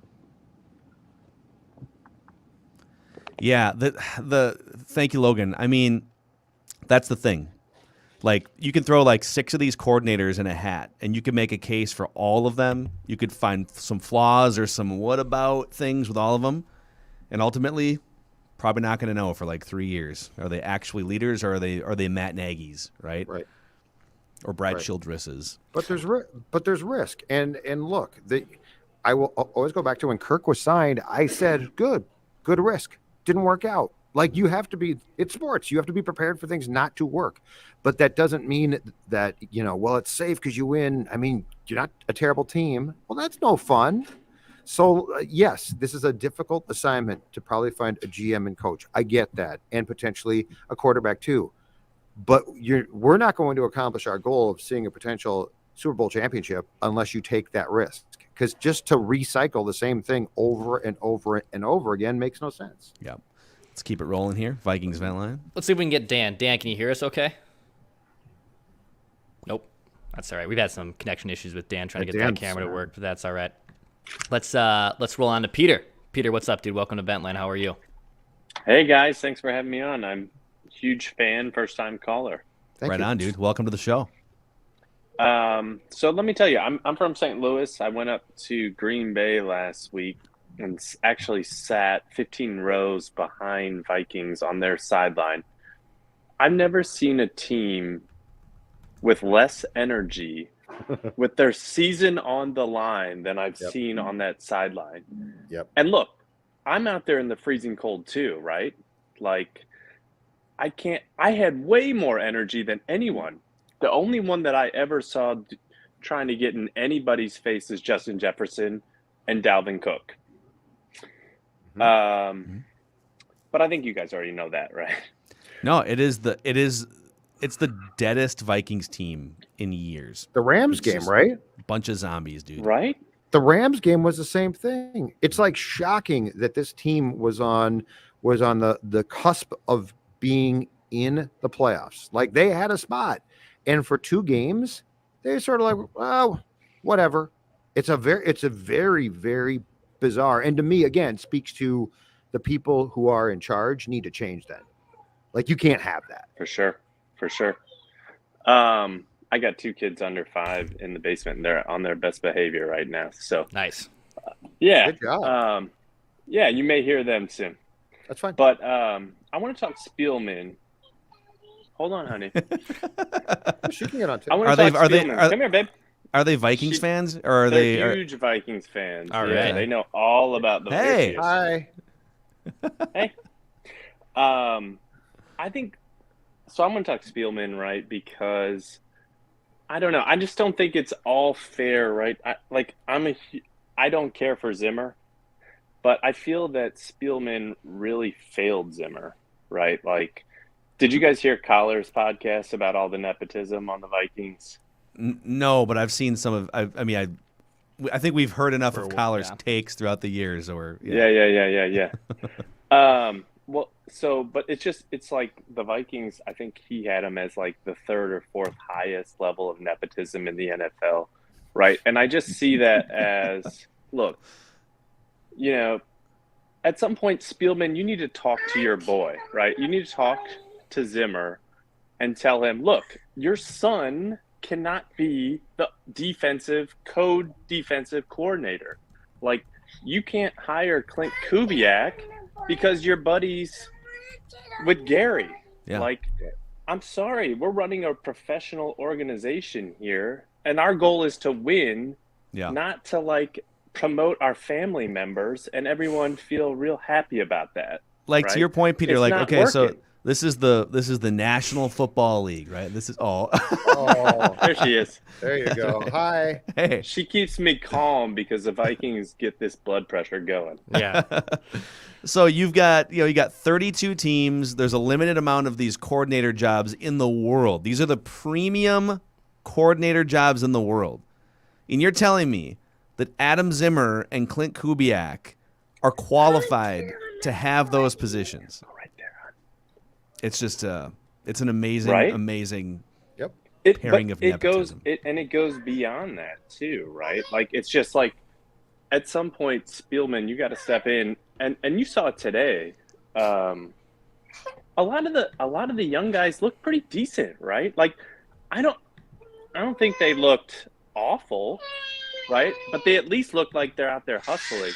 yeah, thank you, Logan. I mean, that's the thing. Like, you can throw like 6 of these coordinators in a hat, and you can make a case for all of them. You could find some flaws or some what about things with all of them, and ultimately, probably not going to know for like 3 years. Are they actually leaders, or are they Matt Nagy's, right? Right. Or Brad Childress's. But there's risk. And look, I will always go back to when Kirk was signed. I said, good risk. Didn't work out. Like, you have to be, it's sports. You have to be prepared for things not to work. But that doesn't mean that, well, it's safe because you win. I mean, you're not a terrible team. Well, that's no fun. So, yes, this is a difficult assignment to probably find a GM and coach. I get that. And potentially a quarterback too. But we're not going to accomplish our goal of seeing a potential Super Bowl championship unless you take that risk. Because just to recycle the same thing over and over and over again makes no sense. Yeah. Let's keep it rolling here. Vikings vent line. Let's see if we can get Dan. Dan, can you hear us okay? Nope. That's all right. We've had some connection issues with Dan trying to get that camera to work, but that's all right. Let's roll on to Peter. Peter, what's up, dude? Welcome to Vent Line. How are you? Hey, guys. Thanks for having me on. I'm a huge fan, first-time caller. Right on, dude. Welcome to the show. So let me tell you, I'm from St. Louis. I went up to Green Bay last week and actually sat 15 rows behind Vikings on their sideline. I've never seen a team with less energy with their season on the line than I've seen on that sideline. Yep. And look, I'm out there in the freezing cold too, right? Like, I had way more energy than anyone. The only one that I ever saw trying to get in anybody's face is Justin Jefferson and Dalvin Cook. But I think you guys already know that, right? No, it's the deadest Vikings team in years. The Rams game, right? Bunch of zombies, dude. Right? The Rams game was the same thing. It's like shocking that this team was on the cusp of being in the playoffs. Like, they had a spot. And for 2 games, they're sort of like, well, whatever. It's a very, very bizarre. And to me, again, speaks to the people who are in charge need to change that. Like, you can't have that. For sure. I got 2 kids under 5 in the basement, and they're on their best behavior right now. So nice. Yeah. Good job. Yeah, you may hear them soon. That's fine. But I want to talk Spielman. Hold on, honey. She can get on too. I want to talk Spielman. Come here, babe. Are they Vikings fans, or are they huge Vikings fans? All Yeah, right. they know all about the Hey. Patriots. Hi. Hey. I think so. I'm going to talk Spielman, right? Because I don't know. I just don't think it's all fair, right? I don't care for Zimmer, but I feel that Spielman really failed Zimmer, right? Like, did you guys hear Collar's podcast about all the nepotism on the Vikings? No, but I've seen some of. I think we've heard enough of Collar's takes throughout the years. Or Yeah. But it's like the Vikings. I think he had him as like the 3rd or 4th highest level of nepotism in the NFL, right? And I just see that as, look, at some point, Spielman, you need to talk to your boy, right? You need to talk to Zimmer and tell him, look, your son cannot be the defensive coordinator. Like, you can't hire Clint Kubiak because you're buddies with Gary. Yeah. Like, I'm sorry, we're running a professional organization here, and our goal is to win, not to like promote our family members and everyone feel real happy about that. Like, right? to your point, Peter. It's Like, not okay, so working. this is the National Football League, right? This is all. Oh, there she is. There you go. Hi. Hey. She keeps me calm because the Vikings get this blood pressure going. Yeah. So you got 32 teams. There's a limited amount of these coordinator jobs in the world. These are the premium coordinator jobs in the world. And you're telling me that Adam Zimmer and Clint Kubiak are qualified to have those positions. Right there. It's just it's an amazing, Right? amazing It pairing of nepotism. It goes beyond that too, right? Like, it's just like, at some point, Spielman, you got to step in, and you saw it today. A lot of the young guys look pretty decent, right? Like, I don't think they looked awful, right? But they at least look like they're out there hustling.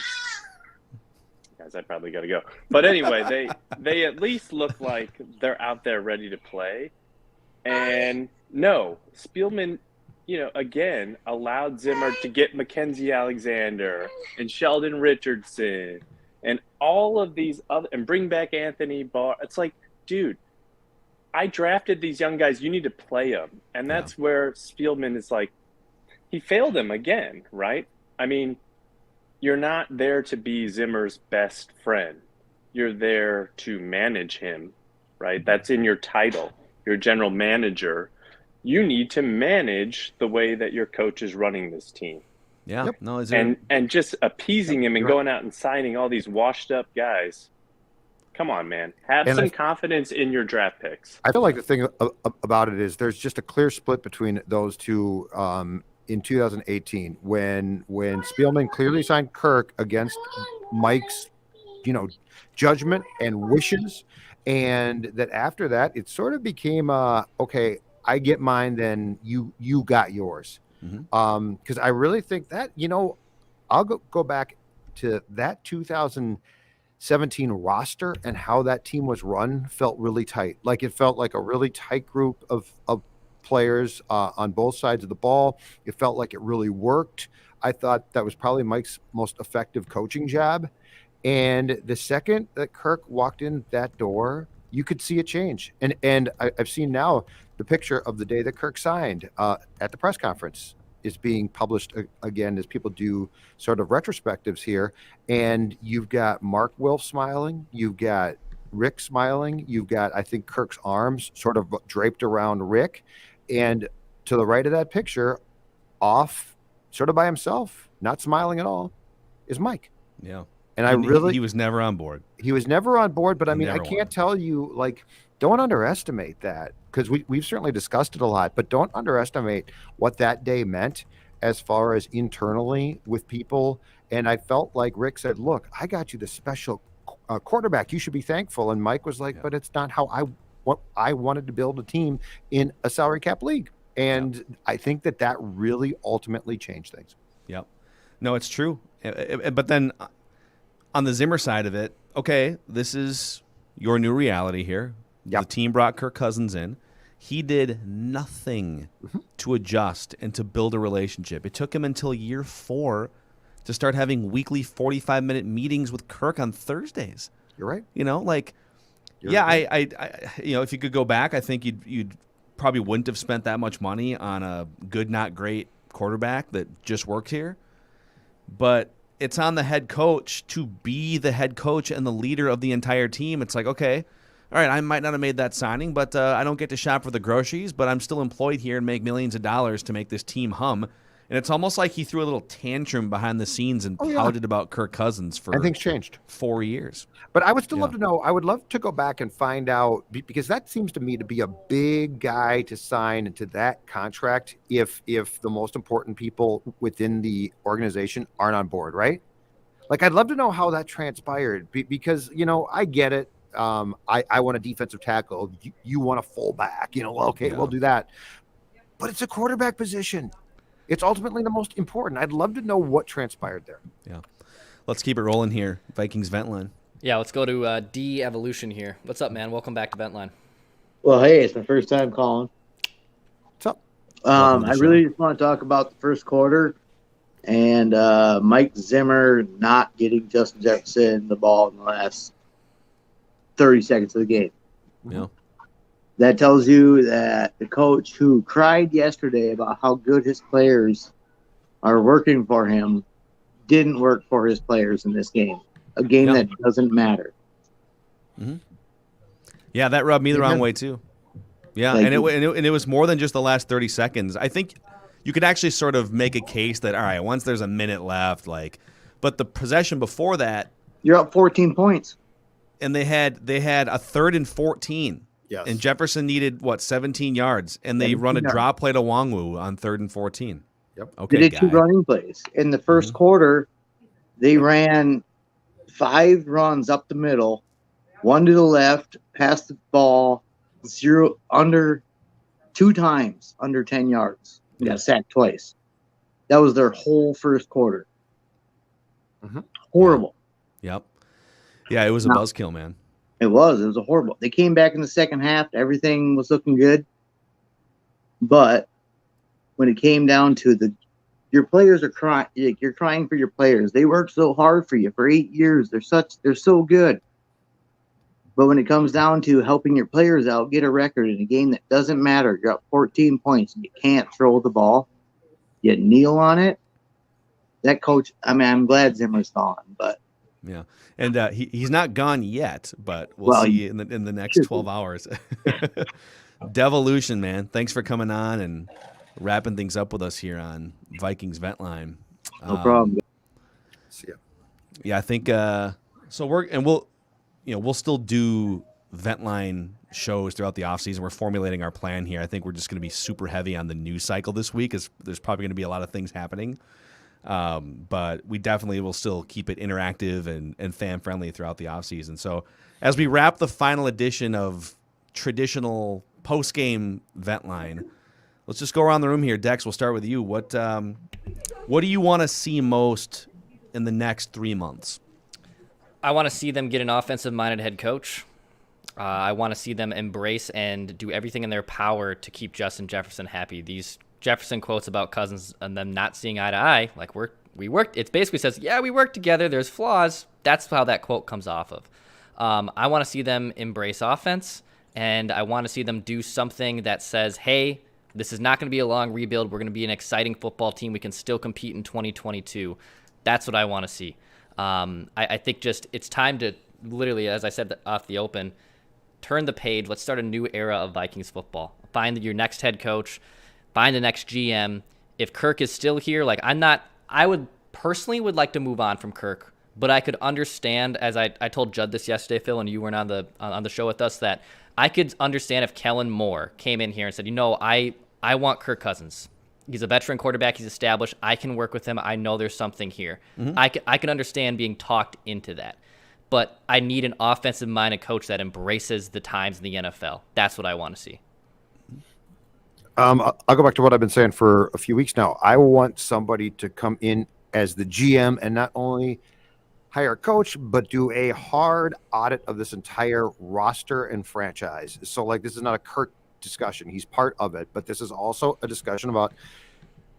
Guys, I probably got to go. But anyway, they at least look like they're out there ready to play. And no, Spielman, again, allowed Zimmer to get Mackenzie Alexander and Sheldon Richardson and all of these other, and bring back Anthony Barr. It's like, dude, I drafted these young guys. You need to play them. And that's where Spielman is like, he failed them again, right? I mean, you're not there to be Zimmer's best friend. You're there to manage him, right? That's in your title. You're general manager. You need to manage the way that your coach is running this team. Yeah. Yep. No, and just appeasing him and going out and signing all these washed up guys. Come on, man. Have some confidence in your draft picks. I feel like the thing about it is there's just a clear split between those two in 2018 when Spielman clearly signed Kirk against Mike's, judgment and wishes, and that after that it sort of became okay, I get mine, then you got yours. Because I really think that, I'll go back to that 2017 roster and how that team was run felt really tight. Like, it felt like a really tight group of players on both sides of the ball. It felt like it really worked. I thought that was probably Mike's most effective coaching job. And the second that Kirk walked in that door, you could see a change. And I've seen now the picture of the day that Kirk signed at the press conference is being published again as people do sort of retrospectives here. And you've got Mark Wilf smiling. You've got Rick smiling. You've got, I think, Kirk's arms sort of draped around Rick. And to the right of that picture, off sort of by himself, not smiling at all, is Mike. Yeah. And he was never on board. He was never on board, but I mean, I Never can't tell you, like, don't underestimate that, because we've certainly discussed it a lot, but don't underestimate what that day meant as far as internally with people. And I felt like Rick said, look, I got you the special quarterback. You should be thankful. And Mike was like, but it's not how I wanted to build a team in a salary cap league. And I think that really ultimately changed things. Yep. No, it's true. But then on the Zimmer side of it, okay, this is your new reality here. Yep. The team brought Kirk Cousins in. He did nothing to adjust and to build a relationship. It took him until year 4 to start having weekly 45-minute meetings with Kirk on Thursdays. You're right. You know, like, I you know, if you could go back, I think you'd probably wouldn't have spent that much money on a good, not great quarterback that just worked here. But it's on the head coach to be the head coach and the leader of the entire team. It's like, okay, all right, I might not have made that signing, but I don't get to shop for the groceries, but I'm still employed here and make millions of dollars to make this team hum. And it's almost like he threw a little tantrum behind the scenes and pouted about Kirk Cousins for and things changed 4 years. But I would still love to know. I would love to go back and find out, because that seems to me to be a big guy to sign into that contract if the most important people within the organization aren't on board, right? Like, I'd love to know how that transpired because, you know, I get it. I want a defensive tackle. You want a fullback. You know, okay, we'll do that. But it's a quarterback position. It's ultimately the most important. I'd love to know what transpired there. Yeah. Let's keep it rolling here. Vikings vent line. Yeah, let's go to D Evolution here. What's up, man? Welcome back to Vent Line. Well, hey, it's my first time calling. What's up? I really just want to talk about the first quarter and Mike Zimmer not getting Justin Jefferson the ball in the last 30 seconds of the game. Yeah. That tells you that the coach who cried yesterday about how good his players are working for him didn't work for his players in this game, a game that doesn't matter. Mm-hmm. Yeah, that rubbed me the wrong way too. Yeah, and it was more than just the last 30 seconds. I think you could actually sort of make a case that, all right, once there's a minute left, but the possession before that, you're up 14 points. And they had a 3rd and 14. Yes. And Jefferson needed 17 yards, and they run a drop play to Wongwu on 3rd and 14. Yep. Okay. They did 2 running plays in the first quarter. They ran 5 runs up the middle, 1 to the left, passed the ball 2 times under 10 yards. They got sacked twice. That was their whole first quarter. Horrible. Yep. Yeah, it was a buzzkill, man. It was a horrible. They came back in the second half. Everything was looking good. But when it came down to your players are crying. You're crying for your players. They worked so hard for you for 8 years. They're so good. But when it comes down to helping your players out, get a record in a game that doesn't matter, you're up 14 points and you can't throw the ball. You kneel on it. That coach, I mean, I'm glad Zimmer's gone, but yeah. And he's not gone yet, but we'll see in the next 12 hours. Devolution, man. Thanks for coming on and wrapping things up with us here on Vikings Vent Line. No problem. See ya. Yeah, I think so. We'll still do Vent Line shows throughout the offseason. We're formulating our plan here. I think we're just going to be super heavy on the news cycle this week, as there's probably going to be a lot of things happening. But we definitely will still keep it interactive and fan-friendly throughout the offseason. So as we wrap the final edition of traditional post-game Vent Line, let's just go around the room here. Dex, we'll start with you. What do you want to see most in the next 3 months? I want to see them get an offensive-minded head coach. I want to see them embrace and do everything in their power to keep Justin Jefferson happy. These Jefferson quotes about Cousins and them not seeing eye to eye, like we worked. It basically says, yeah, we worked together. There's flaws. That's how that quote comes off of. I want to see them embrace offense, and I want to see them do something that says, hey, this is not going to be a long rebuild. We're going to be an exciting football team. We can still compete in 2022. That's what I want to see. I think just it's time to literally, as I said off the open, turn the page. Let's start a new era of Vikings football. Find your next head coach. Find the next GM. If Kirk is still here, I would personally like to move on from Kirk, but I could understand, as I told Judd this yesterday, Phil, and you weren't on the show with us, that I could understand if Kellen Moore came in here and said, I want Kirk Cousins. He's a veteran quarterback. He's established. I can work with him. I know there's something here. Mm-hmm. I can understand being talked into that. but I need an offensive-minded coach that embraces the times in the NFL. That's what I want to see. I'll go back to what I've been saying for a few weeks now. I want somebody to come in as the GM and not only hire a coach, but do a hard audit of this entire roster and franchise. So, like, this is not a Kirk discussion. He's part of it, but this is also a discussion about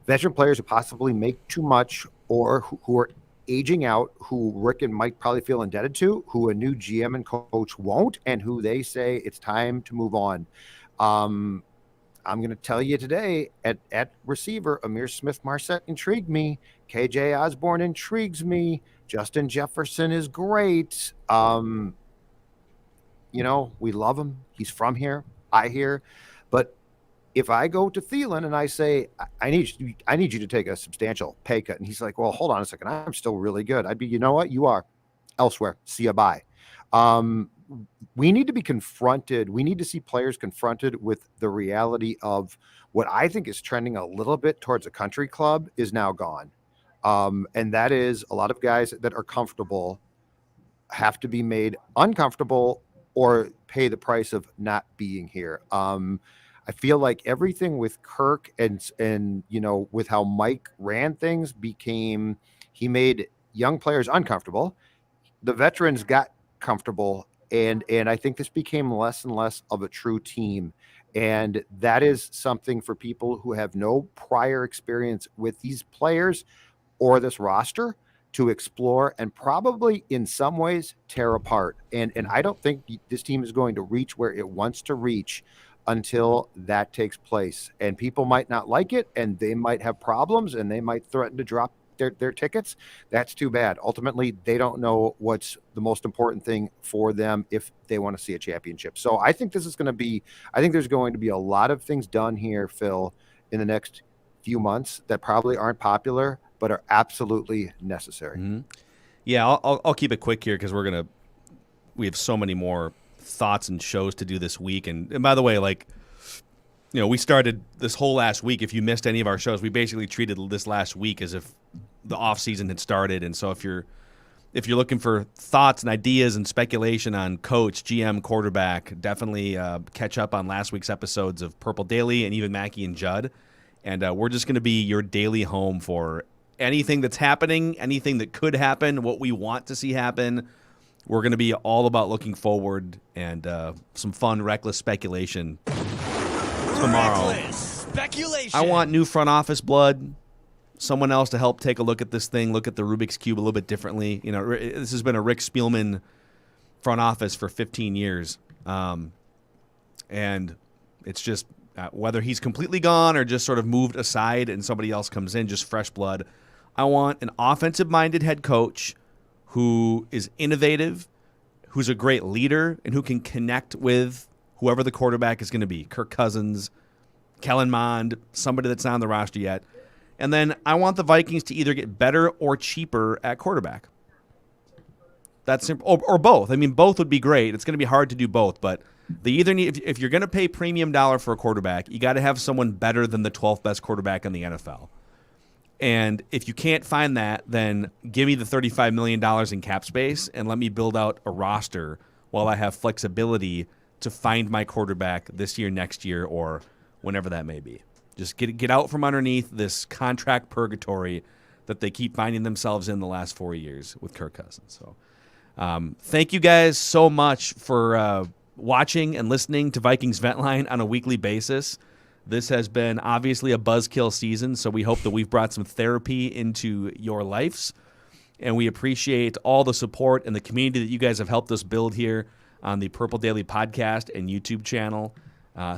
veteran players who possibly make too much or who are aging out, who Rick and Mike probably feel indebted to, who a new GM and coach won't, and who they say it's time to move on. I'm going to tell you today at receiver, Amir Smith-Marset intrigued me. KJ Osborne intrigues me. Justin Jefferson is great. We love him. He's from here. I hear. But if I go to Thielen and I say, I need you to take a substantial pay cut, and he's like, well, hold on a second. I'm still really good. I'd be, you know what? You are elsewhere. See you, bye. We need to be confronted. We need to see players confronted with the reality of what I think is trending a little bit towards a country club is now gone. And that is a lot of guys that are comfortable have to be made uncomfortable or pay the price of not being here. I feel like everything with Kirk and with how Mike ran things he made young players uncomfortable. The veterans got comfortable, and I think this became less and less of a true team. And that is something for people who have no prior experience with these players or this roster to explore and probably in some ways tear apart. And I don't think this team is going to reach where it wants to reach until that takes place. And people might not like it, and they might have problems, and they might threaten to drop their tickets. That's too bad. Ultimately, they don't know what's the most important thing for them if they want to see a championship. So I think there's going to be a lot of things done here, Phil, in the next few months that probably aren't popular, but are absolutely necessary. Mm-hmm. Yeah, I'll keep it quick here because we have so many more thoughts and shows to do this week. And by the way, we started this whole last week. If you missed any of our shows, we basically treated this last week as if the offseason had started. And so if you're looking for thoughts and ideas and speculation on coach, GM, quarterback, definitely catch up on last week's episodes of Purple Daily and even Mackie and Judd. And we're just going to be your daily home for anything that's happening, anything that could happen, what we want to see happen. We're going to be all about looking forward and some fun, reckless speculation tomorrow. Speculation. I want new front office blood, someone else to help take a look at this thing, look at the Rubik's Cube a little bit differently. This has been a Rick Spielman front office for 15 years. And it's just whether he's completely gone or just sort of moved aside and somebody else comes in, just fresh blood. I want an offensive-minded head coach who is innovative, who's a great leader, and who can connect with whoever the quarterback is going to be. Kirk Cousins, Kellen Moore, somebody that's not on the roster yet. And then I want the Vikings to either get better or cheaper at quarterback. That's simple, or both. I mean, both would be great. It's going to be hard to do both, but they either need, if you're going to pay premium dollar for a quarterback, you got to have someone better than the 12th best quarterback in the NFL. And if you can't find that, then give me the $35 million in cap space and let me build out a roster while I have flexibility to find my quarterback this year, next year, or whenever that may be. Just get out from underneath this contract purgatory that they keep finding themselves in the last 4 years with Kirk Cousins. So thank you guys so much for watching and listening to Vikings Ventline on a weekly basis. This has been obviously a buzzkill season, so we hope that we've brought some therapy into your lives. And we appreciate all the support and the community that you guys have helped us build here on the Purple Daily podcast and YouTube channel.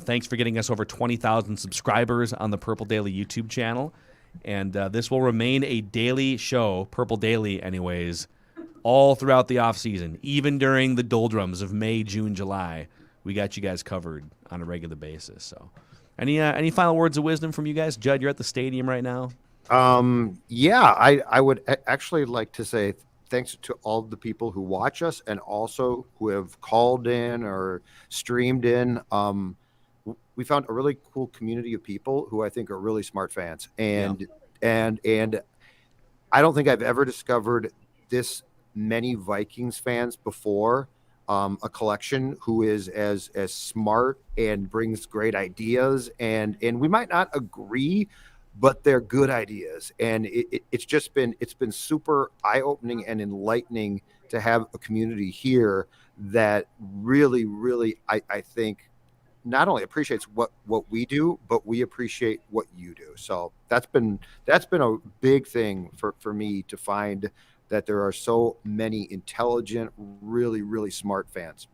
Thanks for getting us over 20,000 subscribers on the Purple Daily YouTube channel. And this will remain a daily show, Purple Daily anyways, all throughout the offseason, even during the doldrums of May, June, July. We got you guys covered on a regular basis. So any final words of wisdom from you guys? Judd, you're at the stadium right now. Yeah, I would actually like to say thanks to all the people who watch us and also who have called in or streamed in. We found a really cool community of people who I think are really smart fans. And I don't think I've ever discovered this many Vikings fans before, a collection who is as smart and brings great ideas, and we might not agree, but they're good ideas. And it's been super eye-opening and enlightening to have a community here that really, really, I think, not only appreciates what we do, but we appreciate what you do. So that's been a big thing for me, to find that there are so many intelligent, really, really smart fans.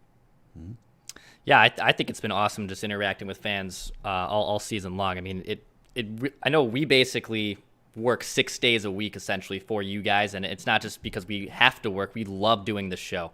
Yeah, I think it's been awesome just interacting with fans all season long. I mean, I know we basically work 6 days a week essentially for you guys, and it's not just because we have to work. We love doing this show.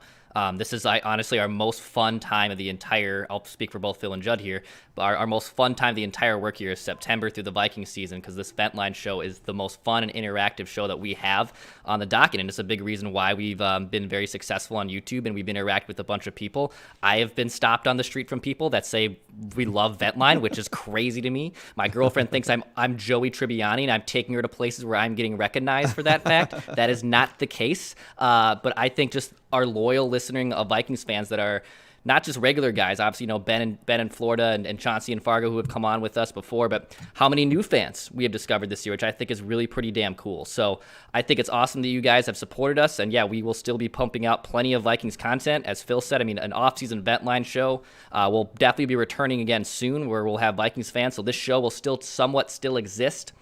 This is honestly our most fun time of the entire, I'll speak for both Phil and Judd here, but our most fun time of the entire work year is September through the Vikings season, because this Ventline show is the most fun and interactive show that we have on the docket, and it's a big reason why we've been very successful on YouTube, and we've been interacting with a bunch of people. I have been stopped on the street from people that say we love Ventline, which is crazy to me. My girlfriend thinks I'm Joey Tribbiani, and I'm taking her to places where I'm getting recognized for that fact. That is not the case, but I think just our loyal listening of Vikings fans that are not just regular guys, obviously, Ben in Florida and Chauncey and Fargo, who have come on with us before, but how many new fans we have discovered this year, which I think is really pretty damn cool. So I think it's awesome that you guys have supported us, and yeah, we will still be pumping out plenty of Vikings content. As Phil said, I mean, an off-season Ventline show will definitely be returning again soon, where we'll have Vikings fans, so this show will still exist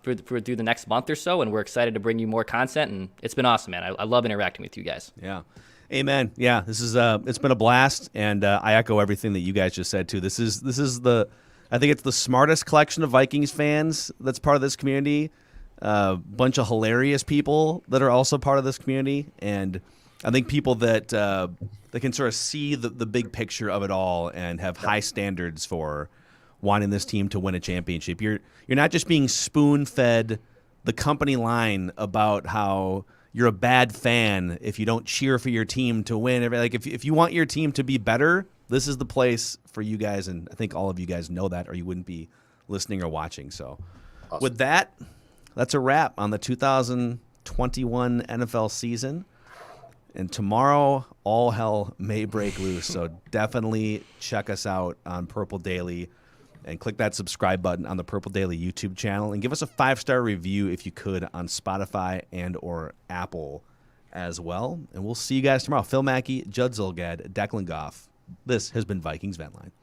through the next month or so, and we're excited to bring you more content, and it's been awesome, man. I love interacting with you guys. Yeah. Amen. Yeah, this is it's been a blast, and I echo everything that you guys just said too. This is I think it's the smartest collection of Vikings fans that's part of this community. Bunch of hilarious people that are also part of this community, and I think people that can sort of see the big picture of it all and have high standards for wanting this team to win a championship. You're not just being spoon-fed the company line about how you're a bad fan if you don't cheer for your team to win. Like if you want your team to be better, this is the place for you guys, and I think all of you guys know that, or you wouldn't be listening or watching. So awesome. With that, that's a wrap on the 2021 NFL season. And tomorrow, all hell may break loose. So definitely check us out on Purple Daily and click that subscribe button on the Purple Daily YouTube channel, and give us a 5-star review if you could on Spotify and or Apple as well. And we'll see you guys tomorrow. Phil Mackey, Judd Zulgad, Declan Goff. This has been Vikings Ventline.